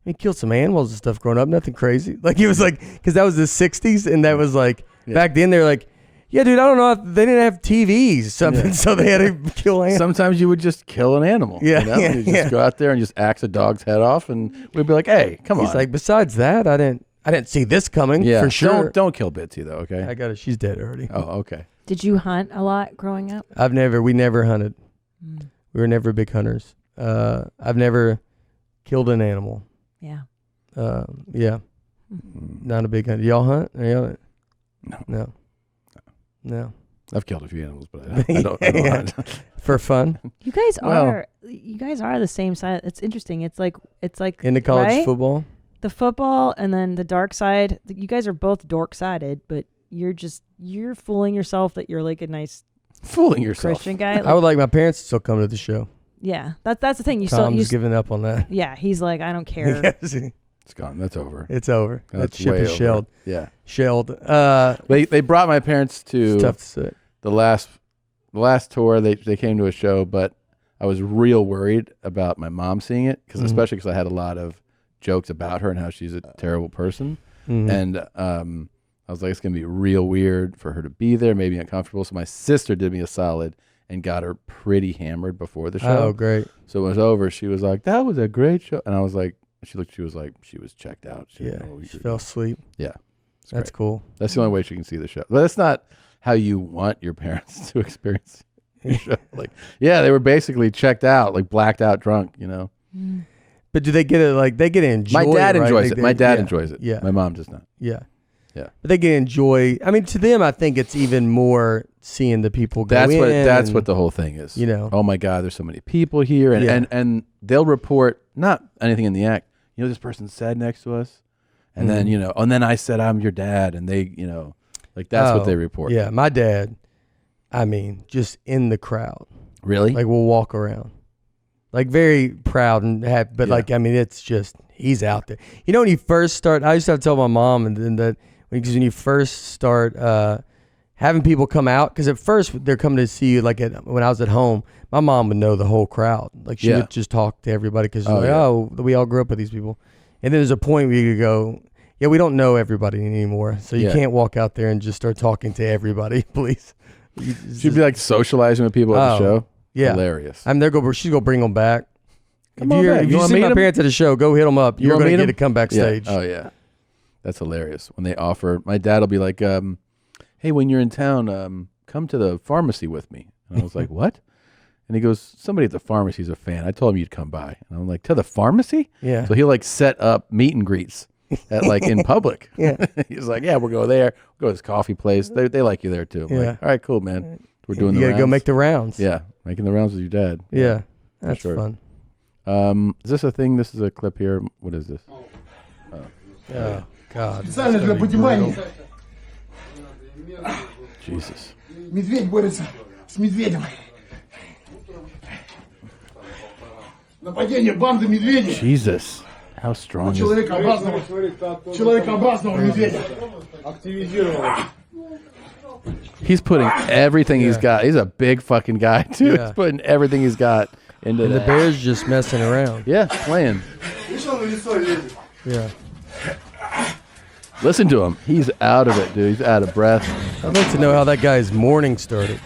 Speaker 3: he killed some animals and stuff growing up, nothing crazy. Like he was like, because that was the 60s, and that was like, back then they were like, yeah, dude, I don't know. They didn't have TVs, something, so they had to kill animals.
Speaker 2: Sometimes you would just kill an animal.
Speaker 3: Yeah,
Speaker 2: You know?
Speaker 3: yeah,
Speaker 2: You just go out there and just axe a dog's head off, and we'd be like, hey, come on.
Speaker 3: He's like, besides that, I didn't see this coming for sure.
Speaker 2: Don't kill Bitsy, though, okay?
Speaker 3: I got it. She's dead already.
Speaker 2: Oh, okay.
Speaker 1: Did you hunt a lot growing up?
Speaker 3: We never hunted. We were never big hunters. I've never killed an animal.
Speaker 1: Yeah.
Speaker 3: Yeah. Not a big hunter. Y'all hunt? Are y'all? No.
Speaker 2: I've killed a few animals, but I don't hunt.
Speaker 3: For fun.
Speaker 1: You guys are the same side. It's interesting. It's like
Speaker 3: Into college
Speaker 1: right?
Speaker 3: football.
Speaker 1: The football and then the dark side. You guys are both dork sided, but you're fooling yourself that you're like a nice
Speaker 2: fooling yourself
Speaker 1: Christian guy. Like,
Speaker 3: I would like my parents to still come to the show.
Speaker 1: Yeah, that's the thing. You
Speaker 3: Tom's giving up on that.
Speaker 1: Yeah, he's like, I don't care.
Speaker 2: It's gone. That's over.
Speaker 3: It's over. That ship
Speaker 2: way
Speaker 3: is
Speaker 2: over.
Speaker 3: shelled.
Speaker 2: Yeah.
Speaker 3: Shelled.
Speaker 2: They brought my parents to
Speaker 3: It's tough to say.
Speaker 2: the last tour. They came to a show, but I was real worried about my mom seeing it, especially because I had a lot of jokes about her and how she's a terrible person. And I was like, it's gonna be real weird for her to be there, maybe uncomfortable. So my sister did me a solid and got her pretty hammered before the show.
Speaker 3: Oh, great.
Speaker 2: So when it was over, she was like, that was a great show. And I was like, she was like, she was checked out. She
Speaker 3: fell asleep.
Speaker 2: Yeah.
Speaker 3: That's cool.
Speaker 2: That's the only way she can see the show. But that's not how you want your parents to experience your show. Like, yeah, they were basically checked out, like blacked out drunk, you know.
Speaker 3: But do they get it? Like they get to enjoy.
Speaker 2: My dad
Speaker 3: it, right?
Speaker 2: enjoys it. My dad enjoys it.
Speaker 3: Yeah.
Speaker 2: My mom does not.
Speaker 3: Yeah.
Speaker 2: Yeah.
Speaker 3: But they get to enjoy. I mean, to them, I think it's even more seeing the people go in.
Speaker 2: That's what the whole thing is.
Speaker 3: You know.
Speaker 2: Oh my God, there's so many people here, and they'll report not anything in the act. You know, this person sat next to us, and then and then I said I'm your dad, and they, like that's what they report.
Speaker 3: Yeah, my dad. I mean, just in the crowd.
Speaker 2: Really?
Speaker 3: Like we'll walk around, like very proud and happy. But like, I mean, it's just he's out there. You know, when you first start, I used to have to tell my mom, and then that because when you first start having people come out, because at first they're coming to see you. Like when I was at home, my mom would know the whole crowd. Like she would just talk to everybody because we all grew up with these people. And then there's a point where you go, yeah, we don't know everybody anymore, so you can't walk out there and just start talking to everybody, please.
Speaker 2: She'd be like socializing with people at the show.
Speaker 3: Yeah,
Speaker 2: hilarious.
Speaker 3: I'm there. She's gonna bring them back.
Speaker 2: Come on back.
Speaker 3: If you see my parents at a show, go hit them up. You're gonna get to come backstage.
Speaker 2: Yeah. Oh yeah, that's hilarious. When they offer, my dad will be like, "Hey, when you're in town, come to the pharmacy with me." And I was like, "What?" And he goes, "Somebody at the pharmacy is a fan. I told him you'd come by." And I'm like, "To the pharmacy?"
Speaker 3: Yeah.
Speaker 2: So he'll like set up meet and greets at like in public.
Speaker 3: Yeah.
Speaker 2: He's like, "Yeah, we'll go there. We'll go to this coffee place. They like you there too." I'm like, all right, cool, man. We're doing the rounds.
Speaker 3: You gotta go make the rounds.
Speaker 2: Yeah, making the rounds with your dad.
Speaker 3: Yeah, that's
Speaker 2: sure.
Speaker 3: fun.
Speaker 2: Is this a thing? This is a clip here. What is this?
Speaker 3: Oh God.
Speaker 2: Jesus.
Speaker 12: Медведь борется с медведем. Нападение банды медведей.
Speaker 2: Jesus. How strong is
Speaker 12: Человекообразного медведя. Активизировано.
Speaker 2: He's putting everything he's got. He's a big fucking guy too.
Speaker 3: Yeah.
Speaker 2: He's putting everything he's got into
Speaker 3: And the
Speaker 2: that.
Speaker 3: bear's just messing around.
Speaker 2: Yeah, playing.
Speaker 3: Yeah.
Speaker 2: Listen to him. He's out of it, dude. He's out of breath.
Speaker 3: I'd like to know how that guy's morning started.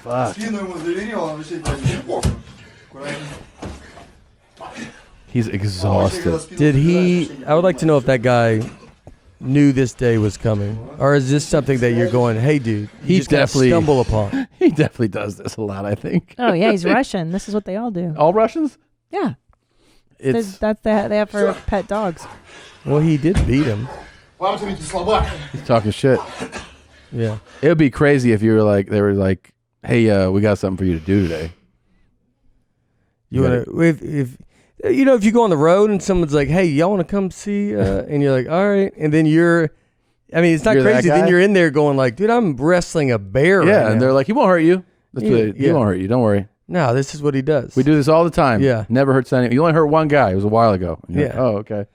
Speaker 2: Fuck. He's exhausted.
Speaker 3: Did he? I would like to know if that guy knew this day was coming, or is this something that you're going, hey, dude,
Speaker 2: He
Speaker 3: just gotta
Speaker 2: definitely
Speaker 3: stumble upon?
Speaker 2: He definitely does this a lot, I think.
Speaker 1: Oh yeah, he's Russian. This is what they all do.
Speaker 2: All Russians?
Speaker 1: Yeah.
Speaker 2: It's
Speaker 1: That's they have for pet dogs.
Speaker 3: Well, he did beat him.
Speaker 2: he's talking shit.
Speaker 3: Yeah.
Speaker 2: It would be crazy if you were like, they were like, hey, we got something for you to do today.
Speaker 3: You want to if you know, if you go on the road and someone's like, hey, y'all want to come see, and you're like, all right, and then I mean, it's not
Speaker 2: You're that
Speaker 3: crazy.
Speaker 2: guy?
Speaker 3: Then you're in there going like, dude, I'm wrestling a bear.
Speaker 2: Yeah,
Speaker 3: right
Speaker 2: and
Speaker 3: now.
Speaker 2: they're like, he won't hurt you. That's what he won't hurt you. Don't worry.
Speaker 3: No, this is what he does.
Speaker 2: We do this all the time.
Speaker 3: Yeah.
Speaker 2: Never hurts anyone. You only hurt one guy. It was a while ago. And you're
Speaker 3: Yeah.
Speaker 2: like, oh, okay.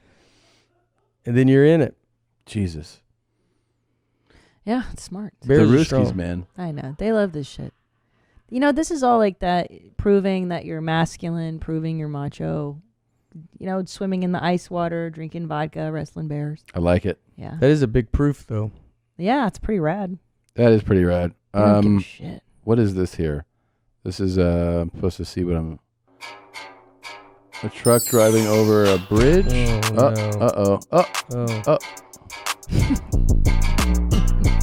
Speaker 3: And then you're in it.
Speaker 2: Jesus.
Speaker 1: Yeah, it's smart.
Speaker 3: Bears
Speaker 2: the
Speaker 3: are
Speaker 2: Ruskies,
Speaker 3: strong.
Speaker 2: man.
Speaker 1: I know. They love this shit. You know, this is all like that, proving that you're masculine, proving you're macho. You know, swimming in the ice water, drinking vodka, wrestling bears.
Speaker 2: I like it.
Speaker 1: Yeah.
Speaker 3: That is a big proof, though.
Speaker 1: Yeah, it's pretty rad.
Speaker 2: That is pretty rad.
Speaker 1: I don't give a shit.
Speaker 2: What is this here? This is I'm supposed to see what I'm. A truck driving over a bridge.
Speaker 3: Oh, no.
Speaker 2: Oh.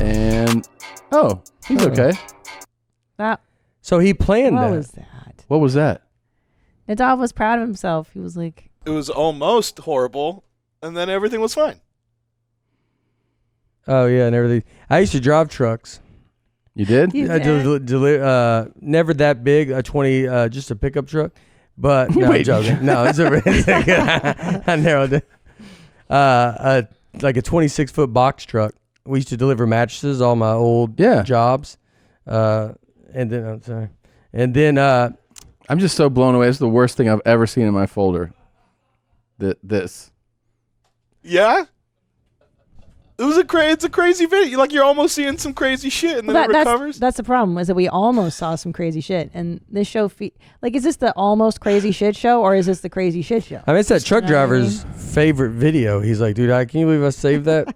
Speaker 2: And he's okay.
Speaker 1: That.
Speaker 3: So he planned
Speaker 1: What
Speaker 3: that.
Speaker 1: was that?
Speaker 2: What was that?
Speaker 1: Nadav was proud of himself. He was like,
Speaker 8: It was almost horrible, and then everything was fine.
Speaker 3: Oh yeah, and everything. I used to drive trucks.
Speaker 2: You did?
Speaker 3: Never that big, a 20, just a pickup truck. But no,
Speaker 2: Wait.
Speaker 3: I'm joking. No, it's I narrowed it. Like a 26-foot box truck. We used to deliver mattresses, all my old jobs. And then I'm sorry. And then
Speaker 2: I'm just so blown away. It's the worst thing I've ever seen in my folder. This.
Speaker 8: Yeah? It's a crazy video. Like, you're almost seeing some crazy shit, and then it recovers.
Speaker 1: That's the problem, is that we almost saw some crazy shit. And this show, is this the almost crazy shit show, or is this the crazy shit show?
Speaker 3: I mean, it's that truck
Speaker 1: You know what I
Speaker 3: driver's favorite video. He's like, dude, can you believe I saved that?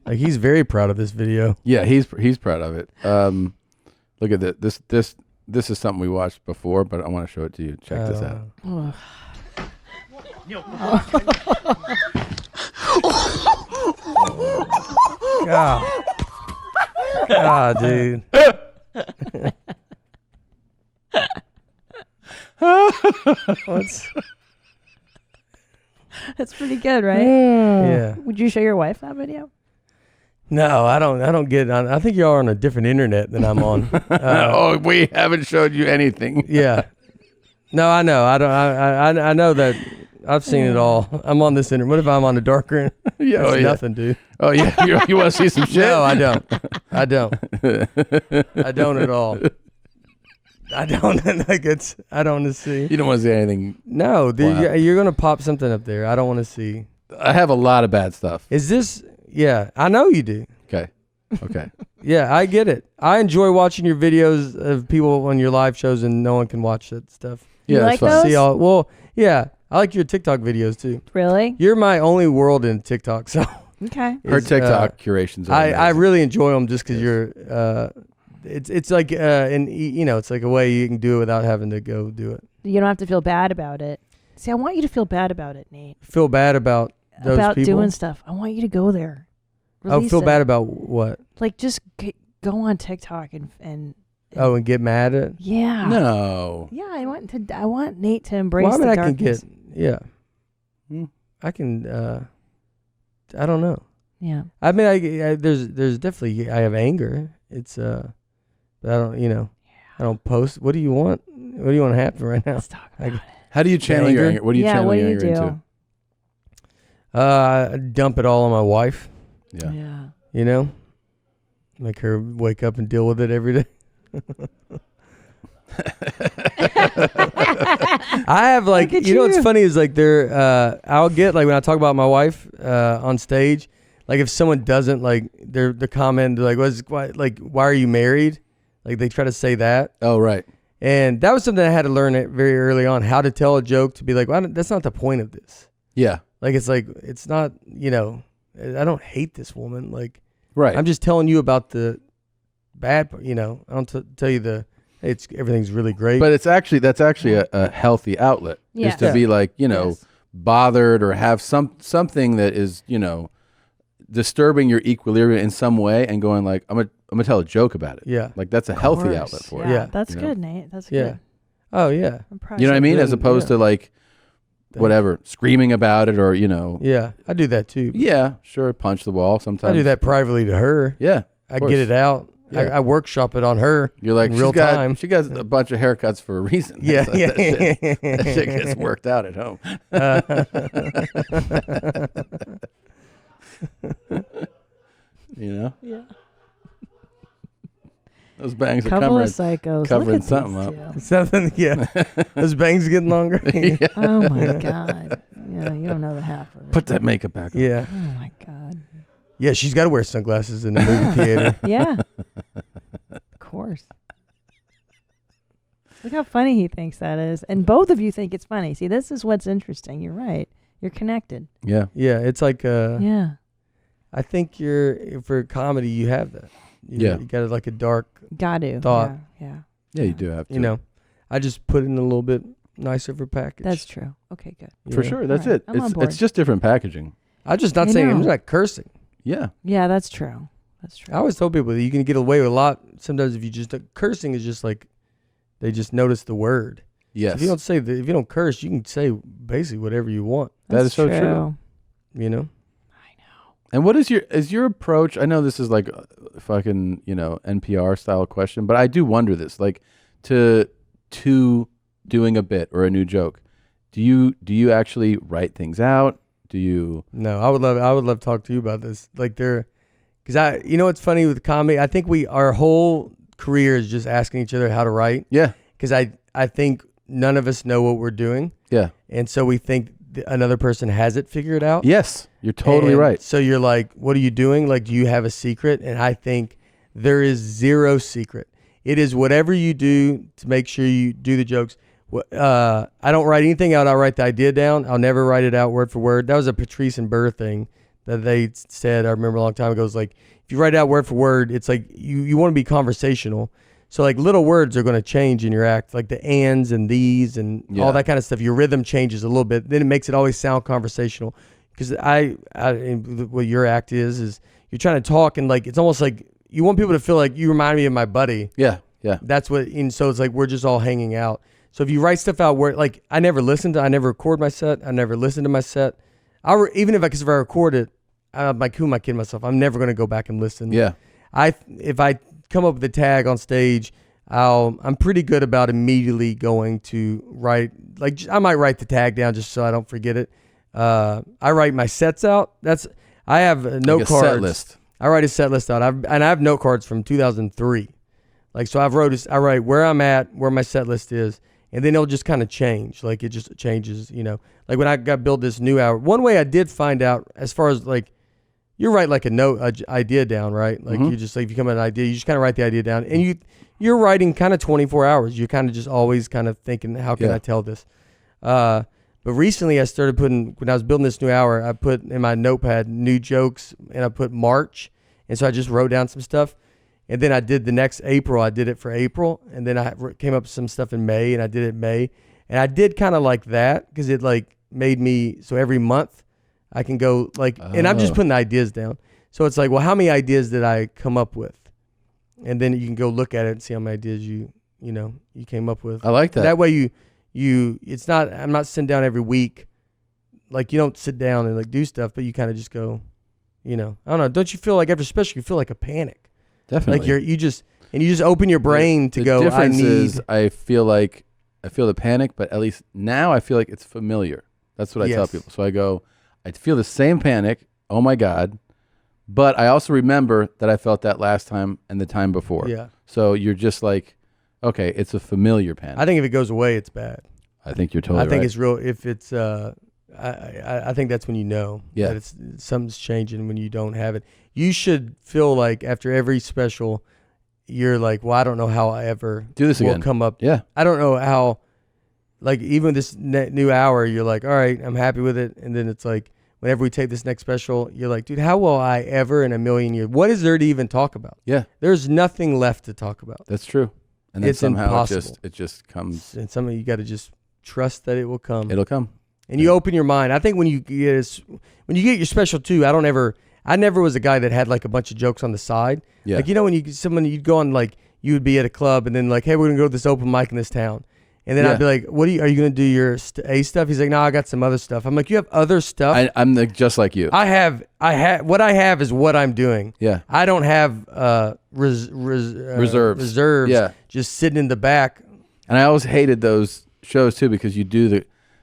Speaker 3: Like, he's very proud of this video.
Speaker 2: Yeah, he's proud of it. Look at this. This is something we watched before, but I want to show it to you. Check this out.
Speaker 3: God, dude.
Speaker 1: That's pretty good, right?
Speaker 3: Yeah.
Speaker 1: Would you show your wife that video?
Speaker 3: No, I don't get on. I think y'all are on a different internet than I'm on.
Speaker 2: We haven't showed you anything.
Speaker 3: Yeah. No, I know. I know that I've seen it all. I'm on this internet. What if I'm on the darker end?
Speaker 2: Yeah,
Speaker 3: That's nothing, dude.
Speaker 2: Oh yeah, you want to see some shit?
Speaker 3: No, I don't. I don't at all. I don't like it's. I don't want to see.
Speaker 2: You don't want to see anything.
Speaker 3: No, dude,
Speaker 2: Wow.
Speaker 3: you're gonna pop something up there. I don't want to see.
Speaker 2: I have a lot of bad stuff.
Speaker 3: Is this? Yeah, I know you do.
Speaker 2: Okay.
Speaker 3: Yeah, I get it. I enjoy watching your videos of people on your live shows, and no one can watch that stuff.
Speaker 1: You like those?
Speaker 3: See all. Well, yeah, I like your TikTok videos too.
Speaker 1: Really?
Speaker 3: You're my only world in TikTok, so.
Speaker 1: Okay.
Speaker 2: Her TikTok curations. Are
Speaker 3: I
Speaker 2: amazing.
Speaker 3: really enjoy them just because you're. It's like it's like a way you can do it without having to go do it.
Speaker 1: You don't have to feel bad about it. See, I want you to feel bad about it, Nate.
Speaker 3: Feel bad about those
Speaker 1: About
Speaker 3: people?
Speaker 1: doing stuff. I want you to go there.
Speaker 3: I
Speaker 1: Release
Speaker 3: feel
Speaker 1: it.
Speaker 3: bad about what?
Speaker 1: Like, just go on TikTok and
Speaker 3: And get mad at?
Speaker 1: yeah.
Speaker 2: No.
Speaker 1: Yeah, I want Nate to embrace
Speaker 3: Well, I mean,
Speaker 1: the
Speaker 3: I can
Speaker 1: darkness.
Speaker 3: get. Yeah. I can. I don't know.
Speaker 1: Yeah.
Speaker 3: I mean, there's definitely I have anger. It's but I don't I don't post. What do you want? What do you want to happen right now?
Speaker 1: Let's talk about it.
Speaker 2: How do you channel your anger? What do you channel your anger into?
Speaker 3: I dump it all on my wife.
Speaker 2: Yeah.
Speaker 1: Yeah.
Speaker 3: You know, make her wake up and deal with it every day. I have what's funny is like I'll get like when I talk about my wife on stage, Like if someone doesn't like the comment, like why are you married? Like they try to say that.
Speaker 2: Oh, right.
Speaker 3: And that was something I had to learn it very early on, how to tell a joke to be like, well, that's not the point of this.
Speaker 2: Yeah.
Speaker 3: Like it's not, I don't hate this woman. Like,
Speaker 2: right.
Speaker 3: I'm just telling you about the bad, I don't tell you everything's really great.
Speaker 2: But that's actually a healthy outlet.
Speaker 1: Yeah.
Speaker 2: Is to be like, bothered or have something that is, disturbing your equilibrium in some way and going like, I'm gonna tell a joke about it.
Speaker 3: Yeah.
Speaker 2: Like that's a healthy outlet for it.
Speaker 1: Yeah. That's good, Nate. That's good.
Speaker 3: Oh yeah.
Speaker 1: I'm proud.
Speaker 2: You know what I mean? As opposed to like whatever, screaming about it or,
Speaker 3: Yeah, I do that too.
Speaker 2: Yeah, sure. Punch the wall sometimes.
Speaker 3: I do that privately to her.
Speaker 2: Yeah.
Speaker 3: I get it out.
Speaker 2: Yeah.
Speaker 3: I workshop it on her.
Speaker 2: You're like,
Speaker 3: in real time.
Speaker 2: She got a bunch of haircuts for a reason.
Speaker 3: Yeah,
Speaker 2: That shit gets worked out at home.
Speaker 1: Yeah.
Speaker 2: Those bangs are
Speaker 1: Couple of psychos.
Speaker 2: covering
Speaker 1: Look at
Speaker 2: something
Speaker 1: these
Speaker 2: up.
Speaker 1: two.
Speaker 3: Something, yeah. Those bangs getting longer.
Speaker 2: Yeah.
Speaker 1: Oh my God. Yeah, you don't know the half of it.
Speaker 2: Put that makeup back on.
Speaker 3: Yeah.
Speaker 1: Oh my God.
Speaker 3: Yeah, she's got to wear sunglasses in the movie theater.
Speaker 1: Yeah. Of course. Look how funny he thinks that is. And both of you think it's funny. See, this is what's interesting. You're right. You're connected.
Speaker 2: Yeah.
Speaker 3: Yeah, it's like
Speaker 1: Yeah.
Speaker 3: I think for comedy you have that. You got like a dark thought.
Speaker 1: Yeah.
Speaker 2: Yeah, you do have to.
Speaker 3: I just put it in a little bit nicer of a package.
Speaker 1: That's true. Okay, good.
Speaker 2: For sure. That's
Speaker 1: All right.
Speaker 2: it.
Speaker 1: I'm on board.
Speaker 2: It's just different packaging.
Speaker 3: I'm just not
Speaker 1: I
Speaker 3: saying, I'm
Speaker 1: know.
Speaker 3: just not cursing.
Speaker 2: Yeah.
Speaker 1: Yeah, that's true. That's true.
Speaker 3: I always tell people that you can get away with a lot. Sometimes if you just cursing is just like they just notice the word.
Speaker 2: Yes.
Speaker 3: So if you don't curse, you can say basically whatever you want.
Speaker 2: That is so true. And what is your approach? I know this is like a fucking, NPR style question, but I do wonder this, like to doing a bit or a new joke. Do you actually write things out? Do you?
Speaker 3: No, I would love to talk to you about this. Like because what's funny with comedy? I think our whole career is just asking each other how to write.
Speaker 2: Yeah.
Speaker 3: Because I think none of us know what we're doing.
Speaker 2: Yeah.
Speaker 3: And so we think another person has it figured out.
Speaker 2: Yes, you're totally right.
Speaker 3: So you're like, what are you doing? Like, do you have a secret? And I think there is zero secret. It is whatever you do to make sure you do the jokes. I don't write anything out. I'll write the idea down. I'll never write it out word for word. That was a Patrice and Burr thing that they said, I remember a long time ago. It's like, if you write it out word for word, it's like you want to be conversational. So like little words are going to change in your act, like the ands and these and all that kind of stuff. Your rhythm changes a little bit. Then it makes it always sound conversational. Because what your act is you're trying to talk and like it's almost like you want people to feel like you remind me of my buddy.
Speaker 2: Yeah, yeah.
Speaker 3: That's what. And so it's like we're just all hanging out. So if you write stuff out where like I never record my set. I never listen to my set. Even if I record it, I'm like, who am I kidding myself? I'm never going to go back and listen.
Speaker 2: Yeah.
Speaker 3: If I come up with a tag on stage, I'm pretty good about immediately going to write. Like I might write the tag down just so I don't forget it. I write my sets out. I have note
Speaker 2: like a
Speaker 3: cards.
Speaker 2: set list.
Speaker 3: I write a set list out. I have note cards from 2003. Like so, I write where I'm at, where my set list is, and then it'll just kind of change. Like it just changes. Like when I got build this new hour. One way I did find out as far as like. You write like a idea down, right? Like you just like if you come up with an idea, you just kind of write the idea down, and you're writing kind of 24 hours. You're kind of just always kind of thinking, how can I tell this? But recently, I started when I was building this new hour, I put in my notepad new jokes, and I put March, and so I just wrote down some stuff, and then I did the next April. I did it for April, and then I came up with some stuff in May, and I did it in May, and I did kind of like that because it like made me so every month. I can go like, and I'm just putting the ideas down. So it's like, well, how many ideas did I come up with? And then you can go look at it and see how many ideas you came up with.
Speaker 2: I like that.
Speaker 3: That way it's not, I'm not sitting down every week. Like you don't sit down and like do stuff, but you kind of just go, I don't know. Don't you feel like especially you feel like a panic?
Speaker 2: Definitely.
Speaker 3: Like you just open your brain to go,
Speaker 2: difference is I feel the panic, but at least now I feel like it's familiar. That's what I tell people. So I feel the same panic. Oh my God. But I also remember that I felt that last time and the time before.
Speaker 3: Yeah.
Speaker 2: So you're just like, okay, it's a familiar panic.
Speaker 3: I think if it goes away, it's bad.
Speaker 2: I think you're totally right.
Speaker 3: I think it's real. If it's, I think that's when you know
Speaker 2: Yeah.
Speaker 3: that something's changing when you don't have it. You should feel like after every special, you're like, well, I don't know how I ever
Speaker 2: do this
Speaker 3: will
Speaker 2: again.
Speaker 3: come up.
Speaker 2: Yeah.
Speaker 3: I don't know how, like even this new hour, you're like, all right, I'm happy with it. And then it's like, whenever we take this next special, you're like, dude, how will I ever in a million years? What is there to even talk about?
Speaker 2: Yeah.
Speaker 3: There's nothing left to talk about.
Speaker 2: That's true. And then
Speaker 3: It's
Speaker 2: somehow
Speaker 3: impossible.
Speaker 2: it just comes.
Speaker 3: And some of you got to just trust that it will come.
Speaker 2: It'll come.
Speaker 3: And you open your mind. I think when you get your special too, I never was a guy that had like a bunch of jokes on the side.
Speaker 2: Yeah.
Speaker 3: Like, when you'd go on, like, you would be at a club and then like, hey, we're gonna go to this open mic in this town. And then I'd be like, are you gonna do your A stuff? He's like, no, I got some other stuff. I'm like, you have other stuff?
Speaker 2: I'm just like you.
Speaker 3: what I have is what I'm doing.
Speaker 2: Yeah.
Speaker 3: I don't have reserves.
Speaker 2: Yeah.
Speaker 3: Just sitting in the back.
Speaker 2: And I always hated those shows too, because you do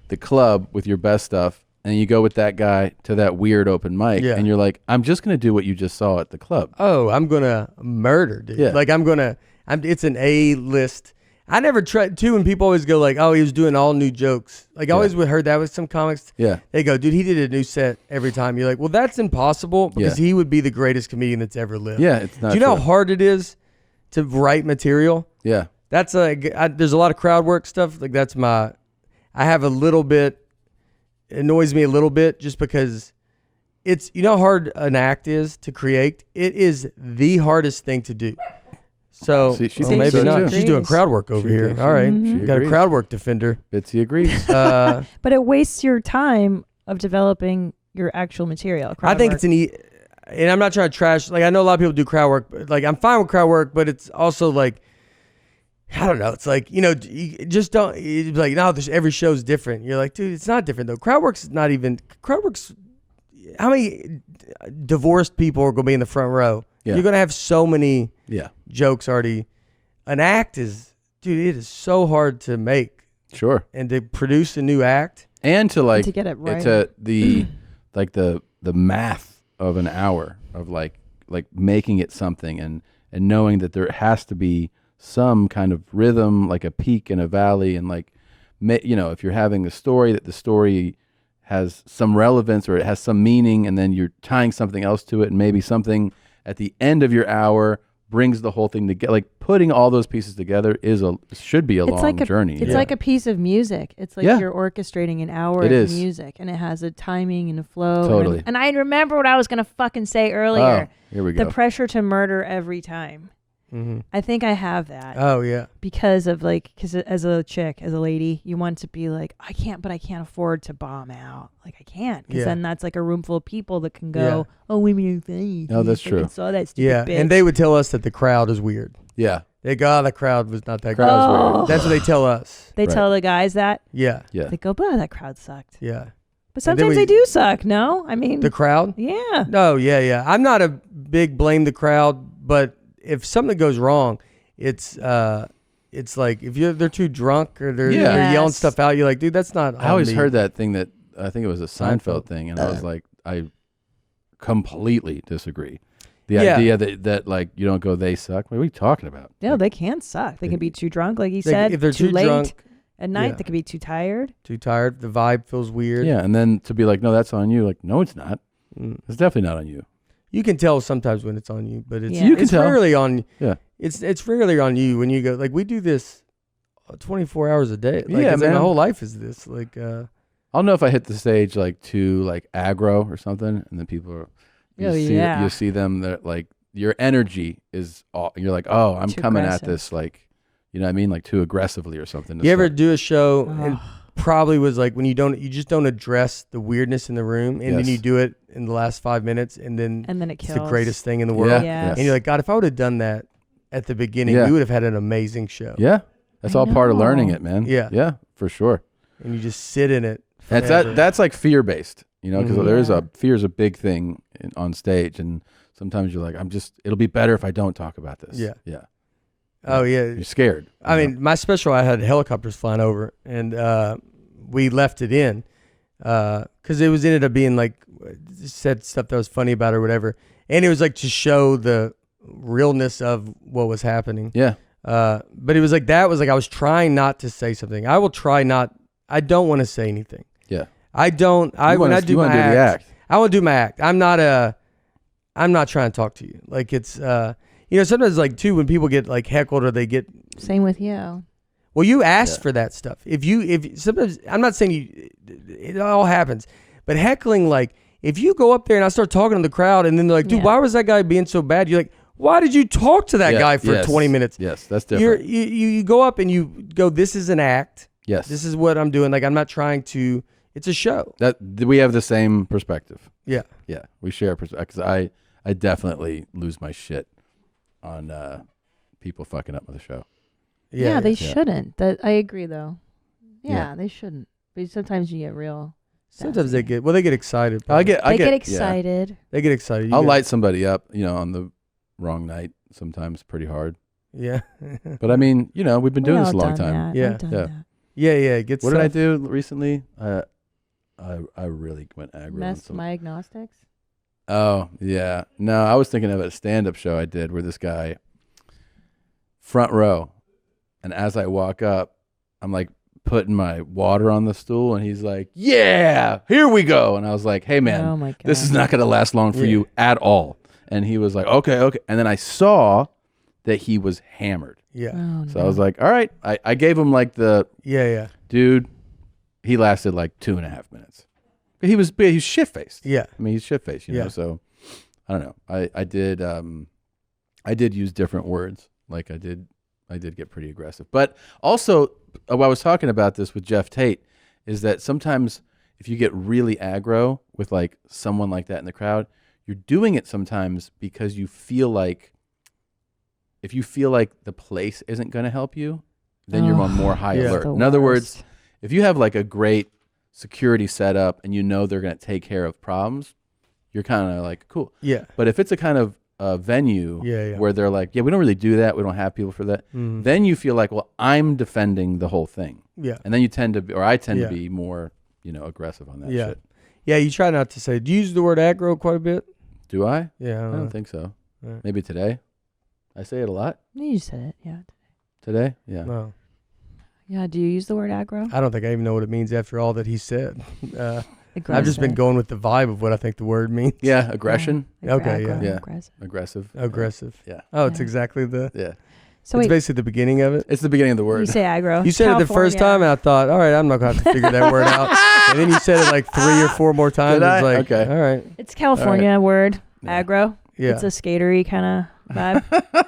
Speaker 2: the club with your best stuff and you go with that guy to that weird open mic and you're like, I'm just going to do what you just saw at the club.
Speaker 3: Oh, I'm going to murder, dude.
Speaker 2: Yeah.
Speaker 3: Like it's an A-list. I never tried too, when people always go like, oh, he was doing all new jokes. Like I always heard that with some comics.
Speaker 2: Yeah.
Speaker 3: They go, dude, he did a new set every time. You're like, well, that's impossible because he would be the greatest comedian that's ever lived.
Speaker 2: Yeah, it's not
Speaker 3: Do you know
Speaker 2: true.
Speaker 3: how hard it is to write material?
Speaker 2: Yeah.
Speaker 3: That's there's a lot of crowd work stuff. Like I have a little bit, it annoys me a little bit just because it's, how hard an act is to create? It is the hardest thing to do. So maybe not. She's doing crowd work over here. All right.
Speaker 1: Mm-hmm.
Speaker 3: Got a crowd work defender.
Speaker 2: Bitsy agrees.
Speaker 1: But it wastes your time of developing your actual material.
Speaker 3: I think it's and I'm not trying to trash. Like I know a lot of people do crowd work, but like I'm fine with crowd work, but it's also like, I don't know. It's like, you just don't, you're like, no, every show's different. You're like, dude, it's not different though. Crowd work's, how many divorced people are going to be in the front row?
Speaker 2: Yeah.
Speaker 3: You're going to have so many
Speaker 2: Yeah.
Speaker 3: jokes already. An act is, dude, it is so hard to make.
Speaker 2: Sure.
Speaker 3: And to produce a new act.
Speaker 2: And to
Speaker 1: to get it right.
Speaker 2: To the math of an hour of like making it something and knowing that there has to be some kind of rhythm, like a peak and a valley, and like, if you're having a story, that the story has some relevance or it has some meaning, and then you're tying something else to it, and maybe something at the end of your hour brings the whole thing together. Like putting all those pieces together should be a long journey.
Speaker 1: It's like a piece of music. It's like you're orchestrating an hour
Speaker 2: It
Speaker 1: of
Speaker 2: is.
Speaker 1: music, and it has a timing and a flow.
Speaker 2: Totally.
Speaker 1: And I remember what I was gonna fucking say earlier.
Speaker 2: Oh, here we go.
Speaker 1: The pressure to murder every time.
Speaker 3: Mm-hmm.
Speaker 1: I think I have that.
Speaker 3: Oh yeah.
Speaker 1: Because as a chick, as a lady, you want to be like, I can't afford to bomb out. Like I can't, because then that's like a room full of people that can go, oh, women are funny.
Speaker 2: No, that's true.
Speaker 1: Saw that stupid bitch.
Speaker 3: And they would tell us that the crowd is weird.
Speaker 2: Yeah.
Speaker 3: They go, the crowd was not that
Speaker 2: Crowd was
Speaker 3: weird.
Speaker 2: weird.
Speaker 3: That's what they tell us.
Speaker 1: They tell the guys that.
Speaker 3: Yeah.
Speaker 2: Yeah.
Speaker 1: They go, but that crowd sucked.
Speaker 3: Yeah.
Speaker 1: But sometimes they do suck. No, I mean
Speaker 3: the crowd.
Speaker 1: Yeah.
Speaker 3: No. Yeah. I'm not a big blame the crowd, but if something goes wrong, it's like if they're too drunk or they're yelling stuff out, you're like, dude, that's not.
Speaker 2: I always
Speaker 3: me.
Speaker 2: heard that thing that I think it was a Seinfeld thing, and I was like, I completely disagree. The idea that like you don't go, they suck. What are we talking about?
Speaker 1: No, they can suck. They can be too drunk, like he said.
Speaker 3: If they're too
Speaker 1: late
Speaker 3: drunk
Speaker 1: at night, they can be too tired.
Speaker 3: Too tired. The vibe feels weird.
Speaker 2: Yeah, and then to be like, no, that's on you. Like, no, it's not. It's definitely not on you.
Speaker 3: You can tell sometimes when it's on you, but it's
Speaker 2: you can tell.
Speaker 3: rarely on.
Speaker 2: Yeah,
Speaker 3: it's rarely on you when you go. Like we do this 24 hours a day. Like,
Speaker 2: yeah, man.
Speaker 3: My whole life is this. Like,
Speaker 2: I'll know if I hit the stage like too like aggro or something, and then people are. You see them. That like your energy is. You're like, oh, I'm
Speaker 1: too
Speaker 2: coming
Speaker 1: aggressive.
Speaker 2: at this like, you know what I mean, like too aggressively or something.
Speaker 3: You ever do a show and probably was like when you just don't address the weirdness in the room, and then you do it in the last 5 minutes, and then
Speaker 1: it
Speaker 3: it's
Speaker 1: kills.
Speaker 3: the greatest thing in the world.
Speaker 1: Yeah.
Speaker 3: And you're like, God, if I would have done that at the beginning, we would have had an amazing show.
Speaker 2: Yeah, that's all part of learning it, man. Yeah, for sure.
Speaker 3: And you just sit in it.
Speaker 2: That's like fear based, you know, because fear is a big thing on stage, and sometimes you're like, it'll be better if I don't talk about this. Yeah.
Speaker 3: Oh yeah,
Speaker 2: you're scared.
Speaker 3: I mean, my special, I had helicopters flying over, and we left it in because it ended up being like said stuff that was funny about it or whatever, and it was like to show the realness of what was happening.
Speaker 2: Yeah.
Speaker 3: But it was like I was trying not to say something. I don't want to say anything.
Speaker 2: Yeah.
Speaker 3: I don't. When I do my act, I want to do my act. I'm not trying to talk to you. Like it's, sometimes like too when people get like heckled or they get.
Speaker 1: Same with you.
Speaker 3: Well, you ask for that stuff. If sometimes I'm not saying it all happens, but heckling, like if you go up there and I start talking to the crowd and then they're like, dude, why was that guy being so bad? You're like, why did you talk to that guy for 20 minutes?
Speaker 2: Yes, that's different.
Speaker 3: You go up and you go, this is an act.
Speaker 2: Yes.
Speaker 3: This is what I'm doing. Like I'm not trying to. It's a show.
Speaker 2: That we have the same perspective.
Speaker 3: Yeah.
Speaker 2: Yeah, we share perspective. Because I definitely lose my shit on people fucking up with the show.
Speaker 1: Yeah, they shouldn't. I agree though. Yeah, they shouldn't. But sometimes you get real.
Speaker 3: Sometimes they get excited.
Speaker 1: They get excited.
Speaker 3: Yeah. They get excited.
Speaker 2: I'll light somebody up, on the wrong night. Sometimes pretty hard.
Speaker 3: Yeah.
Speaker 2: But I mean, we've been doing this a long time.
Speaker 3: Yeah. It gets.
Speaker 2: What did I do recently? I really went aggro.
Speaker 1: Messed my agnostics.
Speaker 2: Oh yeah. No, I was thinking of a stand-up show I did where this guy, front row, and as I walk up, I'm like putting my water on the stool, and he's like, "Yeah, here we go." And I was like, "Hey man, this is not going to last long for you at all." And he was like, "Okay." And then I saw that he was hammered.
Speaker 3: Yeah.
Speaker 1: Oh,
Speaker 2: so I was like, "All right." I gave him like the dude. He lasted like 2.5 minutes. He was shit faced.
Speaker 3: Yeah.
Speaker 2: I mean, he's shit faced. You know. So I don't know. I did use different words. Like I did get pretty aggressive. But also, I was talking about this with Jeff Tate, is that sometimes if you get really aggro with like someone like that in the crowd, you're doing it sometimes because you feel like, if you feel like the place isn't going to help you, then you're on more high alert. In other words, if you have like a great security setup and they're going to take care of problems, you're kind of like, cool.
Speaker 3: Yeah.
Speaker 2: But if it's a kind of venue where they're like, we don't really do that, we don't have people for that, then you feel like, well, I'm defending the whole thing.
Speaker 3: Yeah.
Speaker 2: And then you tend to, or I tend to be more, aggressive on that shit.
Speaker 3: Yeah, you try not to say, do you use the word aggro quite a bit?
Speaker 2: Do I?
Speaker 3: Yeah.
Speaker 2: I don't think so. Maybe today. I say it a lot.
Speaker 1: You said it, yeah.
Speaker 2: Today? Yeah.
Speaker 3: No.
Speaker 1: Yeah, do you use the word aggro?
Speaker 3: I don't think I even know what it means after all that he said. I've just been going with the vibe of what I think the word means.
Speaker 2: Yeah, aggression.
Speaker 3: Okay,
Speaker 2: yeah.
Speaker 1: Aggressive.
Speaker 2: Aggressive.
Speaker 3: Yeah. Oh, it's exactly the...
Speaker 2: Yeah.
Speaker 1: So
Speaker 3: it's basically the beginning of it.
Speaker 2: It's the beginning of the word.
Speaker 1: You say aggro.
Speaker 3: You said it the first time, and I thought, all right, I'm not going to have to figure that word out. And then you said it like 3 or 4 more times.
Speaker 2: Did I?
Speaker 3: It's like,
Speaker 2: okay.
Speaker 3: All right.
Speaker 1: It's California word, aggro.
Speaker 3: Yeah.
Speaker 1: It's a skatery kind of vibe.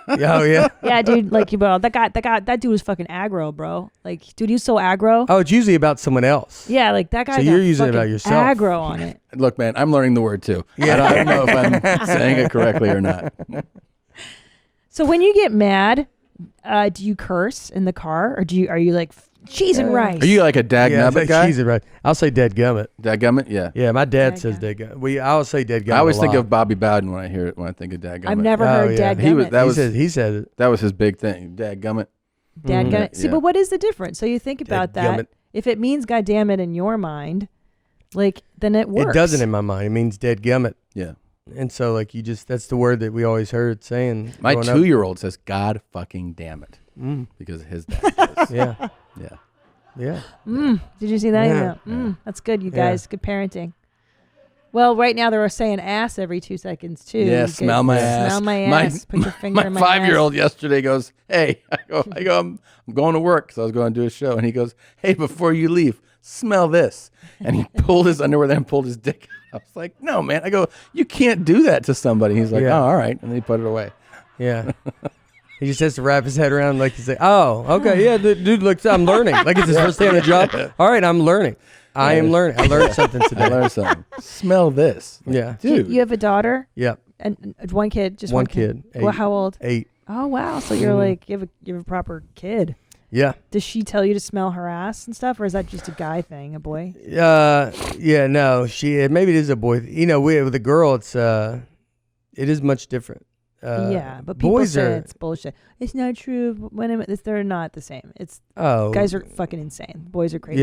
Speaker 3: Oh, yeah?
Speaker 1: Yeah, dude, like, bro, that dude was fucking aggro, bro. Like, dude, he's so aggro.
Speaker 3: Oh, it's usually about someone else.
Speaker 1: Yeah, like that guy.
Speaker 3: So you're using it about yourself.
Speaker 1: Aggro on it.
Speaker 2: Look, man, I'm learning the word too. Yeah. I don't know if I'm saying it correctly or not.
Speaker 1: So when you get mad, do you curse in the car, or are you like cheese and rice?
Speaker 2: Are you like a dadgummit guy?
Speaker 3: Cheese and rice. I'll say dadgummit.
Speaker 2: Dadgummit, yeah.
Speaker 3: Yeah, my dad says dadgummit. I'll say dadgummit. I
Speaker 2: always think of Bobby Bowden when I hear it. When I think of dadgummit.
Speaker 1: I've never heard dadgummit.
Speaker 3: He said it.
Speaker 2: That was his big thing. Dadgummit.
Speaker 1: Dadgummit. See, but what is the difference? So you think about that. If it means goddamn in your mind, like then it works.
Speaker 3: It doesn't in my mind. It means dadgummit.
Speaker 2: Yeah.
Speaker 3: And so like that's the word that we always heard saying.
Speaker 2: My 2-year-old says God fucking damn it. Because his dad does.
Speaker 3: Yeah.
Speaker 2: Yeah.
Speaker 3: Yeah.
Speaker 1: Did you see that?
Speaker 3: Yeah.
Speaker 1: That's good, you guys. Good parenting. Well, right now they're saying ass every 2 seconds too.
Speaker 2: Yeah, smell my ass.
Speaker 1: Smell my ass. Put your finger in my ass.
Speaker 2: My 5-year-old yesterday goes, "Hey," I go, I'm going to work because I was going to do a show, and he goes, "Hey, before you leave, smell this." And he pulled his underwear, then pulled his dick. I was like, "No, man." I go, "You can't do that to somebody." He's like, "Oh, all right," and then he put it away.
Speaker 3: Yeah. He just has to wrap his head around like he's like, "Oh, okay, yeah, dude, look, I'm learning." Like it's his first day on the job. All right, I'm learning. I am learning. I learned something today.
Speaker 2: I learned something. Smell this. Like,
Speaker 3: yeah,
Speaker 2: dude.
Speaker 1: You have a daughter?
Speaker 3: Yeah.
Speaker 1: And one kid, just
Speaker 3: one kid. 8.
Speaker 1: Well, how old?
Speaker 3: 8.
Speaker 1: Oh wow, so you're like you have a proper kid.
Speaker 3: Yeah.
Speaker 1: Does she tell you to smell her ass and stuff, or is that just a guy thing, a boy?
Speaker 3: Yeah, no, maybe it is a boy. With a girl, it is much different.
Speaker 1: Yeah, but people say it's bullshit. It's not true. They're not the same. Guys are fucking insane. Boys are crazy.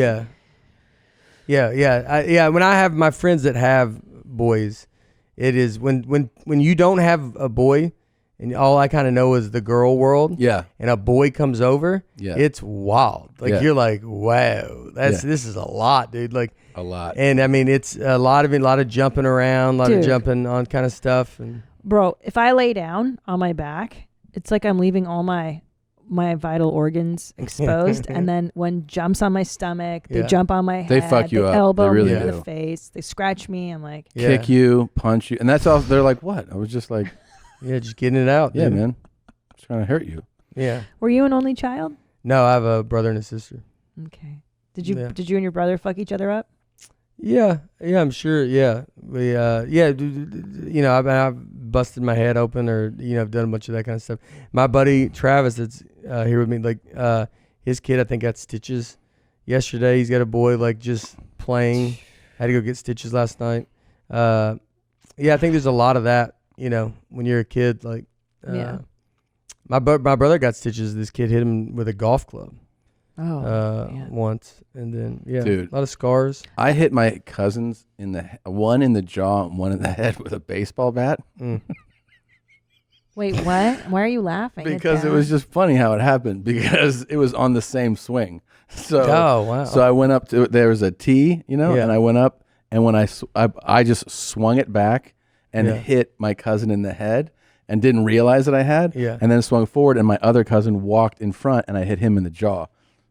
Speaker 3: Yeah. When I have my friends that have boys, it is when you don't have a boy, and all I kind of know is the girl world.
Speaker 2: Yeah.
Speaker 3: And a boy comes over.
Speaker 2: Yeah.
Speaker 3: It's wild. Like you're like, wow, this is a lot, dude. Like
Speaker 2: a lot.
Speaker 3: And I mean, it's a lot of jumping around, a lot of jumping on kind of stuff. And
Speaker 1: bro, if I lay down on my back, it's like I'm leaving all my vital organs exposed. And then one jumps on my stomach, they jump on my head,
Speaker 2: they fuck you up.
Speaker 1: elbow
Speaker 2: They really
Speaker 1: me in
Speaker 2: do.
Speaker 1: the face, they scratch me. I'm like,
Speaker 2: kick you, punch you, and that's all. They're like, what? I was just like,
Speaker 3: yeah, just getting it out.
Speaker 2: Yeah,
Speaker 3: dude.
Speaker 2: man, just trying to hurt you.
Speaker 3: Yeah.
Speaker 1: Were you an only child?
Speaker 3: No, I have a brother and a sister.
Speaker 1: Okay. Did you and your brother fuck each other up?
Speaker 3: Yeah, I'm sure. Yeah, I've busted my head open, or I've done a bunch of that kind of stuff. My buddy Travis, that's here with me, like his kid, I think got stitches yesterday. He's got a boy like just playing. Had to go get stitches last night. I think there's a lot of that. When you're a kid, like my brother got stitches. This kid hit him with a golf club. Once, and then
Speaker 2: dude,
Speaker 3: a lot of scars.
Speaker 2: I hit my cousins one in the jaw and one in the head with a baseball bat.
Speaker 1: Wait, what? Why are you laughing?
Speaker 2: Because it was just funny how it happened, because it was on the same swing. So
Speaker 3: wow.
Speaker 2: So I went up to, there was a tee, and I went up, and when I just swung it back and hit my cousin in the head and didn't realize that I had, and then swung forward, and my other cousin walked in front and I hit him in the jaw.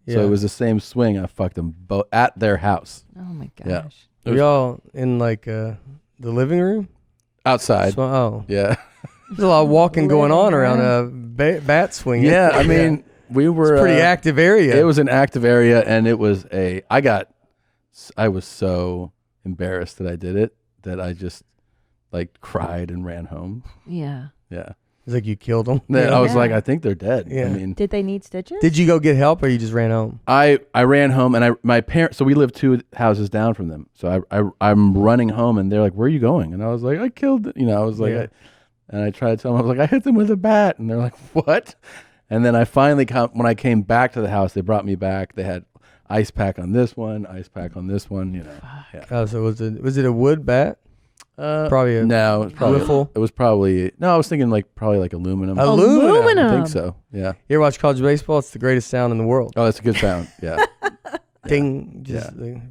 Speaker 2: So it was the same swing. I fucked them both at their house.
Speaker 1: Oh my gosh.
Speaker 2: Yeah.
Speaker 3: Were y'all in like the living room?
Speaker 2: Outside.
Speaker 3: Yeah. There's a lot of walking going on around a bat swing.
Speaker 2: Yeah, I mean, we were...
Speaker 3: It's a pretty active area.
Speaker 2: It was an active area, and it was I was so embarrassed that I did it that I just like cried and ran home.
Speaker 1: Yeah.
Speaker 2: Yeah.
Speaker 3: It's like you killed them.
Speaker 2: I was like, I think they're dead.
Speaker 3: Yeah.
Speaker 2: I mean,
Speaker 1: did they need stitches?
Speaker 3: Did you go get help, or you just ran home?
Speaker 2: I ran home, and my parents. So we lived 2 houses down from them. So I'm running home, and they're like, "Where are you going?" And I was like, "I killed." I was like, and I tried to tell them, I was like, "I hit them with a bat," and they're like, "What?" And then I finally, when I came back to the house, they brought me back. They had ice pack on this one, ice pack on this one. Yeah.
Speaker 3: Oh, so was it a wood bat? Probably a
Speaker 2: no, it was probably
Speaker 3: wiffle.
Speaker 2: It was probably I was thinking probably like aluminum.
Speaker 3: Aluminum.
Speaker 2: I think so. Yeah.
Speaker 3: You ever watch college baseball? It's the greatest sound in the world.
Speaker 2: Oh, that's a good sound. Yeah.
Speaker 3: Ding.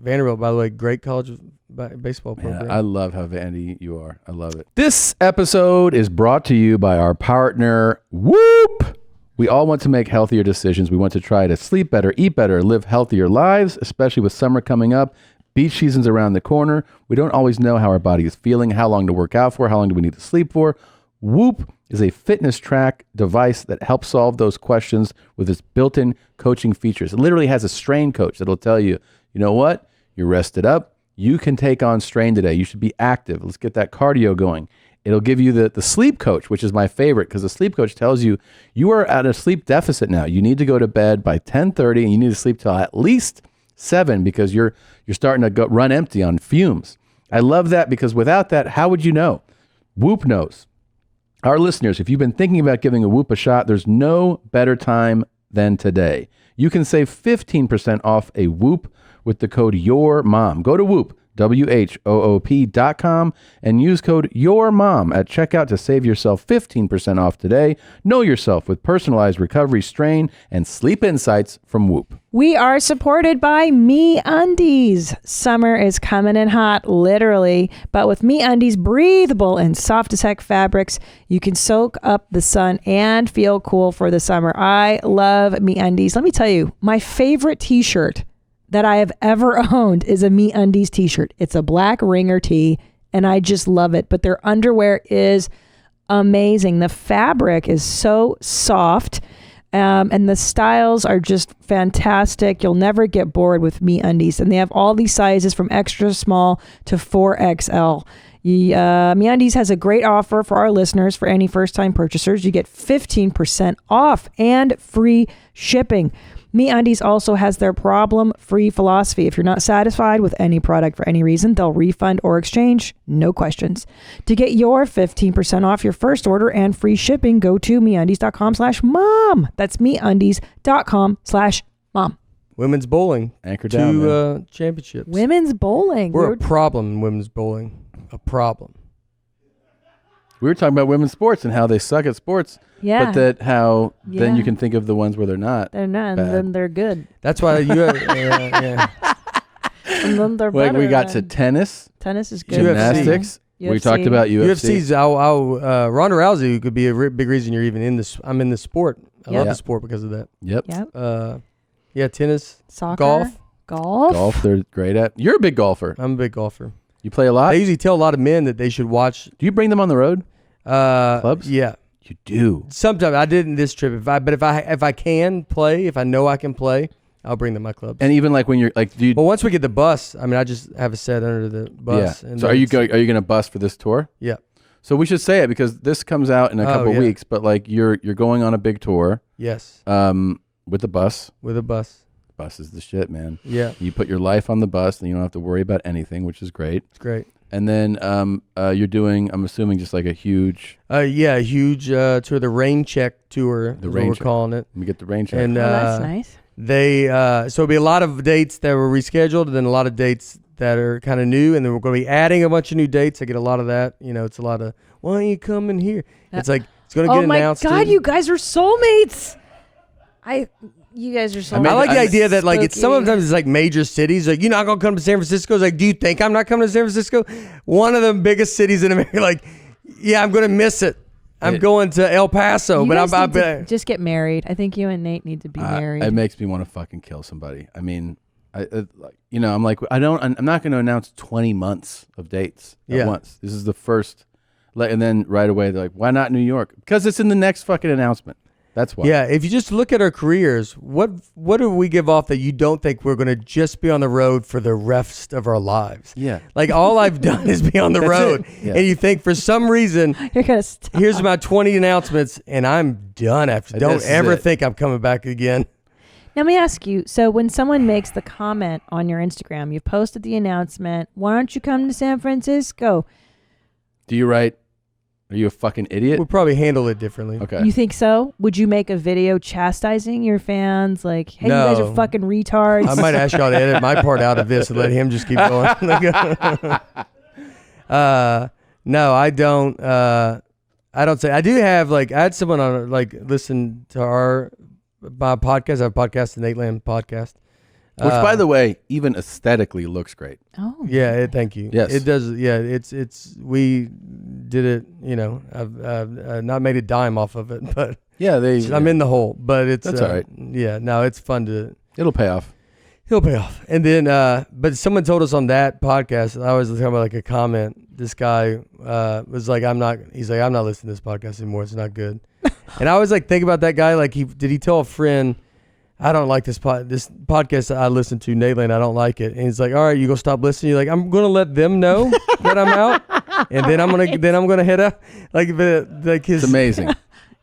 Speaker 3: Vanderbilt, by the way, great college baseball program.
Speaker 2: Yeah, I love how Vandy you are. I love it. This episode is brought to you by our partner, Whoop. We all want to make healthier decisions. We want to try to sleep better, eat better, live healthier lives, especially with summer coming up. Beach season's around the corner. We don't always know how our body is feeling, how long to work out for, how long do we need to sleep for. Whoop is a fitness track device that helps solve those questions with its built-in coaching features. It literally has a strain coach that'll tell you, you know what? You're rested up. You can take on strain today. You should be active. Let's get that cardio going. It'll give you the sleep coach, which is my favorite, because the sleep coach tells you you are at a sleep deficit now. You need to go to bed by 10:30, and you need to sleep till at least 7, because you're starting to run empty on fumes. I love that, because without that, how would you know? Whoop knows. Our listeners, if you've been thinking about giving a Whoop a shot, there's no better time than today. You can save 15% off a Whoop with the code YOURMOM. Go to Whoop, WHOOP.com, and use code YOURMOM at checkout to save yourself 15% off today. Know yourself with personalized recovery, strain, and sleep insights from Whoop.
Speaker 1: We are supported by MeUndies. Summer is coming in hot, literally, but with MeUndies breathable and soft as heck fabrics, you can soak up the sun and feel cool for the summer. I love MeUndies. Let me tell you, my favorite t-shirt that I have ever owned is a MeUndies t-shirt. It's a black ringer tee, and I just love it. But their underwear is amazing. The fabric is so soft, and the styles are just fantastic. You'll never get bored with MeUndies. And they have all these sizes from extra small to 4XL. MeUndies has a great offer for our listeners. For any first-time purchasers, you get 15% off and free shipping. MeUndies also has their problem-free philosophy. If you're not satisfied with any product for any reason, they'll refund or exchange, no questions. To get your 15% off your first order and free shipping, go to MeUndies.com/mom. That's MeUndies.com/mom.
Speaker 3: Women's bowling.
Speaker 2: Anchor down,
Speaker 3: 2 championships.
Speaker 1: Women's bowling.
Speaker 3: We're a problem in women's bowling. A problem.
Speaker 2: We were talking about women's sports and how they suck at sports.
Speaker 1: Yeah.
Speaker 2: But that how then
Speaker 1: Yeah.
Speaker 2: you can think of the ones where they're not.
Speaker 1: They're not, and
Speaker 2: bad.
Speaker 1: then they're good.
Speaker 3: That's why you. Yeah.
Speaker 1: And then they're
Speaker 2: Like
Speaker 1: better.
Speaker 2: we got to
Speaker 1: then.
Speaker 2: tennis,
Speaker 1: Tennis is good.
Speaker 2: gymnastics. We
Speaker 1: UFC.
Speaker 2: talked about UFC.
Speaker 3: UFC's Ronda Rousey could be a big reason you're even in this. I'm in the sport. I love the sport because of that.
Speaker 2: Yep.
Speaker 3: Yeah, tennis,
Speaker 1: Soccer,
Speaker 3: golf.
Speaker 2: Golf, they're great at. You're a big golfer.
Speaker 3: I'm a big golfer.
Speaker 2: You play a lot?
Speaker 3: They usually tell a lot of men that they should watch.
Speaker 2: Do you bring them on the road?
Speaker 3: Clubs? Yeah.
Speaker 2: You do.
Speaker 3: Sometimes I didn't this trip. If I can play, if I know I can play, I'll bring them my clubs.
Speaker 2: And even like when you're like, do you?
Speaker 3: But once we get the bus, I mean, I just have a set under the bus.
Speaker 2: Yeah.
Speaker 3: And
Speaker 2: So are you going to bus for this tour?
Speaker 3: Yeah.
Speaker 2: So we should say it because this comes out in a couple weeks. But like you're going on a big tour.
Speaker 3: Yes.
Speaker 2: With the bus.
Speaker 3: With a bus.
Speaker 2: Bus is the shit, man.
Speaker 3: Yeah.
Speaker 2: You put your life on the bus, and you don't have to worry about anything, which is great.
Speaker 3: It's great.
Speaker 2: And then you're doing, I'm assuming, just like a huge.
Speaker 3: A huge tour, the rain check tour.
Speaker 2: The
Speaker 3: is
Speaker 2: rain
Speaker 3: what
Speaker 2: check.
Speaker 3: we're calling it.
Speaker 2: Let me get the rain check.
Speaker 3: And
Speaker 1: that's nice.
Speaker 3: They so it'll be a lot of dates that were rescheduled, and then a lot of dates that are kind of new, and then we're going to be adding a bunch of new dates. I get a lot of that. You know, it's a lot of why don't you come in here? It's like it's going to get announced.
Speaker 1: Oh my God, you guys are soulmates. You guys are soulmates.
Speaker 3: I like the idea that like it's sometimes it's like major cities. Like, you're not gonna come to San Francisco. It's like, do you think I'm not coming to San Francisco? One of the biggest cities in America. Like, yeah, I'm gonna miss it. I'm going to El Paso,
Speaker 1: You
Speaker 3: but
Speaker 1: guys
Speaker 3: I'm
Speaker 1: need to just get married. I think you and Nate need to be married.
Speaker 2: It makes me want to fucking kill somebody. I mean, I'm like, I'm not going to announce 20 months of dates at once. This is the first, and then right away they're like, why not New York? Because it's in the next fucking announcement. That's why.
Speaker 3: Yeah, if you just look at our careers, what do we give off that you don't think we're going to just be on the road for the rest of our lives?
Speaker 2: Yeah.
Speaker 3: Like all I've done is be on the road.
Speaker 2: Yeah.
Speaker 3: And you think for some reason,
Speaker 1: you're going to stop.
Speaker 3: Here's about 20 announcements and I'm done after. Don't ever think I'm coming back again.
Speaker 1: Now, let me ask you. So when someone makes the comment on your Instagram, you've posted the announcement, why don't you come to San Francisco?
Speaker 2: Do you write, are you a fucking idiot?
Speaker 3: We'll probably handle it differently.
Speaker 2: Okay.
Speaker 1: You think so? Would you make a video chastising your fans? Like, hey, you guys are fucking retards.
Speaker 3: I might ask y'all to edit my part out of this and let him just keep going. No, I don't. I don't say. I do have like, I had someone on like listen to my podcast. I have a podcast, the Nate Land podcast.
Speaker 2: Which, by the way, even aesthetically looks great.
Speaker 1: Oh.
Speaker 3: Yeah, thank you.
Speaker 2: Yes.
Speaker 3: It does. Yeah, it's we did it, you know, I've not made a dime off of it, but
Speaker 2: yeah,
Speaker 3: I'm in the hole, but it's
Speaker 2: that's all right.
Speaker 3: Yeah, no, it's fun to.
Speaker 2: It'll pay off.
Speaker 3: It'll pay off. And then, but someone told us on that podcast, I was talking about like a comment. This guy was like, he's like, I'm not listening to this podcast anymore. It's not good. And I was like, think about that guy. Like, did he tell a friend, I don't like this podcast that I listen to, Nateland, I don't like it. And he's like, all right, you go stop listening. You're like, I'm going to let them know that I'm out. And then I'm going to head out. Like his.
Speaker 2: It's amazing.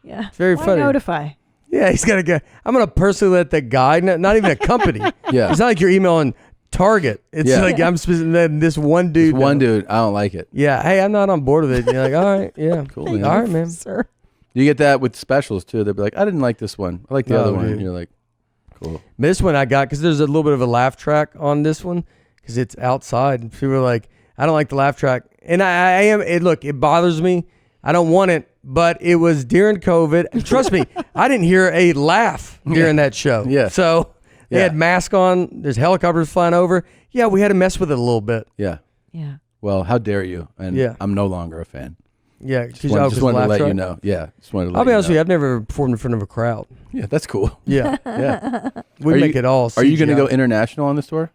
Speaker 1: Yeah.
Speaker 3: It's very
Speaker 1: Why
Speaker 3: funny.
Speaker 1: notify?
Speaker 3: Yeah, he's got to go. I'm going to personally let the guy, not even a company.
Speaker 2: Yeah.
Speaker 3: It's not like you're emailing Target. It's like I'm letting this one dude.
Speaker 2: Dude, I don't like it.
Speaker 3: Yeah. Hey, I'm not on board with it. And you're like, all right. Yeah.
Speaker 2: Cool.
Speaker 3: All
Speaker 2: Man.
Speaker 3: right, man.
Speaker 1: Sir.
Speaker 2: You get that with specials too. They'll be like, I didn't like this one. I like the other one.
Speaker 3: Dude.
Speaker 2: And you're like, cool.
Speaker 3: This one I got because there's a little bit of a laugh track on this one because it's outside. And people are like, I don't like the laugh track. And I am, look, it bothers me. I don't want it, but it was during COVID. And trust me, I didn't hear a laugh during that show.
Speaker 2: Yeah.
Speaker 3: So they had masks on. There's helicopters flying over. Yeah, we had to mess with it a little bit.
Speaker 2: Yeah.
Speaker 1: Yeah.
Speaker 2: Well, how dare you? And I'm no longer a fan.
Speaker 3: Yeah.
Speaker 2: Just wanted to let you know. Yeah. Just wanted to let
Speaker 3: I'll be
Speaker 2: you
Speaker 3: honest
Speaker 2: know.
Speaker 3: with you. I've never performed in front of a crowd.
Speaker 2: Yeah, that's cool.
Speaker 3: Yeah.
Speaker 2: Yeah.
Speaker 3: We make it all.
Speaker 2: Are you going to
Speaker 3: CGI.
Speaker 2: go international on this tour?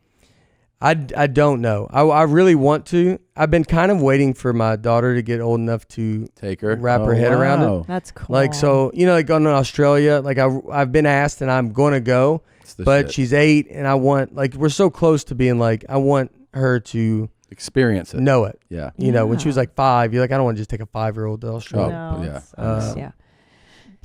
Speaker 3: I don't know. I really want to. I've been kind of waiting for my daughter to get old enough to
Speaker 2: take her,
Speaker 3: wrap her head around it.
Speaker 1: That's cool.
Speaker 3: Like, so, you know, like going to Australia, like I've been asked and I'm going to go, but
Speaker 2: shit.
Speaker 3: she's 8 and I want, like, we're so close to being like, I want her to
Speaker 2: experience it,
Speaker 3: know it.
Speaker 2: Yeah.
Speaker 3: You know, when she was like 5, you're like, I don't want to just take a 5-year-old to Australia.
Speaker 1: No,
Speaker 2: yeah.
Speaker 1: yeah.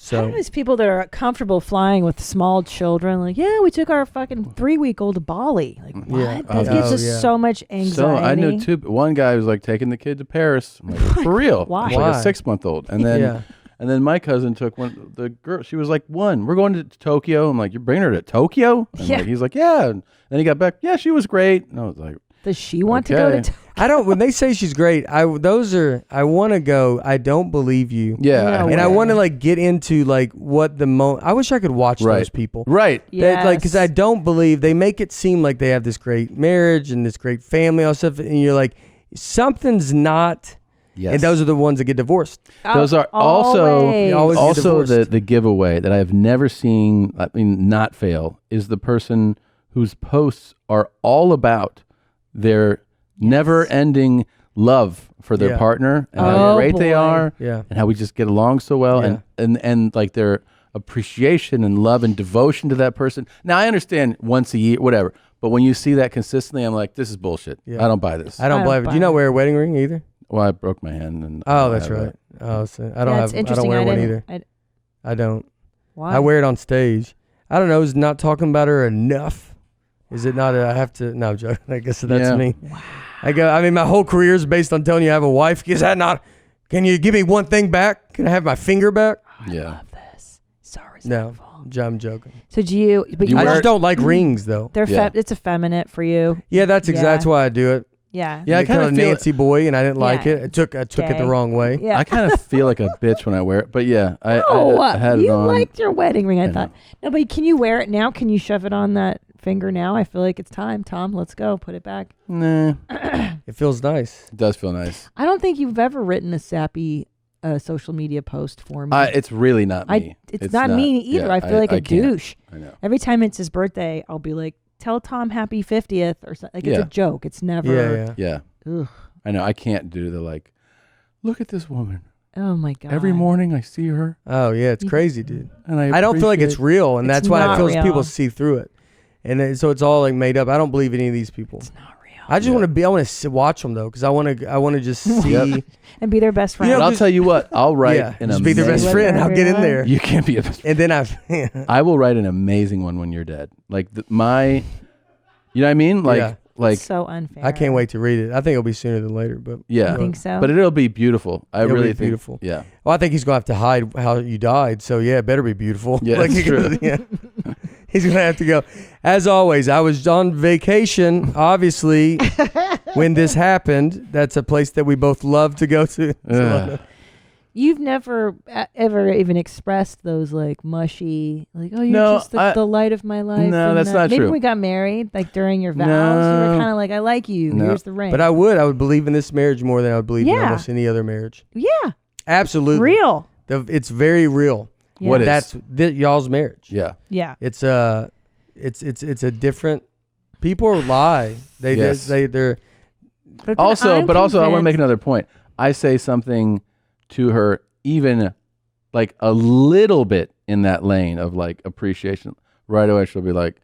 Speaker 3: So
Speaker 1: Sometimes people that are comfortable flying with small children, like, yeah, we took our fucking 3-week-old to Bali. Like, what?
Speaker 3: Yeah.
Speaker 1: That gives us so much anxiety.
Speaker 2: So I know too. One guy was like taking the kid to Paris. I'm like, for real?
Speaker 1: Why?
Speaker 2: It's like a 6-month-old, and then and then my cousin took the girl. She was like 1. We're going to Tokyo. I'm like, you're bringing her to Tokyo? And
Speaker 1: Yeah.
Speaker 2: he's like, yeah. And then he got back. Yeah, she was great. And I was like,
Speaker 1: Does she want to go to Tokyo?
Speaker 3: I don't. When they say she's great, I want to go. I don't believe you.
Speaker 2: Yeah.
Speaker 1: No
Speaker 3: and I
Speaker 1: way.
Speaker 3: want to like get into like what I wish I could watch those people.
Speaker 2: Right.
Speaker 1: Yes.
Speaker 3: Like, because I don't believe they make it seem like they have this great marriage and this great family and all stuff, and you're like, something's not.
Speaker 2: Yes.
Speaker 3: And those are the ones that get divorced.
Speaker 2: Those are
Speaker 1: Always.
Speaker 2: also the giveaway that I have never seen. I mean, not fail is the person whose posts are all about their never-ending love for their partner and how great they are, and how we just get along so well, and like their appreciation and love and devotion to that person. Now I understand once a year, whatever, but when you see that consistently, I'm like, this is bullshit. I don't buy this.
Speaker 3: I don't believe it. Do you not wear a wedding ring either?
Speaker 2: Well, I broke my hand, and
Speaker 3: that's right. Oh, so I don't wear one either. I don't.
Speaker 1: Why?
Speaker 3: I wear it on stage. I don't know. Is not talking about her enough? Is it not? I have to. No, I'm joking. I guess that's me. Wow. I mean, my whole career is based on telling you I have a wife. Is that not? Can you give me one thing back? Can I have my finger back?
Speaker 1: I love this. Sorry.
Speaker 3: No, I'm joking.
Speaker 1: So do you? But
Speaker 3: I just don't like rings though.
Speaker 1: They're it's effeminate for you.
Speaker 3: Yeah, that's why I do it.
Speaker 1: Yeah.
Speaker 2: Yeah, I kind of
Speaker 3: Nancy boy, and I didn't like it. I took it the wrong way.
Speaker 1: Yeah.
Speaker 2: I kind of feel like a bitch when I wear it, but yeah, I had it
Speaker 1: you
Speaker 2: on.
Speaker 1: liked your wedding ring. I thought. No, but can you wear it now? Can you shove it on that finger now? I feel like it's time. Tom, let's go. Put it back.
Speaker 2: Nah.
Speaker 3: It feels nice.
Speaker 2: It does feel nice.
Speaker 1: I don't think you've ever written a sappy social media post for me.
Speaker 2: It's really not me.
Speaker 1: It's not me either.
Speaker 2: Yeah,
Speaker 1: I feel like a
Speaker 2: can't.
Speaker 1: douche.
Speaker 2: I know.
Speaker 1: Every time it's his birthday, I'll be like, tell Tom happy 50th or something. Like it's a joke. It's never.
Speaker 2: Yeah.
Speaker 1: Ugh.
Speaker 2: I know. I can't do the like, look at this woman.
Speaker 1: Oh my God.
Speaker 2: Every morning I see her.
Speaker 3: Oh yeah, it's crazy, dude.
Speaker 2: And
Speaker 3: I don't feel like it's real, and that's why I feel people see through it, and so it's all like made up. I don't believe any of these people. It's not real. I just want to be. I want to watch them though, because I want to just see
Speaker 1: and be their best friend.
Speaker 2: But I'll tell you what. I'll write an
Speaker 3: just be their best friend. I'll get in there.
Speaker 2: You can't be a best friend.
Speaker 3: And then
Speaker 2: I will write an amazing one when you're dead. Like you know what I mean? Like
Speaker 1: it's so unfair.
Speaker 3: I can't wait to read it. I think it'll be sooner than later, but
Speaker 1: I think so.
Speaker 2: But it'll be beautiful.
Speaker 3: It'll
Speaker 2: really
Speaker 3: be
Speaker 2: think
Speaker 3: beautiful.
Speaker 2: Yeah.
Speaker 3: Well, I think he's gonna have to hide how you died. So yeah, it better be beautiful.
Speaker 2: Yeah, that's true.
Speaker 3: He's gonna have to go. As always, I was on vacation. Obviously, when this happened, that's a place that we both love to go to.
Speaker 1: You've never ever even expressed those like mushy, like, oh, you're just the light of my life.
Speaker 2: No, that's not
Speaker 1: maybe
Speaker 2: true.
Speaker 1: Maybe we got married, like during your vows, you were kind of like, I like you.
Speaker 2: No.
Speaker 1: Here's the ring.
Speaker 3: But I would believe in this marriage more than I would believe in almost any other marriage.
Speaker 1: Yeah.
Speaker 3: Absolutely.
Speaker 1: Real.
Speaker 3: It's very real.
Speaker 1: Yeah. What
Speaker 3: is? That's y'all's marriage.
Speaker 2: Yeah.
Speaker 1: Yeah.
Speaker 3: It's a different. People lie. They're.
Speaker 2: But also, I want to make another point. I say something to her, even like a little bit in that lane of like appreciation. Right away, she'll be like,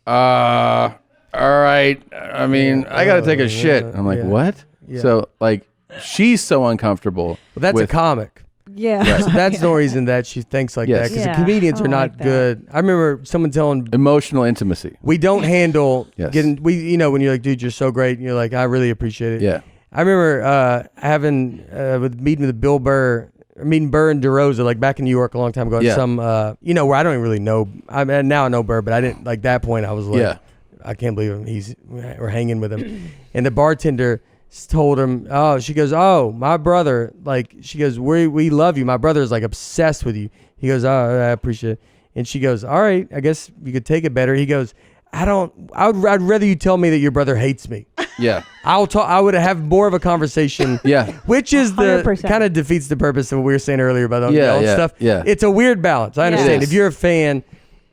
Speaker 2: all right. I mean, I got to take a shit. I'm like, what?
Speaker 3: Yeah.
Speaker 2: So like, she's so uncomfortable.
Speaker 3: Well, that's a comic.
Speaker 1: Yeah.
Speaker 3: Right. So that's no reason that she thinks like that, because the comedians are not good. I remember someone telling
Speaker 2: emotional intimacy.
Speaker 3: We don't handle
Speaker 2: Yes.
Speaker 3: when you're like, dude, you're so great, and you're like, I really appreciate it.
Speaker 2: Yeah.
Speaker 3: I remember meeting with Bill Burr, meeting Burr and DeRosa, like back in New York a long time ago.
Speaker 2: Yeah.
Speaker 3: Some, where I don't even really know. Now I know Burr, but I didn't, like that point I was like, I can't believe him. We're hanging with him. And the bartender told him, she goes, my brother, like, she goes, we love you. My brother is like obsessed with you. He goes, I appreciate it. And she goes, all right, I guess you could take it better. He goes, I'd rather you tell me that your brother hates me.
Speaker 2: Yeah.
Speaker 3: I would have more of a conversation.
Speaker 2: Yeah.
Speaker 3: Which is
Speaker 1: 100%.
Speaker 3: kind of defeats the purpose of what we were saying earlier about all the stuff.
Speaker 2: Yeah.
Speaker 3: It's a weird balance. I understand.
Speaker 2: Yes.
Speaker 3: If you're a fan,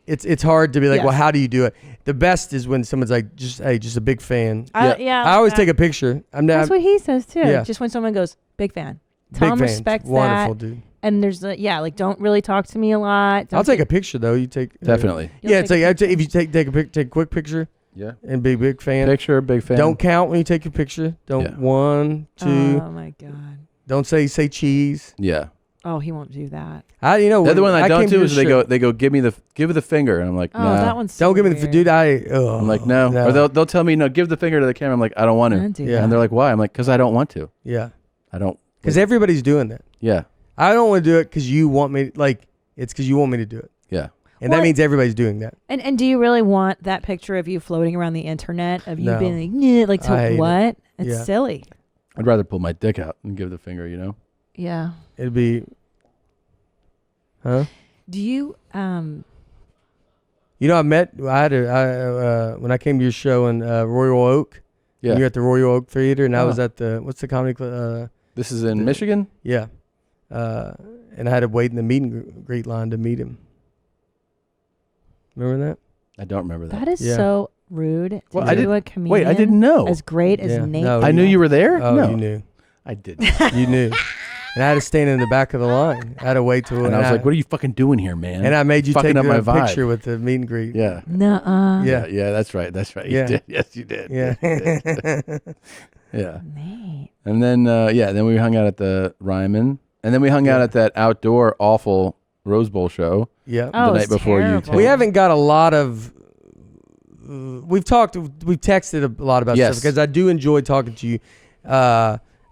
Speaker 3: it's hard to be like,
Speaker 1: Yes.
Speaker 3: well, how do you do it? The best is when someone's like, just a big fan. I always take a picture.
Speaker 1: That's what he says too.
Speaker 3: Yeah.
Speaker 1: Just when someone goes, big fan.
Speaker 3: Big
Speaker 1: Tom
Speaker 3: fan.
Speaker 1: respects
Speaker 3: Wonderful,
Speaker 1: that.
Speaker 3: dude.
Speaker 1: And there's like, don't really talk to me a lot.
Speaker 3: I'll take a picture though. You take
Speaker 2: Definitely.
Speaker 3: Yeah, it's like if you take a quick picture.
Speaker 2: Yeah.
Speaker 3: And be a big fan.
Speaker 2: Big fan.
Speaker 3: Don't count when you take your picture. Don't 1, 2.
Speaker 1: Oh my God.
Speaker 3: Don't say cheese.
Speaker 2: Yeah.
Speaker 1: Oh, he won't do that.
Speaker 2: The other one I don't
Speaker 3: came
Speaker 2: do
Speaker 3: to
Speaker 2: is
Speaker 3: a
Speaker 2: they go give me the finger, and I'm like,
Speaker 1: Oh,
Speaker 2: nah.
Speaker 1: that one's so
Speaker 3: Don't give me the
Speaker 1: weird.
Speaker 3: dude.
Speaker 2: I'm like, no. Or they'll tell me, no, give the finger to the camera. I'm like, I don't want to.
Speaker 1: Don't do
Speaker 3: Yeah.
Speaker 2: And they're like, why? I'm like, because I don't want to.
Speaker 3: Yeah.
Speaker 2: I don't.
Speaker 3: Because everybody's doing that.
Speaker 2: Yeah.
Speaker 3: I don't want to do it because you want me. Like, it's because you want me to do it.
Speaker 2: Yeah.
Speaker 3: And that means everybody's doing that.
Speaker 1: And do you really want that picture of you floating around the internet of you
Speaker 3: No.
Speaker 1: being like, "Nyeh," like,
Speaker 3: I
Speaker 1: so
Speaker 3: hate
Speaker 1: what?
Speaker 3: it.
Speaker 1: It's
Speaker 3: Yeah.
Speaker 1: silly.
Speaker 2: I'd rather pull my dick out and give the finger,
Speaker 1: Yeah.
Speaker 3: It'd be, huh?
Speaker 1: Do you
Speaker 3: You know, when I came to your show in Royal Oak.
Speaker 2: Yeah.
Speaker 3: And you're at the Royal Oak Theater, and I was
Speaker 2: Oh.
Speaker 3: at what's the comedy club?
Speaker 2: This is in Michigan?
Speaker 3: Yeah. And I had to wait in the meet and greet line to meet him. Remember that?
Speaker 2: I don't remember that.
Speaker 1: That is so rude to
Speaker 2: Well, I
Speaker 1: do
Speaker 2: didn't-
Speaker 1: a comedian.
Speaker 2: wait, I didn't know.
Speaker 1: As great as
Speaker 3: Yeah.
Speaker 1: Nate.
Speaker 3: No,
Speaker 2: I knew you were there?
Speaker 3: Oh,
Speaker 2: No.
Speaker 3: you knew.
Speaker 2: I didn't.
Speaker 3: You knew. And I had to stand in the back of the line. I had to wait till.
Speaker 2: And I was like, what are you fucking doing here, man?
Speaker 3: And I made you
Speaker 2: Fucking
Speaker 3: take
Speaker 2: up my
Speaker 3: a
Speaker 2: vibe.
Speaker 3: picture with the meet and greet.
Speaker 2: Yeah.
Speaker 1: Nuh-uh.
Speaker 3: Yeah.
Speaker 2: Yeah, that's right. That's right. You
Speaker 3: Yeah.
Speaker 2: did. Yes, you did.
Speaker 3: Yeah.
Speaker 2: Yes, you did. Yeah.
Speaker 1: Nate.
Speaker 2: And then, then we hung out at the Ryman. And then we hung out at that outdoor awful Rose Bowl show.
Speaker 3: Yeah.
Speaker 1: Oh,
Speaker 2: the night
Speaker 1: it's
Speaker 2: before
Speaker 1: terrible.
Speaker 3: We haven't got a lot of. We've texted a lot about
Speaker 2: Yes.
Speaker 3: stuff because I do enjoy talking to you.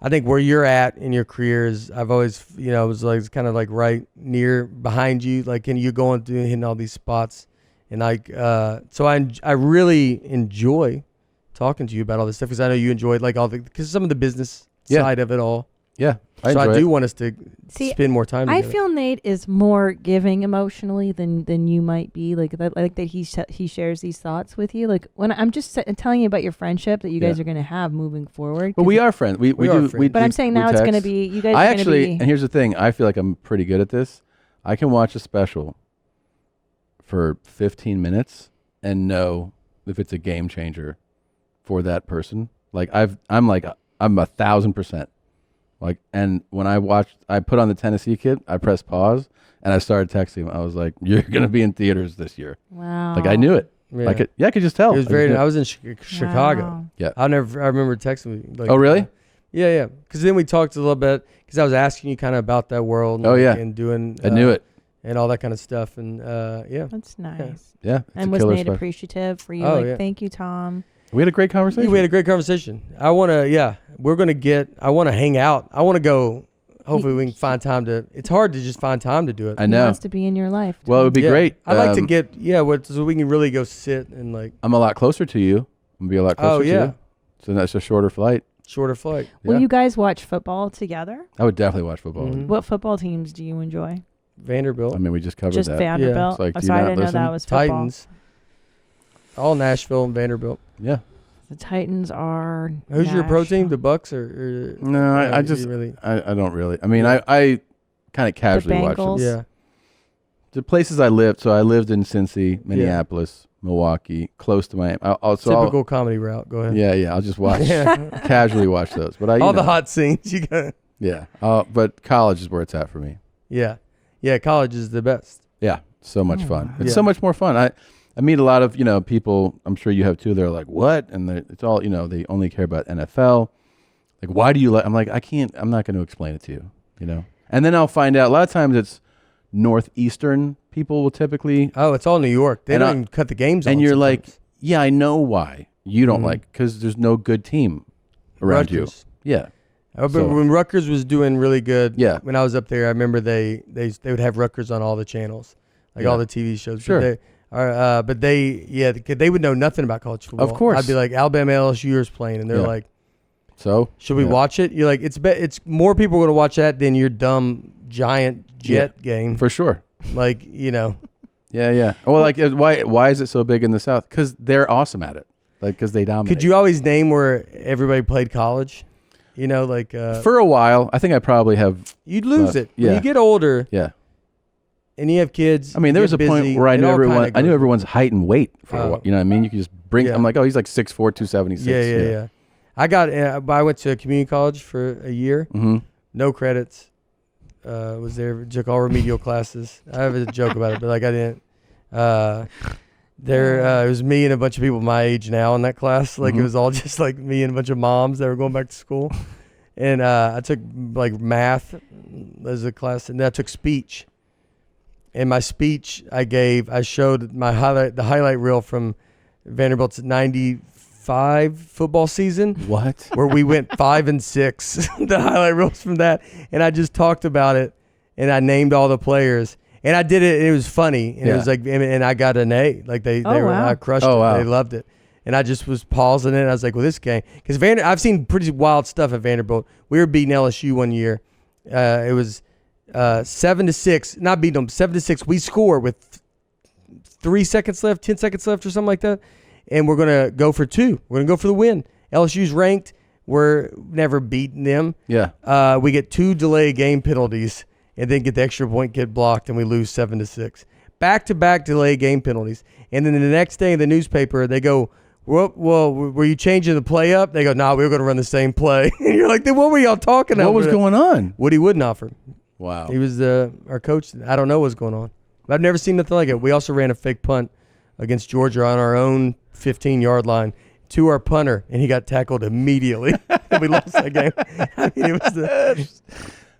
Speaker 3: I think where you're at in your career is I've always, was like it's kind of like right near behind you, like, and you're going through and hitting all these spots, and like, so I really enjoy talking to you about all this stuff because I know you enjoyed like because some of the business side of it all.
Speaker 2: Yeah.
Speaker 3: So I do want us to spend more time together.
Speaker 1: I feel Nate is more giving emotionally than you might be. Like that he shares these thoughts with you. Like when I'm just telling you about your friendship that you guys are going to have moving forward.
Speaker 2: But we are friends. We
Speaker 3: are
Speaker 2: do.
Speaker 3: friends.
Speaker 1: But I'm saying now it's going to be you guys.
Speaker 2: I
Speaker 1: are
Speaker 2: actually,
Speaker 1: gonna be,
Speaker 2: and here's the thing. I feel like I'm pretty good at this. I can watch a special for 15 minutes and know if it's a game changer for that person. Like I'm 1,000%. Like, and when I put on the Tennessee Kid, I pressed pause and I started texting him. I was like, "You're gonna be in theaters this year."
Speaker 1: Wow.
Speaker 2: Like I knew it.
Speaker 3: Yeah.
Speaker 2: I could just tell.
Speaker 3: It was I was in Chicago.
Speaker 1: Wow.
Speaker 2: Yeah.
Speaker 3: I remember texting you. Like,
Speaker 2: Oh, really?
Speaker 3: Yeah. Because then we talked a little bit because I was asking you kind of about that world. And,
Speaker 2: Oh, yeah.
Speaker 3: And doing.
Speaker 2: I knew it.
Speaker 3: And all that kind of stuff. And yeah.
Speaker 1: That's nice.
Speaker 2: Yeah. It's
Speaker 1: And
Speaker 2: a
Speaker 1: was
Speaker 2: killer
Speaker 1: Nate
Speaker 2: special.
Speaker 1: appreciative for you?
Speaker 3: Oh,
Speaker 1: like,
Speaker 3: yeah.
Speaker 1: thank you, Tom.
Speaker 2: We had a great conversation.
Speaker 3: We had a great conversation. I want to hang out. I want to go. Hopefully we can find time to. It's hard to just find time to do it.
Speaker 2: I
Speaker 1: He
Speaker 2: know.
Speaker 1: wants to be in your life.
Speaker 2: Well, it would be
Speaker 3: Yeah.
Speaker 2: great.
Speaker 3: I'd like to get so we can really go sit and like
Speaker 2: I'm a lot closer to you. I'm gonna be a lot closer
Speaker 3: Oh,
Speaker 2: to
Speaker 3: yeah.
Speaker 2: you. So that's a shorter flight.
Speaker 3: shorter flight.
Speaker 1: Will
Speaker 2: Yeah.
Speaker 1: you guys watch football together?
Speaker 2: I would definitely watch football.
Speaker 3: Mhm.
Speaker 1: What football teams do you enjoy?
Speaker 3: Vanderbilt.
Speaker 2: I mean, we just covered
Speaker 1: Just
Speaker 2: that.
Speaker 1: Vanderbilt.
Speaker 2: It's like,
Speaker 1: Oh,
Speaker 2: do you
Speaker 1: sorry, I
Speaker 2: not
Speaker 1: didn't know
Speaker 2: listen?
Speaker 1: that was football.
Speaker 3: Titans. All Nashville and Vanderbilt.
Speaker 2: Yeah.
Speaker 1: The Titans are.
Speaker 3: Who's your pro team?
Speaker 1: national.
Speaker 3: The Bucks or
Speaker 2: No,
Speaker 3: yeah,
Speaker 2: I
Speaker 3: you
Speaker 2: just
Speaker 3: really.
Speaker 2: I don't really. I mean, I kind of casually watch them.
Speaker 1: Bengals?
Speaker 3: Yeah.
Speaker 2: The places I lived. So I lived in Cincy, Minneapolis, Milwaukee, close to Miami.
Speaker 3: Typical comedy route. Go ahead.
Speaker 2: Yeah. I'll just watch
Speaker 3: Yeah.
Speaker 2: casually watch those. But
Speaker 3: All the hot scenes you got.
Speaker 2: Yeah. But college is where it's at for me.
Speaker 3: Yeah. Yeah. College is the best.
Speaker 2: Yeah. So much fun. It's
Speaker 3: Yeah.
Speaker 2: so much more fun. I meet a lot of, people, I'm sure you have too. They're like, what? And it's all, they only care about NFL. Like, why do you like, I'm like, I'm not going to explain it to you, And then I'll find out a lot of times it's Northeastern people will typically.
Speaker 3: Oh, it's all New York. They
Speaker 2: And
Speaker 3: don't
Speaker 2: I-
Speaker 3: even cut the games on.
Speaker 2: And you're like,
Speaker 3: sometimes.
Speaker 2: yeah, I know why you don't like, because there's no good team around
Speaker 3: Rutgers.
Speaker 2: you. Yeah.
Speaker 3: But
Speaker 2: So-
Speaker 3: when Rutgers was doing really good,
Speaker 2: Yeah.
Speaker 3: when I was up there, I remember they would have Rutgers on all the channels, like
Speaker 2: Yeah.
Speaker 3: all the TV shows.
Speaker 2: Sure.
Speaker 3: But they would know nothing about college football.
Speaker 2: Of course.
Speaker 3: I'd be like, Alabama LSU is playing, and they're
Speaker 2: Yeah.
Speaker 3: like,
Speaker 2: So
Speaker 3: should we
Speaker 2: yeah.
Speaker 3: watch it? You're like, it's more people going to watch that than your dumb giant jet game.
Speaker 2: For sure.
Speaker 3: Like,
Speaker 2: Yeah. Well, like, why is it so big in the South? Because they're awesome at it. Like, because they dominate.
Speaker 3: could you always name where everybody played college?
Speaker 2: For a while, I think I probably have.
Speaker 3: You'd lose it.
Speaker 2: Yeah.
Speaker 3: When you get older
Speaker 2: Yeah.
Speaker 3: and you have kids.
Speaker 2: I mean, there was a point where I knew I knew everyone's height and weight for a
Speaker 3: Oh.
Speaker 2: while. You know what I mean? You could just bring.
Speaker 3: Yeah.
Speaker 2: I'm like, oh, he's like 6'4", 276.
Speaker 3: Yeah. I went to a community college for a year.
Speaker 2: Mm-hmm.
Speaker 3: No credits. Was there, took all remedial classes. I have a joke about it, but like I didn't. It was me and a bunch of people my age now in that class. Like it was all just like me and a bunch of moms that were going back to school. And I took like math as a class, and then I took speech. And my speech I showed the highlight reel from Vanderbilt's 95 football season.
Speaker 2: What?
Speaker 3: Where we went 5-6. The highlight reels from that. And I just talked about it, and I named all the players. And I did it, and it was funny. And it was like, and I got an A. Like I crushed it.
Speaker 2: Wow.
Speaker 3: They loved it. And I just was pausing it. And I was like, well, this game, because I've seen pretty wild stuff at Vanderbilt. We were beating LSU one year. It was 7-6, not beating them, 7-6. We score with 3 seconds left, 10 seconds left, or something like that. And we're gonna go for 2. We're gonna go for the win. LSU's ranked. We're never beating them.
Speaker 2: Yeah.
Speaker 3: We get 2 delay game penalties, and then get the extra point, get blocked, and we lose 7-6. Back-to-back delay game penalties. And then the next day in the newspaper, they go, well, were you changing the play up? They go, no, we were going to run the same play. And you're like, then what were y'all talking about?
Speaker 2: What was going on?
Speaker 3: Woody Woodenoffer.
Speaker 2: Wow.
Speaker 3: He was our coach. I don't know what's going on. I've never seen nothing like it. We also ran a fake punt against Georgia on our own 15-yard line to our punter, and he got tackled immediately. And we lost that game. I mean, it was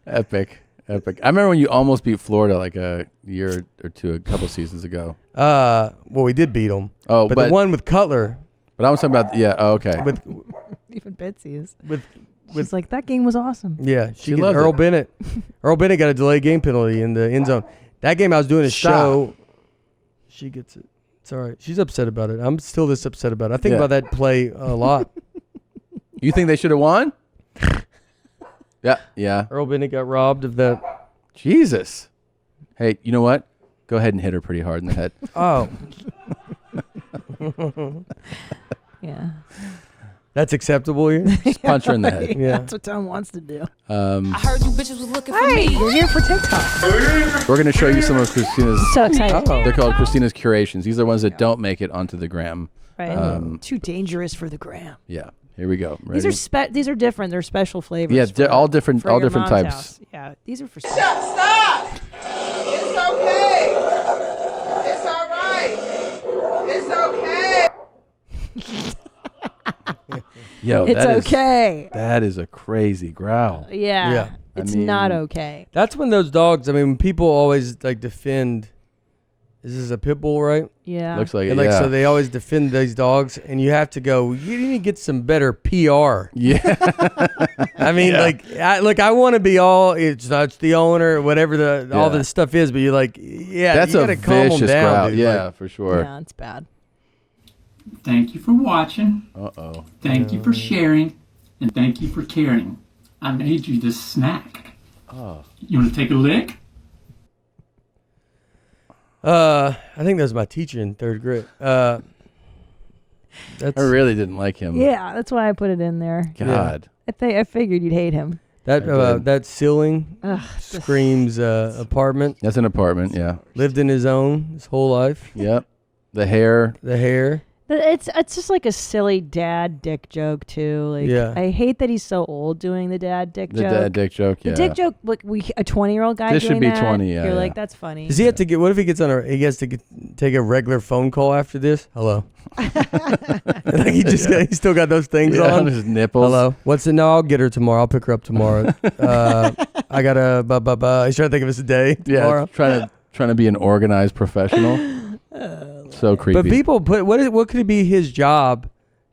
Speaker 2: Epic. I remember when you almost beat Florida like a year or two, a couple seasons ago.
Speaker 3: Well, we did beat them.
Speaker 2: Oh,
Speaker 3: but the one with Cutler.
Speaker 2: But I was talking about, okay.
Speaker 1: Even Betsy's.
Speaker 3: She's
Speaker 1: like, that game was awesome.
Speaker 3: Yeah,
Speaker 2: she loved
Speaker 3: Earl
Speaker 2: it.
Speaker 3: Bennett. Earl Bennett got a delay game penalty in the end zone. That game I was doing a show. She gets it. It's all right. She's upset about it. I'm still this upset about it. I think about that play a lot.
Speaker 2: You think they should have won? Yeah.
Speaker 3: Earl Bennett got robbed of that.
Speaker 2: Jesus. Hey, you know what? Go ahead and hit her pretty hard in the head.
Speaker 3: Oh.
Speaker 1: Yeah.
Speaker 3: That's acceptable here?
Speaker 2: Just punch her in the head.
Speaker 3: Yeah.
Speaker 1: That's what Tom wants to do.
Speaker 13: I heard you bitches was looking for
Speaker 1: Hey,
Speaker 13: me.
Speaker 1: you're here for TikTok.
Speaker 2: We're going to show you some of Christina's.
Speaker 1: So excited.
Speaker 2: They're called Christina's Curations. These are the ones that don't make it onto the gram.
Speaker 1: Right. Too dangerous for the gram.
Speaker 2: Yeah. Here we go. Ready?
Speaker 1: These are different. They're special flavors.
Speaker 2: Yeah, all different
Speaker 1: for your mom's
Speaker 2: types.
Speaker 1: house. Yeah, these are for.
Speaker 14: Stop! It's okay. It's all right. It's okay.
Speaker 2: Yo,
Speaker 1: It's okay.
Speaker 2: That is a crazy growl.
Speaker 1: Yeah. It's not okay.
Speaker 3: That's when those dogs, I mean, when people always like defend. Is this a pit bull, right?
Speaker 1: Yeah.
Speaker 2: Looks like
Speaker 3: and
Speaker 2: it,
Speaker 3: So they always defend these dogs, and you have to go, you need to get some better PR.
Speaker 2: Yeah.
Speaker 3: I mean, I want to be all, it's the owner, whatever all this stuff is, but you're like,
Speaker 2: that's
Speaker 3: you
Speaker 2: a
Speaker 3: gotta calm them
Speaker 2: vicious
Speaker 3: down,
Speaker 2: growl.
Speaker 3: dude.
Speaker 2: Yeah,
Speaker 3: Like,
Speaker 2: for sure.
Speaker 1: Yeah, it's bad.
Speaker 15: Thank you for watching.
Speaker 2: Uh-oh.
Speaker 15: Thank you for sharing. And thank you for caring. I made you this snack.
Speaker 2: Oh.
Speaker 15: You want to take a lick?
Speaker 3: I think that was my teacher in 3rd grade.
Speaker 2: I really didn't like him.
Speaker 1: Yeah, that's why I put it in there.
Speaker 2: God.
Speaker 1: I figured you'd hate him.
Speaker 3: That ceiling screams apartment.
Speaker 2: That's an apartment, yeah.
Speaker 3: Lived in his own his whole life.
Speaker 2: Yep. The hair.
Speaker 1: It's just like a silly dad dick joke too. Like I hate that he's so old doing the dad dick joke.
Speaker 2: The dad dick joke, yeah.
Speaker 1: The dick joke, like a 20-year-old guy.
Speaker 2: This should
Speaker 1: doing
Speaker 2: be
Speaker 1: that,
Speaker 2: 20, yeah.
Speaker 1: You're like, that's funny.
Speaker 3: Does he have to get? What if he gets on he has to take a regular phone call after this? Hello. Like he still got those things on
Speaker 2: his nipples.
Speaker 3: Hello. What's it? No, I'll get her tomorrow. I'll pick her up tomorrow. I gotta. He's trying to think of his day tomorrow.
Speaker 2: Yeah, trying to be an organized professional. So creepy.
Speaker 3: But people put what could it be his job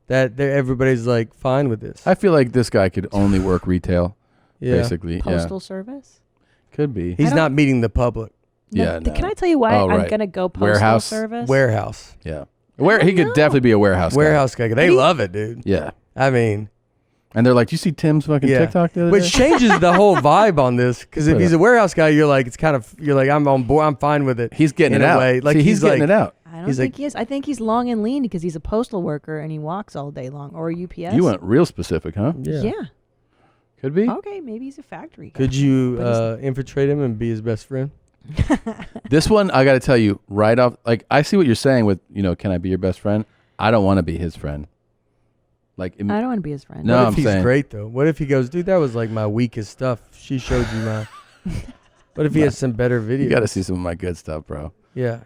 Speaker 3: that everybody's like fine with this?
Speaker 2: I feel like this guy could only work retail.
Speaker 3: Yeah.
Speaker 2: Basically.
Speaker 1: Postal service?
Speaker 2: Could be.
Speaker 3: He's not meeting the public.
Speaker 2: No.
Speaker 1: Can I tell you why I'm gonna go postal service?
Speaker 3: Warehouse.
Speaker 2: Yeah. He could definitely be a warehouse guy.
Speaker 3: Warehouse guy. They love it, dude.
Speaker 2: Yeah.
Speaker 3: I mean.
Speaker 2: And they're like, "Do you see Tim's fucking TikTok the other
Speaker 3: Which
Speaker 2: day?"
Speaker 3: changes the whole vibe on this, because if he's a warehouse guy, you're like, I'm on board, I'm fine with it.
Speaker 2: He's getting
Speaker 3: in
Speaker 2: it
Speaker 3: a
Speaker 2: out.
Speaker 3: way. Like
Speaker 2: See, he's getting it out.
Speaker 1: I don't think he is. I think he's long and lean because he's a postal worker and he walks all day long, or a UPS.
Speaker 2: You went real specific, huh?
Speaker 1: Yeah.
Speaker 2: Could be.
Speaker 1: Okay, maybe he's a factory guy.
Speaker 3: Could you infiltrate him and be his best friend?
Speaker 2: This one, I got to tell you right off. Like, I see what you're saying with, can I be your best friend? I don't want to be his friend. Like,
Speaker 1: I don't want to be his friend.
Speaker 2: No,
Speaker 3: What if
Speaker 2: I'm
Speaker 3: he's
Speaker 2: saying
Speaker 3: great though? What if he goes, dude, that was like my weakest stuff. She showed you my. What if he has some better videos?
Speaker 2: You got to see some of my good stuff, bro.
Speaker 3: Yeah.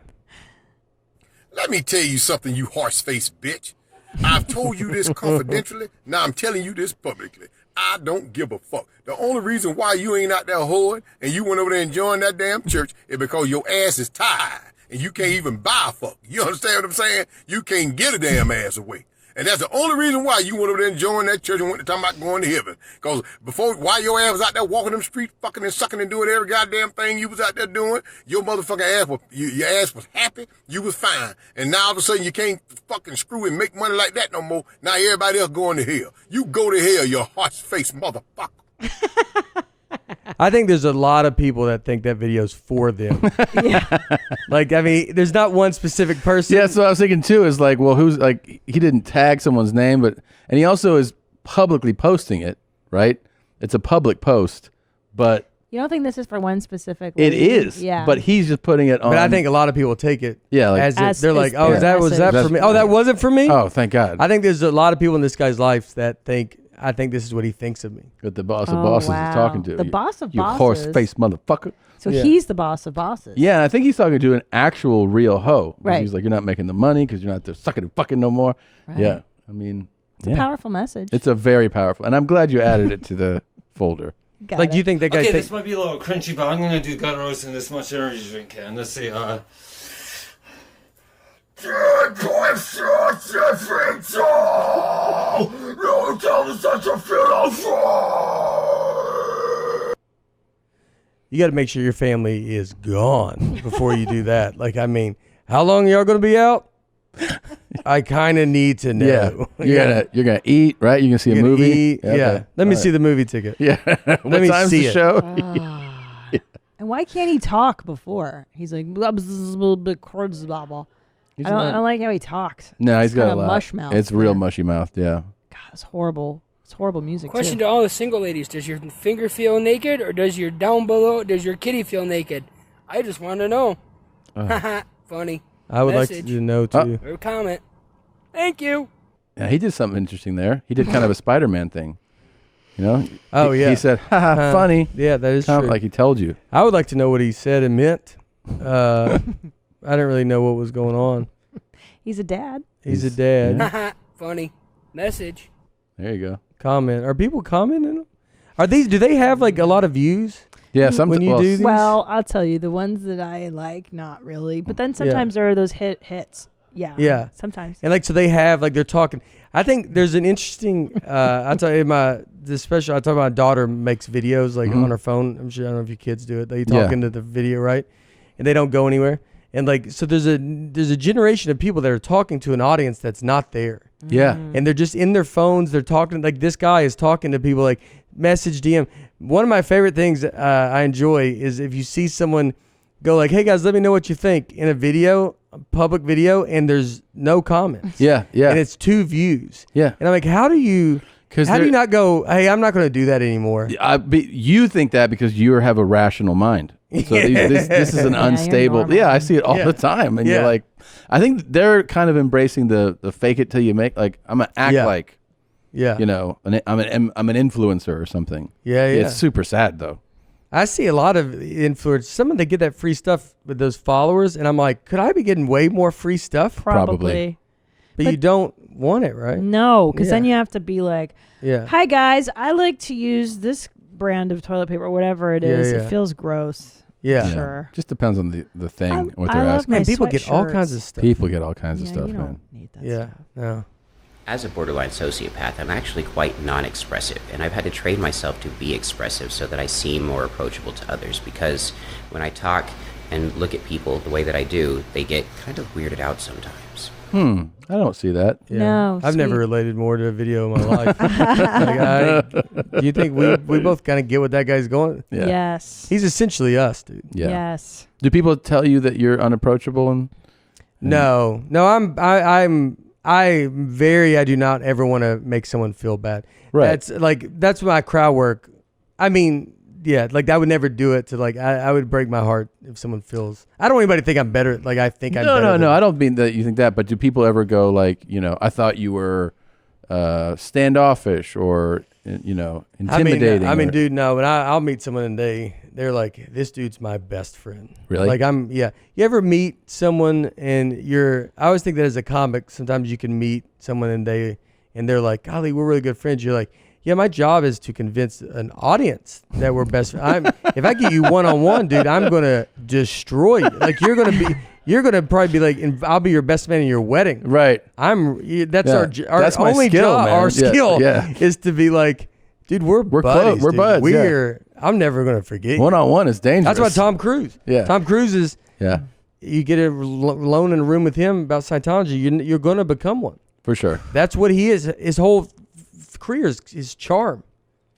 Speaker 7: Let me tell you something, you horse-faced bitch. I've told you this confidentially. Now I'm telling you this publicly. I don't give a fuck. The only reason why you ain't out there hoeing and you went over there enjoying that damn church is because your ass is tired and you can't even buy a fuck. You understand what I'm saying? You can't get a damn ass away. And that's the only reason why you went over there and joined that church and went to talking about going to heaven. Because while your ass was out there walking them streets, fucking and sucking and doing every goddamn thing you was out there doing, your motherfucking your ass was happy, you was fine. And now all of a sudden you can't fucking screw and make money like that no more. Now everybody else going to hell. You go to hell, you horse-faced motherfucker.
Speaker 3: I think there's a lot of people that think that video's for them. Like, I mean, there's not one specific person.
Speaker 2: Yeah, that's what I was thinking too. Is like, well, who's like, he didn't tag someone's name, and he also is publicly posting it, right? It's a public post, but
Speaker 1: You don't think this is for one specific?
Speaker 2: it
Speaker 1: lady?
Speaker 2: is.
Speaker 1: Yeah.
Speaker 2: But he's just putting it on.
Speaker 3: But I think a lot of people take it.
Speaker 2: Yeah, like,
Speaker 3: as they're like, oh, was that for me?
Speaker 2: That's-
Speaker 3: Oh, that wasn't for me.
Speaker 2: Oh, thank God.
Speaker 3: I think there's a lot of people in this guy's life that think, I think this is what he thinks of me.
Speaker 2: But the boss of bosses is talking to
Speaker 1: The
Speaker 2: you.
Speaker 1: boss of
Speaker 2: you
Speaker 1: bosses.
Speaker 2: horse-faced motherfucker.
Speaker 1: So he's the boss of bosses.
Speaker 2: Yeah, and I think he's talking to an actual real hoe.
Speaker 1: Right.
Speaker 2: He's like, you're not making the money because you're not there sucking and fucking no more.
Speaker 1: Right.
Speaker 2: Yeah, I mean,
Speaker 1: It's a powerful message.
Speaker 2: It's a very powerful, and I'm glad you added it to the folder.
Speaker 3: Like, do you think that guy?
Speaker 16: Okay, this might be a little crunchy, but I'm gonna do gut roast in this much energy drink can. Let's see.
Speaker 3: You got to make sure your family is gone before you do that. Like, I mean, how long are y'all going to be out? I kind of need to know.
Speaker 2: Yeah, you're gonna eat, right? You can see a movie.
Speaker 3: Eat. Yeah.
Speaker 2: Okay.
Speaker 3: Let me
Speaker 2: All
Speaker 3: see
Speaker 2: right.
Speaker 3: the movie ticket.
Speaker 2: Yeah.
Speaker 3: Let
Speaker 2: What
Speaker 3: me
Speaker 2: time's
Speaker 3: see
Speaker 2: the
Speaker 3: it.
Speaker 2: show?
Speaker 1: And why can't he talk before? He's like, blah, blah, blah, blah, blah. I don't like how he talks.
Speaker 2: No, he's
Speaker 1: It's
Speaker 2: got a
Speaker 1: kinda
Speaker 2: lot.
Speaker 1: mush mouth.
Speaker 2: It's real mushy mouth. Yeah.
Speaker 1: God, it's horrible. It's horrible music.
Speaker 17: Question
Speaker 1: too.
Speaker 17: to all the single ladies: does your finger feel naked, or does your kitty feel naked? I just want to know. Funny.
Speaker 3: I would like
Speaker 17: Message.
Speaker 3: to know too.
Speaker 17: Or comment. Thank you.
Speaker 2: Yeah, he did something interesting there. He did kind of a Spider-Man thing. You know?
Speaker 3: Oh,
Speaker 2: He-
Speaker 3: yeah.
Speaker 2: He said, haha, funny.
Speaker 3: Yeah, that is
Speaker 2: Kind of
Speaker 3: true.
Speaker 2: like he told you.
Speaker 3: I would like to know what he said and meant. I didn't really know what was going on.
Speaker 1: He's a dad.
Speaker 3: He's a dad.
Speaker 17: Funny. Message.
Speaker 2: There you go.
Speaker 3: Comment. Are people commenting? Do they have like a lot of views?
Speaker 2: Yeah,
Speaker 3: when you do these?
Speaker 1: Well, I'll tell you, the ones that I like, not really. But then sometimes there are those hits. Yeah.
Speaker 3: Yeah.
Speaker 1: Sometimes.
Speaker 3: And like, so they have, like, they're talking. I think there's an interesting, I'll tell you, I talk about my daughter makes videos like on her phone. I'm sure, I don't know if your kids do it. They talk into the video, right? And they don't go anywhere. And like, so there's a generation of people that are talking to an audience that's not there.
Speaker 2: Yeah.
Speaker 3: And they're just in their phones. They're talking, like this guy is talking to people, like message DM. One of my favorite things I enjoy is if you see someone go like, hey guys, let me know what you think in a video, a public video, and there's no comments.
Speaker 2: Yeah, yeah.
Speaker 3: And it's 2 views.
Speaker 2: Yeah.
Speaker 3: And I'm like, how do you not go, hey, I'm not going to do that anymore?
Speaker 2: You think that because you have a rational mind. So this is an unstable. Yeah, I see it all the time. And you're like, I think they're kind of embracing the fake it till you make. Like, I'm going to act like, you know, I'm an influencer or something.
Speaker 3: Yeah, yeah.
Speaker 2: It's super sad though.
Speaker 3: I see a lot of influencers. Some of them get that free stuff with those followers, and I'm like, could I be getting way more free stuff?
Speaker 1: Probably.
Speaker 3: But you don't want it, right?
Speaker 1: No, because then you have to be like,
Speaker 3: Yeah.
Speaker 1: hi guys, I like to use this brand of toilet paper, whatever it is.
Speaker 3: Yeah.
Speaker 1: It feels gross.
Speaker 3: Yeah.
Speaker 1: Sure.
Speaker 2: Just depends on the thing, what
Speaker 1: I
Speaker 2: they're
Speaker 1: love
Speaker 2: asking.
Speaker 1: my
Speaker 3: And people get all
Speaker 1: sweatshirts.
Speaker 3: kinds of stuff.
Speaker 2: People get all kinds of
Speaker 1: Yeah,
Speaker 2: stuff,
Speaker 1: you
Speaker 2: man.
Speaker 1: don't need that
Speaker 3: Yeah. No.
Speaker 18: As a borderline sociopath, I'm actually quite non-expressive, and I've had to train myself to be expressive so that I seem more approachable to others, because when I talk and look at people the way that I do, they get kind of weirded out sometimes.
Speaker 2: I don't see that.
Speaker 3: Yeah.
Speaker 1: No,
Speaker 3: I've never
Speaker 1: sweet.
Speaker 3: related more to a video in my life. Do you think we both kind of get what that guy's going?
Speaker 2: Yeah.
Speaker 1: Yes.
Speaker 3: He's essentially us, dude.
Speaker 2: Yeah.
Speaker 1: Yes.
Speaker 2: Do people tell you that you're unapproachable? And
Speaker 3: No, I do not ever want to make someone feel bad.
Speaker 2: Right.
Speaker 3: That's my crowd work. I mean, yeah, like I would never do it to like, I would break my heart if someone feels, I don't want anybody to think I'm better. Like I think I'm better.
Speaker 2: No. I don't mean that you think that, but do people ever go like, you know, I thought you were standoffish or, you know, intimidating?
Speaker 3: I mean, dude, no, when I'll meet someone and they're like, this dude's my best friend.
Speaker 2: Really?
Speaker 3: Like You ever meet someone and I always think that as a comic, sometimes you can meet someone and they're like, golly, we're really good friends. You're like, yeah, my job is to convince an audience that we're best friends. If I get you one-on-one, dude, I'm going to destroy you. Like you're going to You're gonna probably be like, I'll be your best man in your wedding.
Speaker 2: Right.
Speaker 3: That's our
Speaker 2: That's my
Speaker 3: only
Speaker 2: skill,
Speaker 3: job.
Speaker 2: man.
Speaker 3: Our skill
Speaker 2: Yeah.
Speaker 3: is to be like, dude, we're buddies.
Speaker 2: close. We're
Speaker 3: dude.
Speaker 2: buds.
Speaker 3: I'm never gonna forget.
Speaker 2: One-on-one is dangerous.
Speaker 3: That's why Tom Cruise.
Speaker 2: Yeah.
Speaker 3: Tom Cruise is.
Speaker 2: Yeah.
Speaker 3: You get alone in a room with him about Scientology, you're gonna become one.
Speaker 2: For sure.
Speaker 3: That's what he is. His whole career is his charm.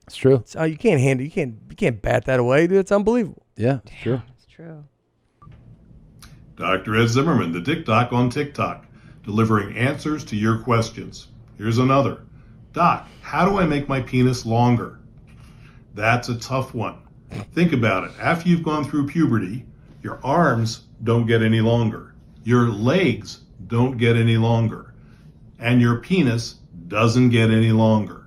Speaker 2: It's true.
Speaker 3: So you can't bat that away, dude. It's unbelievable.
Speaker 2: Yeah, it's true.
Speaker 1: It's true.
Speaker 19: Dr. Ed Zimmerman, the Dick Doc on TikTok, delivering answers to your questions. Here's another. Doc, how do I make my penis longer? That's a tough one. Think about it. After you've gone through puberty, your arms don't get any longer. Your legs don't get any longer. And your penis doesn't get any longer.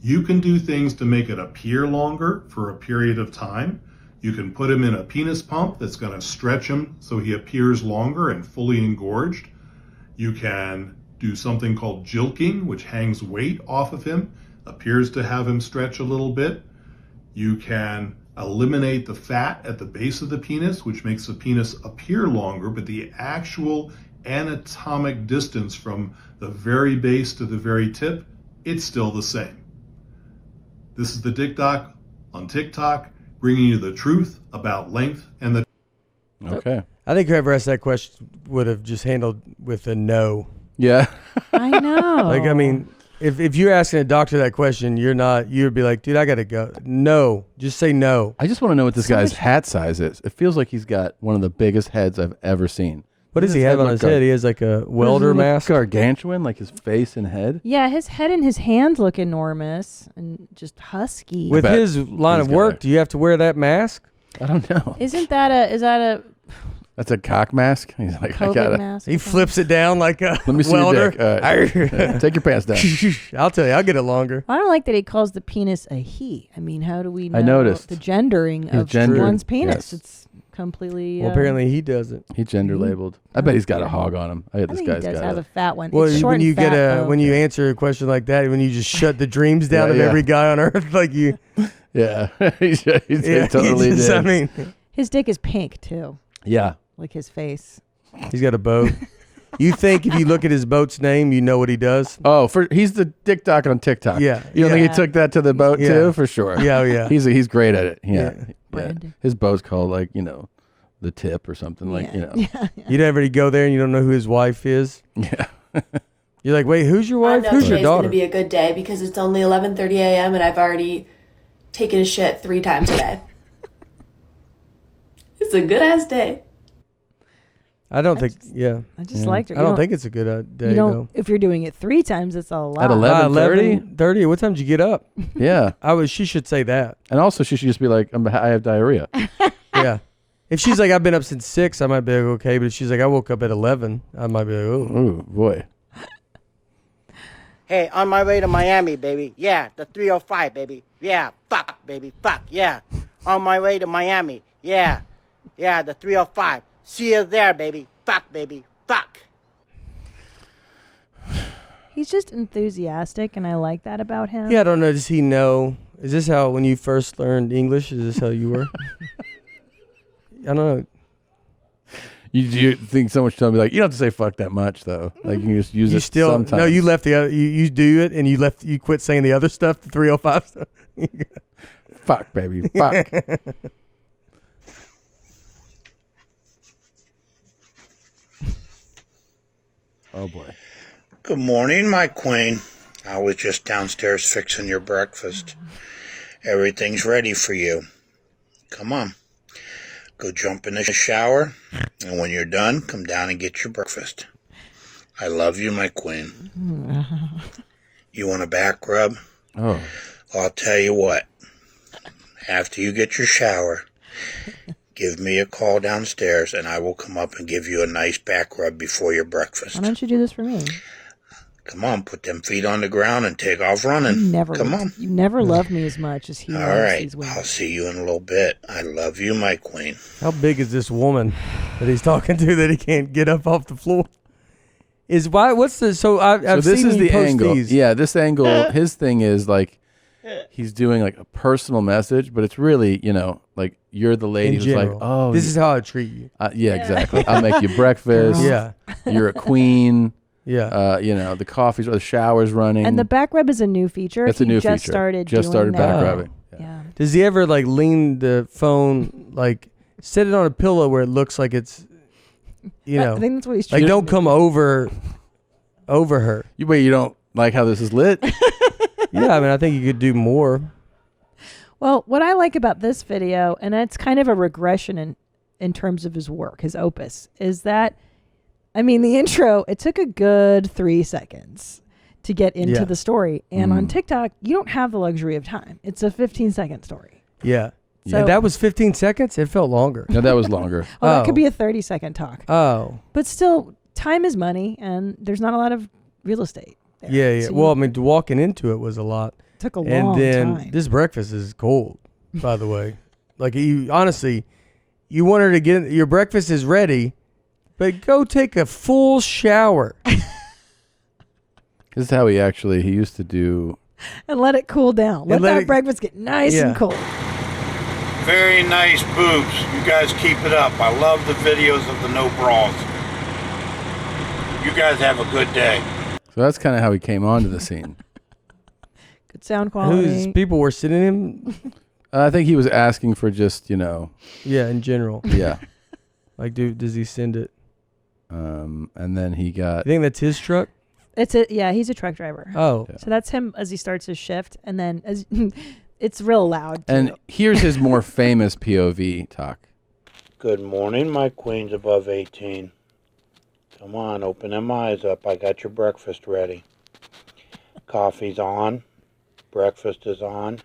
Speaker 19: You can do things to make it appear longer for a period of time. You can put him in a penis pump that's going to stretch him so he appears longer and fully engorged. You can do something called jilking, which hangs weight off of him, appears to have him stretch a little bit. You can eliminate the fat at the base of the penis, which makes the penis appear longer, but the actual anatomic distance from the very base to the very tip, it's still the same. This is the Dick Doc on TikTok, bringing you the truth about length and the...
Speaker 2: Okay.
Speaker 3: I think whoever asked that question would have just handled with a no.
Speaker 2: Yeah.
Speaker 1: I know.
Speaker 3: Like, I mean, if you're asking a doctor that question, you'd be like, dude, I got to go. No. Just say no.
Speaker 2: I just want to know what this guy's hat size is. It feels like he's got one of the biggest heads I've ever seen.
Speaker 3: What does he have on his head? He has like a welder mask?
Speaker 2: Gargantuan, like his face and head.
Speaker 1: Yeah, his head and his hands look enormous and just husky.
Speaker 3: With his line of work, do you have to wear that mask?
Speaker 2: I don't know.
Speaker 1: Is that a
Speaker 2: That's a cock mask. He's like,
Speaker 1: COVID
Speaker 2: I gotta.
Speaker 1: mask?
Speaker 3: He flips it down like a
Speaker 2: Let me see
Speaker 3: welder.
Speaker 2: your dick. All right. Take your pants down.
Speaker 3: I'll tell you, I'll get it longer.
Speaker 1: I don't like that he calls the penis a he. I mean, how do we know
Speaker 2: I noticed.
Speaker 1: the gendering
Speaker 2: He's
Speaker 1: of
Speaker 2: gendered,
Speaker 1: one's penis?
Speaker 2: yes.
Speaker 1: It's completely...
Speaker 3: Well, apparently he doesn't.
Speaker 2: He gender labeled. I bet he's got a hog on him. I bet this
Speaker 1: think
Speaker 2: guy's
Speaker 1: he does
Speaker 2: got
Speaker 1: have a fat one.
Speaker 3: Well,
Speaker 1: It's short
Speaker 3: when
Speaker 1: and
Speaker 3: you
Speaker 1: fat, though.
Speaker 3: when you answer a question like that, when you just shut the dreams down
Speaker 2: Yeah,
Speaker 3: of
Speaker 2: yeah.
Speaker 3: every guy on earth, like you...
Speaker 2: Yeah. he
Speaker 3: Yeah,
Speaker 2: totally
Speaker 3: he just-
Speaker 2: did.
Speaker 3: I mean...
Speaker 1: His dick is pink, too.
Speaker 2: Yeah.
Speaker 1: Like his face.
Speaker 3: He's got a boat. You think if you look at his boat's name, you know what he does?
Speaker 2: Oh, he's the Dick Doc on TikTok.
Speaker 3: Yeah.
Speaker 2: You don't think
Speaker 3: Yeah.
Speaker 2: he took that to the boat
Speaker 3: Yeah.
Speaker 2: too? For sure.
Speaker 3: Yeah, yeah.
Speaker 2: He's great at it. Yeah.
Speaker 3: Yeah.
Speaker 1: Branding.
Speaker 2: His boat's called like, the Tip or something like,
Speaker 3: You never go there and you don't know who his wife is?
Speaker 2: Yeah.
Speaker 3: You're like, wait, who's your wife?
Speaker 20: I know
Speaker 3: Who's your
Speaker 20: today's going
Speaker 3: daughter?
Speaker 20: to be a good day because it's only 11:30 a.m. and I've already taken a shit 3 times today. It's a good ass day.
Speaker 3: I don't think, yeah.
Speaker 1: I just liked it.
Speaker 3: I don't think it's a good day,
Speaker 1: You don't,
Speaker 3: though.
Speaker 1: if you're doing it 3 times, it's a lot.
Speaker 2: At 11:30?
Speaker 3: 11:30? What time did you get up?
Speaker 2: Yeah.
Speaker 3: She should say that.
Speaker 2: And also she should just be like, I have diarrhea.
Speaker 3: Yeah. If she's like, I've been up since 6, I might be like, okay. But if she's like, I woke up at 11, I might be like, oh.
Speaker 2: Ooh, boy.
Speaker 10: Hey, on my way to Miami, baby. Yeah, the 305, baby. Yeah, fuck, baby. Fuck, yeah. On my way to Miami. Yeah. Yeah, the 305. See you there, baby. Fuck, baby. Fuck.
Speaker 1: He's just enthusiastic, and I like that about him.
Speaker 3: Yeah, I don't know. Does he know? Is this how, when you first learned English, is this how you were? I don't know.
Speaker 2: You think someone should tell me like, you don't have to say fuck that much though. Like you can just use
Speaker 3: You
Speaker 2: it
Speaker 3: still
Speaker 2: sometimes.
Speaker 3: no. You left the other. You do it, and you quit saying the other stuff. The 305 stuff.
Speaker 2: Fuck, baby. Fuck. Oh boy.
Speaker 21: Good morning, my queen. I was just downstairs fixing your breakfast. Everything's ready for you. Come on. Go jump in the shower, and when you're done, come down and get your breakfast. I love you, my queen. You want a back rub?
Speaker 2: Oh.
Speaker 21: I'll tell you what. After you get your shower, give me a call downstairs, and I will come up and give you a nice back rub before your breakfast.
Speaker 1: Why don't you do this for me?
Speaker 21: Come on, put them feet on the ground and take off running. Come on.
Speaker 1: You never loved me as much as he
Speaker 21: All
Speaker 1: loves
Speaker 21: right,
Speaker 1: these women.
Speaker 21: I'll see you in a little bit. I love you, my queen.
Speaker 3: How big is this woman that he's talking to that he can't get up off the floor? I've
Speaker 2: so this
Speaker 3: seen
Speaker 2: is
Speaker 3: you
Speaker 2: the
Speaker 3: post
Speaker 2: angle.
Speaker 3: these.
Speaker 2: Yeah, this angle. His thing is like, he's doing like a personal message, but it's really, like you're the lady
Speaker 3: In
Speaker 2: who's like,
Speaker 3: general.
Speaker 2: oh,
Speaker 3: This is how I treat you.
Speaker 2: Yeah, exactly. I'll make you breakfast.
Speaker 3: Yeah.
Speaker 2: You're a queen.
Speaker 3: Yeah.
Speaker 2: The coffee's or the shower's running.
Speaker 1: And the back rub is a new feature.
Speaker 2: That's a new
Speaker 1: just
Speaker 2: feature.
Speaker 1: Started
Speaker 2: Just
Speaker 1: doing
Speaker 2: started back
Speaker 1: that.
Speaker 2: rubbing.
Speaker 1: Yeah.
Speaker 3: Does he ever like lean the phone, like set it on a pillow where it looks like it's,
Speaker 1: I think that's what he's
Speaker 3: like
Speaker 1: trying
Speaker 3: don't
Speaker 1: to
Speaker 3: come over her.
Speaker 2: You don't like how this is lit?
Speaker 3: Yeah, I mean, I think you could do more.
Speaker 1: Well, what I like about this video, and it's kind of a regression in terms of his work, his opus, is that, I mean, the intro, it took a good 3 seconds to get into the story. And on TikTok, you don't have the luxury of time. It's a 15-second story.
Speaker 3: Yeah.
Speaker 1: So-
Speaker 3: And that was 15 seconds? It felt longer.
Speaker 2: No, that was longer.
Speaker 1: Well, that could be a 30-second talk.
Speaker 3: Oh.
Speaker 1: But still, time is money, and there's not a lot of real estate there.
Speaker 3: Yeah.
Speaker 1: So
Speaker 3: Well, I mean, walking into it was a lot.
Speaker 1: Took a
Speaker 3: And
Speaker 1: long
Speaker 3: then
Speaker 1: time.
Speaker 3: this breakfast is cold, by the way. Like, you honestly, you want her to get, your breakfast is ready, but go take a full shower.
Speaker 2: This is how he used to do.
Speaker 1: And let it cool down. Let that breakfast get nice and cold.
Speaker 21: Very nice boobs. You guys keep it up. I love the videos of the no bras. You guys have a good day.
Speaker 2: So that's kind of how he came onto the scene.
Speaker 1: Good sound quality.
Speaker 3: People were sitting him.
Speaker 2: I think he was asking for just,
Speaker 3: Yeah, in general.
Speaker 2: Yeah.
Speaker 3: Like, dude, does he send it?
Speaker 2: And then he got.
Speaker 3: You think that's his truck?
Speaker 1: He's a truck driver.
Speaker 3: Oh.
Speaker 1: So that's him as he starts his shift, and then as it's real loud. Too.
Speaker 2: And here's his more famous POV talk.
Speaker 21: Good morning, my queens above 18. Come on, open them eyes up. I got your breakfast ready. Coffee's on. Breakfast is on.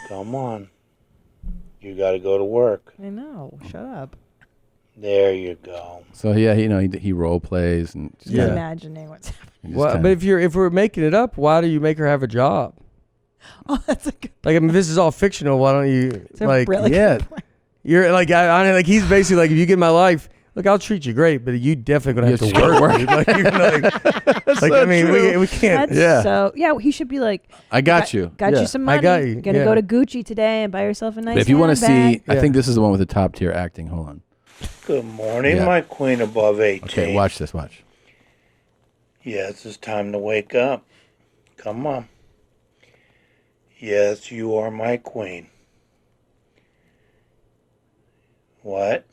Speaker 21: Come on. You got to go to work.
Speaker 1: I know. Shut up.
Speaker 21: There you go.
Speaker 2: So yeah, he role plays and
Speaker 1: Just imagining what's happening.
Speaker 3: Well, but if we're making it up, why do you make her have a job?
Speaker 1: Oh, that's a good.
Speaker 3: Like, I mean, this is all fictional. Why don't you
Speaker 1: a really good point.
Speaker 3: You're like, like he's basically like, if you get in my life, look, I'll treat you great, but you definitely gonna have to work. Dude. Like, you're like I mean, we can't.
Speaker 1: So he should be like,
Speaker 2: I got you.
Speaker 1: Got you some money.
Speaker 3: I got you.
Speaker 1: Gonna go to Gucci today and buy yourself a nice.
Speaker 2: But if you want to
Speaker 1: handbag.
Speaker 2: see, I think this is the one with the top tier acting. Hold on.
Speaker 21: Good morning,
Speaker 2: Yeah.
Speaker 21: my queen above 18.
Speaker 2: Okay, watch this. Watch.
Speaker 21: Yes, it's time to wake up. Come on. Yes, you are my queen. What?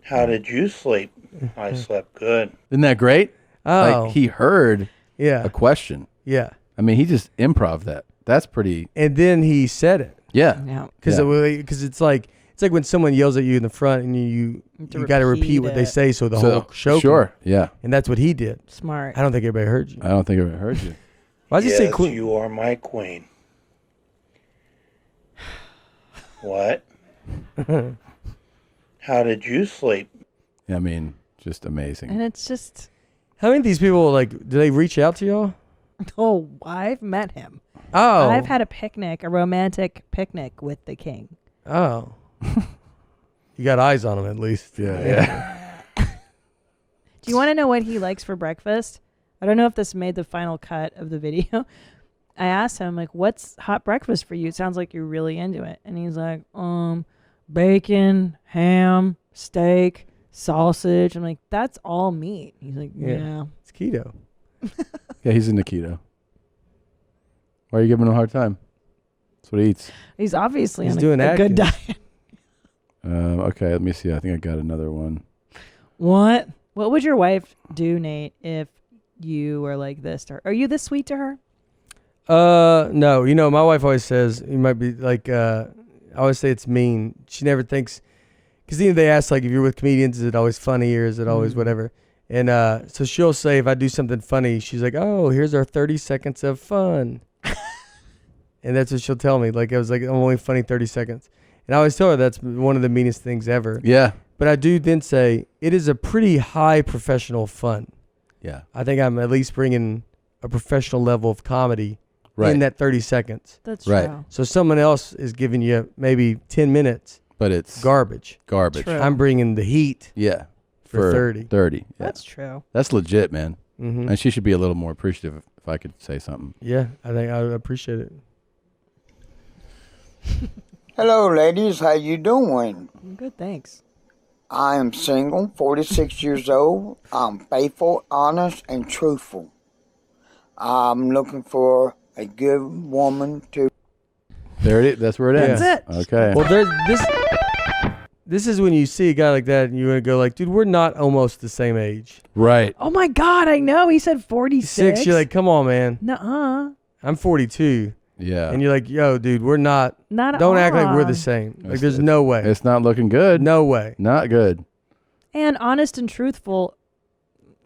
Speaker 21: How did you sleep? I slept good.
Speaker 2: Isn't that great?
Speaker 3: Oh.
Speaker 2: Like he heard
Speaker 3: Yeah.
Speaker 2: a question.
Speaker 3: Yeah.
Speaker 2: I mean, he just improv that. That's pretty.
Speaker 3: And then he said it.
Speaker 2: Yeah.
Speaker 3: Because it's like when someone yells at you in the front and you got to repeat what they
Speaker 1: it.
Speaker 3: say so the whole show.
Speaker 2: Sure.
Speaker 3: can-
Speaker 2: Yeah.
Speaker 3: And that's what he did.
Speaker 1: Smart.
Speaker 3: I don't think everybody heard you.
Speaker 2: I don't think I ever heard you.
Speaker 3: Why'd you
Speaker 21: yes,
Speaker 3: say queen?
Speaker 21: You are my queen. What? How did you sleep?
Speaker 2: I mean, just amazing.
Speaker 1: And it's just.
Speaker 3: How many of these people, like, do they reach out to y'all?
Speaker 1: Oh, I've met him.
Speaker 3: Oh.
Speaker 1: I've had a romantic picnic with the king.
Speaker 3: Oh. You got eyes on him at least.
Speaker 2: Yeah.
Speaker 1: Do you want to know what he likes for breakfast? I don't know if this made the final cut of the video. I asked him, like, what's hot breakfast for you? It sounds like you're really into it. And he's like, bacon, ham, steak, sausage. I'm like, that's all meat. He's like, yeah.
Speaker 3: It's keto.
Speaker 2: Yeah, he's into keto. Why are you giving him a hard time? That's what he eats.
Speaker 1: He's obviously
Speaker 3: He's
Speaker 1: on
Speaker 3: doing
Speaker 1: a good
Speaker 3: Atkins.
Speaker 1: diet.
Speaker 2: Okay, let me see. I think I got another one.
Speaker 1: What would your wife do, Nate, if you were like this to her? Are you this sweet to her?
Speaker 3: No. You know, my wife always says, you might be like, I always say it's mean. She never thinks, because even they ask, like, if you're with comedians, is it always funny or is it always whatever? And so she'll say, if I do something funny, she's like, oh, here's our 30 seconds of fun. And that's what she'll tell me. Like, I was like, I'm only funny 30 seconds. And I always tell her that's one of the meanest things ever.
Speaker 2: Yeah.
Speaker 3: But I do then say, it is a pretty high professional fun.
Speaker 2: Yeah.
Speaker 3: I think I'm at least bringing a professional level of comedy in that 30 seconds.
Speaker 1: That's
Speaker 2: right.
Speaker 1: true.
Speaker 3: So someone else is giving you maybe 10 minutes.
Speaker 2: But it's
Speaker 3: garbage.
Speaker 2: Garbage.
Speaker 1: True.
Speaker 3: I'm bringing the heat.
Speaker 2: Yeah.
Speaker 3: For 30.
Speaker 2: 30. Yeah.
Speaker 1: That's true.
Speaker 2: That's legit, man.
Speaker 3: Mhm.
Speaker 2: And she should be a little more appreciative if I could say something.
Speaker 3: Yeah, I think I would appreciate it.
Speaker 6: Hello, ladies. How you doing?
Speaker 1: Good, thanks.
Speaker 6: I am single, 46 years old. I'm faithful, honest, and truthful. I'm looking for a good woman to...
Speaker 2: There it is. That's where it ends.
Speaker 1: That's it.
Speaker 2: Okay.
Speaker 3: Well, this is when you see a guy like that and you want to go like, dude, we're not almost the same age.
Speaker 2: Right.
Speaker 1: Oh my God, I know. He said 46.
Speaker 3: You're like, come on, man.
Speaker 1: Nuh-uh.
Speaker 3: I'm 42.
Speaker 2: Yeah.
Speaker 3: And you're like, yo, dude, we're not.
Speaker 1: Not at
Speaker 3: Don't act like we're
Speaker 1: all.
Speaker 3: the same. Like, there's no way.
Speaker 2: It's not looking good.
Speaker 3: No way.
Speaker 2: Not good.
Speaker 1: And honest and truthful,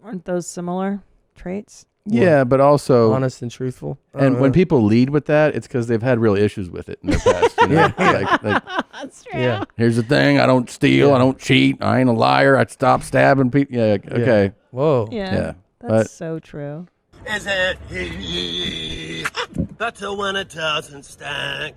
Speaker 1: aren't those similar traits?
Speaker 2: Yeah, but also
Speaker 3: honest and truthful.
Speaker 2: And when people lead with that, it's because they've had real issues with it in their past. You know? like,
Speaker 1: That's true.
Speaker 3: Yeah.
Speaker 2: here's the thing: I don't steal, I don't cheat, I ain't a liar, I stop stabbing people. Yeah, okay.
Speaker 3: Whoa.
Speaker 1: Yeah.
Speaker 2: But-
Speaker 1: That's so true.
Speaker 22: Is it he? Better when it doesn't stank.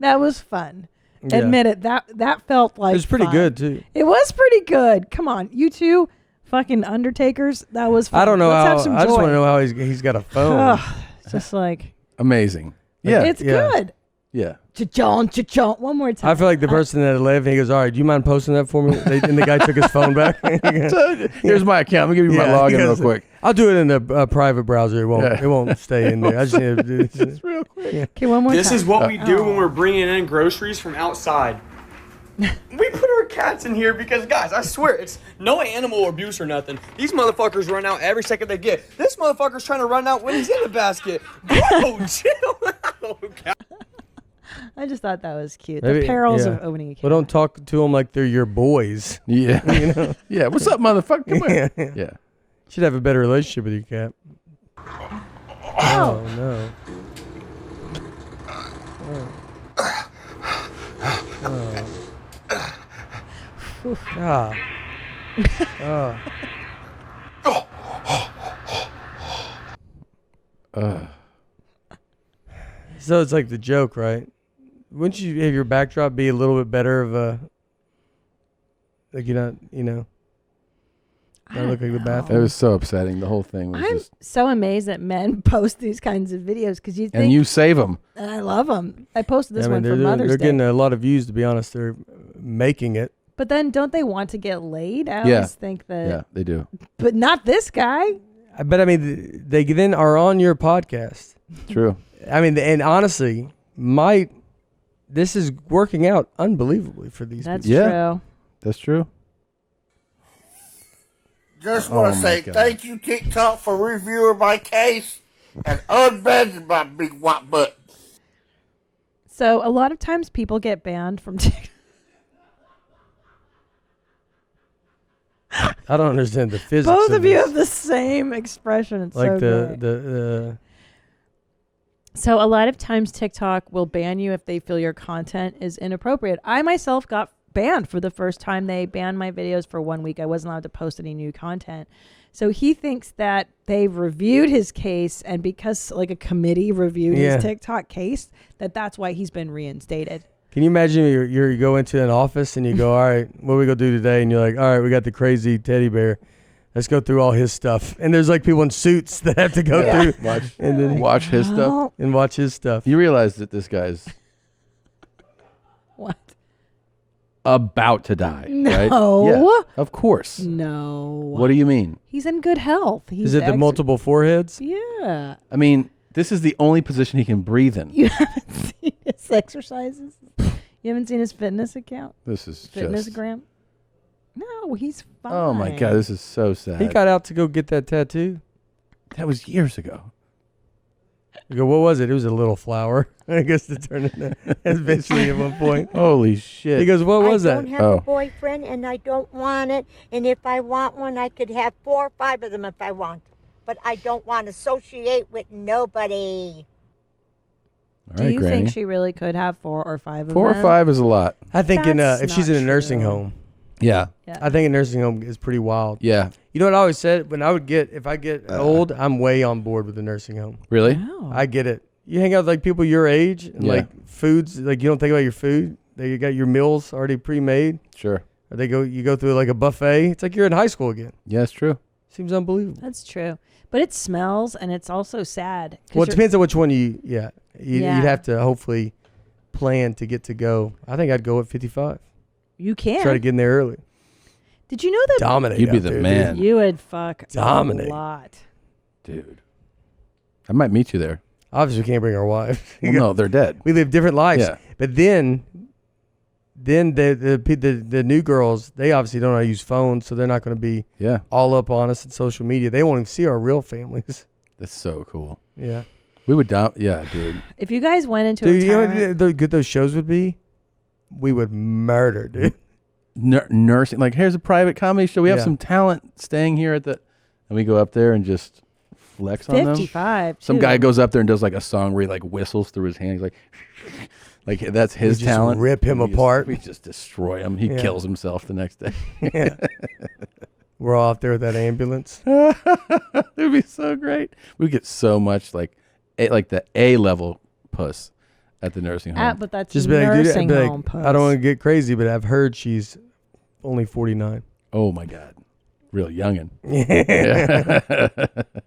Speaker 1: That was fun.
Speaker 3: Yeah.
Speaker 1: Admit it. That felt like
Speaker 3: It was pretty
Speaker 1: fun.
Speaker 3: good, too.
Speaker 1: It was pretty good. Come on, you two fucking Undertakers. That was fun.
Speaker 3: I don't know
Speaker 1: Let's
Speaker 3: how.
Speaker 1: have some
Speaker 3: I just
Speaker 1: joy.
Speaker 3: want to know how he's got a phone.
Speaker 1: Ugh, it's just like
Speaker 2: Amazing. Yeah.
Speaker 1: it's good.
Speaker 2: Yeah.
Speaker 1: Cha-chon, cha-chon. One more time.
Speaker 3: I feel like the person that left, he goes, all right, do you mind posting that for me? And the guy took his phone back.
Speaker 2: Here's my account. Let me give you my login real quick.
Speaker 3: I'll do it in the private browser. It won't stay in there. I just need to do this
Speaker 2: real quick.
Speaker 1: Okay, one more
Speaker 23: This
Speaker 1: time.
Speaker 23: is what we do when we're bringing in groceries from outside. We put our cats in here because, guys, I swear, it's no animal abuse or nothing. These motherfuckers run out every second they get. This motherfucker's trying to run out when he's in the basket. Bro, chill out.
Speaker 1: I just thought that was cute.
Speaker 3: Maybe-
Speaker 1: the perils
Speaker 3: yeah.
Speaker 1: of owning a cat.
Speaker 3: Well, don't talk to them like they're your boys.
Speaker 2: Yeah.
Speaker 3: You know?
Speaker 2: Yeah. What's up, motherfucker? Come here. Yeah.
Speaker 3: Should have a better relationship with your cat. Oh, no. Ah. So it's like the joke, right? Wouldn't you have your backdrop be a little bit better of a, like you're not, not look like the
Speaker 2: It
Speaker 3: bathroom?
Speaker 2: was so upsetting. The whole thing was
Speaker 1: I'm
Speaker 2: just.
Speaker 1: so amazed that men post these kinds of videos because you think.
Speaker 2: And you save them.
Speaker 1: And I love them. I posted this
Speaker 3: I mean,
Speaker 1: one for Mother's
Speaker 3: they're
Speaker 1: Day.
Speaker 3: getting a lot of views, to be honest. They're making it.
Speaker 1: But then don't they want to get laid? I
Speaker 2: Yeah.
Speaker 1: always think that.
Speaker 2: Yeah, they do.
Speaker 1: But not this guy.
Speaker 3: But I mean, they then are on your podcast.
Speaker 2: True.
Speaker 3: I mean, and honestly, this is working out unbelievably for these
Speaker 1: That's
Speaker 3: people.
Speaker 1: true.
Speaker 2: That's true.
Speaker 24: Just want
Speaker 2: Oh,
Speaker 24: to
Speaker 2: my
Speaker 24: say
Speaker 2: God.
Speaker 24: thank you, TikTok, for reviewing my case and unbanning my big white butt.
Speaker 1: So a lot of times people get banned from TikTok.
Speaker 3: I don't understand the physics.
Speaker 1: Both of you
Speaker 3: this.
Speaker 1: have the same expression. It's
Speaker 3: Like
Speaker 1: so
Speaker 3: the
Speaker 1: great. So a lot of times TikTok will ban you if they feel your content is inappropriate. I myself got banned for the first time. They banned my videos for 1 week. I wasn't allowed to post any new content. So he thinks that they've reviewed his case, and because like a committee reviewed
Speaker 3: Yeah.
Speaker 1: his TikTok case, that's why he's been reinstated.
Speaker 3: Can you imagine you go into an office and you go, all right, what are we going to do today? And you're like, all right, we got the crazy teddy bear. Let's go through all his stuff. And there's like people in suits that have to go through.
Speaker 2: Watch his stuff.
Speaker 3: And watch his stuff.
Speaker 2: You realize that this guy's
Speaker 1: What?
Speaker 2: about to die, right?
Speaker 1: No.
Speaker 2: Yeah, of course.
Speaker 1: No.
Speaker 2: What do you mean?
Speaker 1: He's in good health.
Speaker 3: Is it the multiple foreheads?
Speaker 1: Yeah.
Speaker 2: I mean, this is the only position he can breathe in.
Speaker 1: You haven't seen his exercises? You haven't seen his fitness account?
Speaker 2: This is
Speaker 1: Fitness
Speaker 2: just.
Speaker 1: gram? No, he's fine.
Speaker 2: Oh my God, this is so sad.
Speaker 3: He got out to go get that tattoo.
Speaker 2: That was years ago.
Speaker 3: You go, what was it? It was a little flower. I guess to turn it eventually at one point.
Speaker 2: Holy shit.
Speaker 3: He goes, what was
Speaker 25: I
Speaker 3: that?
Speaker 25: don't have a boyfriend, and I don't want it. And if I want one, I could have 4 or 5 of them if I want. But I don't want to associate with nobody.
Speaker 2: All
Speaker 1: Do
Speaker 2: right,
Speaker 1: you
Speaker 2: Granny.
Speaker 1: think she really could have 4 or 5 of
Speaker 2: 4
Speaker 1: them?
Speaker 2: or 5 is a lot.
Speaker 3: I think
Speaker 1: That's
Speaker 3: if she's
Speaker 1: not
Speaker 3: in a nursing
Speaker 1: true.
Speaker 3: home.
Speaker 2: Yeah.
Speaker 3: I think a nursing home is pretty wild.
Speaker 2: Yeah.
Speaker 3: You know what I always said? If I get old, I'm way on board with the nursing home.
Speaker 2: Really?
Speaker 3: I get it. You hang out with like people your age and
Speaker 2: Yeah.
Speaker 3: like foods, like you don't think about your food. You got your meals already pre-made.
Speaker 2: Sure.
Speaker 3: Or you go through like a buffet. It's like you're in high school again.
Speaker 2: Yeah, it's true.
Speaker 3: Seems unbelievable.
Speaker 1: That's true. But it smells, and it's also sad.
Speaker 3: Well, it depends on which one you'd have to hopefully plan to get to go. I think I'd go at 55.
Speaker 1: You can.
Speaker 3: Try to get in there early.
Speaker 1: Did you know that?
Speaker 3: Dominate.
Speaker 2: You'd be
Speaker 3: out
Speaker 2: the
Speaker 3: there,
Speaker 2: man.
Speaker 3: dude.
Speaker 1: You would fuck
Speaker 3: Dominate.
Speaker 1: a lot.
Speaker 2: Dude. I might meet you there.
Speaker 3: Obviously, we can't bring our wives.
Speaker 2: Well, no, they're dead.
Speaker 3: We live different lives.
Speaker 2: Yeah.
Speaker 3: But then the new girls, they obviously don't know how to use phones, so they're not going to be all up on us in social media. They won't even see our real families.
Speaker 2: That's so cool.
Speaker 3: Yeah.
Speaker 2: We would dude.
Speaker 1: If you guys went into
Speaker 3: Dude,
Speaker 1: a
Speaker 3: you know
Speaker 1: town,
Speaker 3: how good those shows would be? We would murder, dude.
Speaker 2: Nursing, like, here's a private comedy show. We have
Speaker 3: Yeah.
Speaker 2: some talent staying here and we go up there and just flex on them.
Speaker 1: 55.
Speaker 2: Some
Speaker 1: too.
Speaker 2: guy goes up there and does like a song where he like whistles through his hand. He's like that's his
Speaker 3: We just
Speaker 2: talent.
Speaker 3: rip him
Speaker 2: We just-
Speaker 3: apart.
Speaker 2: We just destroy him. He
Speaker 3: Yeah.
Speaker 2: kills himself the next day.
Speaker 3: Yeah. We're all out there with that ambulance.
Speaker 2: It'd be so great. We get so much like the A level puss at the nursing home.
Speaker 1: But that's
Speaker 3: Just be like, dude,
Speaker 1: nursing
Speaker 3: be like,
Speaker 1: home puss.
Speaker 3: I don't want to get crazy, but I've heard she's only 49.
Speaker 2: Oh my God. Real youngin'.
Speaker 3: Yeah.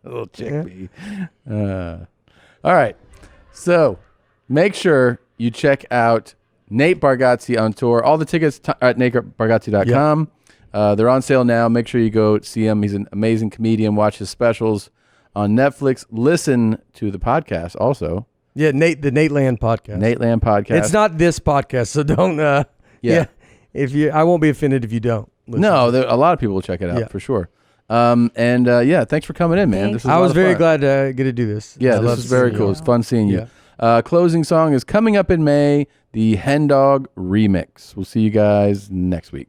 Speaker 2: Little chick bee. All right. So make sure you check out Nate Bargatze on tour. All the tickets at natebargatze.com. They're on sale now. Make sure you go see him. He's an amazing comedian. Watch his specials on Netflix. Listen to the podcast also.
Speaker 3: Yeah, the Nate Land podcast.
Speaker 2: Nate Land podcast.
Speaker 3: It's not this podcast, so don't. I won't be offended if you don't. Listen.
Speaker 2: No, a lot of people will check it out for sure. Thanks for coming in, man. This was
Speaker 3: I
Speaker 2: a lot
Speaker 3: was
Speaker 2: of
Speaker 3: very
Speaker 2: fun.
Speaker 3: glad to get to do this.
Speaker 2: Yeah,
Speaker 3: I
Speaker 2: this
Speaker 3: love
Speaker 2: is very
Speaker 3: seeing
Speaker 2: cool.
Speaker 3: you.
Speaker 2: It's fun seeing you.
Speaker 3: Yeah.
Speaker 2: Closing song is coming up in May, the Hen Dog remix. We'll see you guys next week.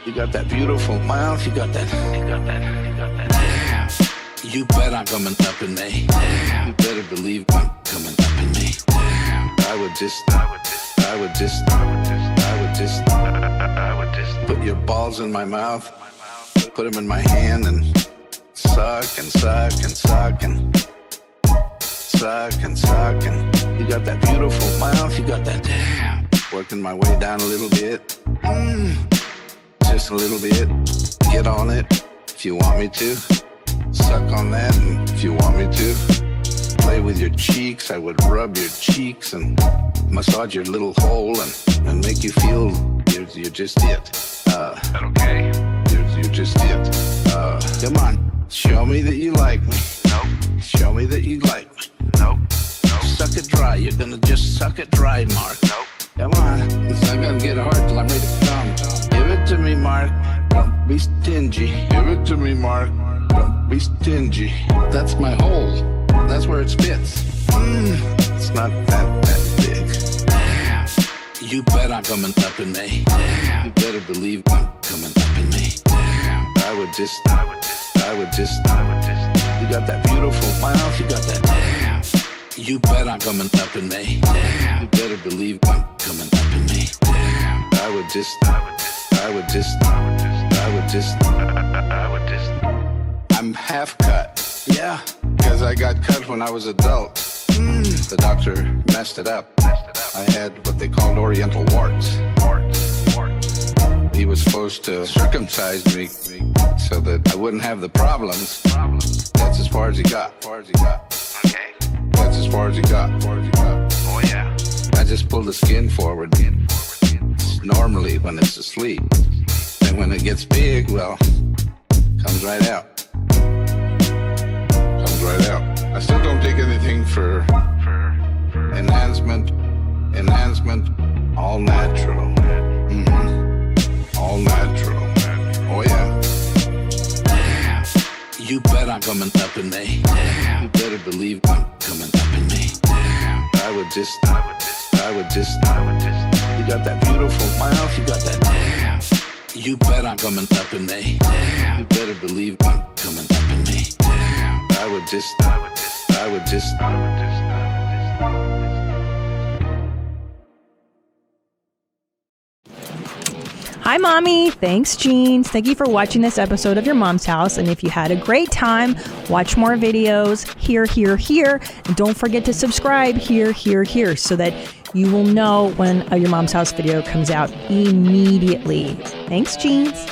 Speaker 4: You got that beautiful mouth. You got that. You bet I'm coming up in May. You better believe I'm coming up in May. I would just put your balls in my mouth, put them in my hand, and suck and suck and suck and suck and suck. And you got that beautiful mouth. You got that. Working my way down a little bit. Just a little bit. Get on it if you want me to. Suck on that, and if you want me to. Play with your cheeks. I would rub your cheeks and massage your little hole and make you feel you're just it. That okay? You're just it. Come on, show me that you like me. Nope. Show me that you like me. Nope. Suck it dry. You're gonna just suck it dry, Mark. Nope. Come on, it's not gonna get hard till I'm ready to come. Give it to me, Mark. Don't be stingy. Give it to me, Mark. Don't be stingy. That's my hole. That's where it spits. It's not that big. You bet I'm coming up in May. You better believe I'm coming up in May. I would just. You got that beautiful mouth. You got that. You bet I'm coming up in May. You better believe I'm coming up in May. I would just. I'm half cut. Yeah, because I got cut when I was adult. The doctor messed it up. I had what they called oriental warts. He was supposed to circumcise me so that I wouldn't have the problems. That's as far as he got. Okay. That's as far as he got. Oh yeah. I just pulled the skin forward. Normally when it's asleep. And when it gets big, well, comes right out. I still don't take anything for enhancement, all natural. All natural. Oh yeah. You bet I'm coming up in May. You better believe I'm coming up in May. I would just. You got that beautiful mouth. You got that. You bet I'm coming up in May. You better believe I'm coming up in May. I would just.
Speaker 1: Hi, Mommy. Thanks, Jeans. Thank you for watching this episode of Your Mom's House. And if you had a great time, watch more videos here. And don't forget to subscribe here, so that You will know when a Your Mom's House video comes out immediately. Thanks, Jeans.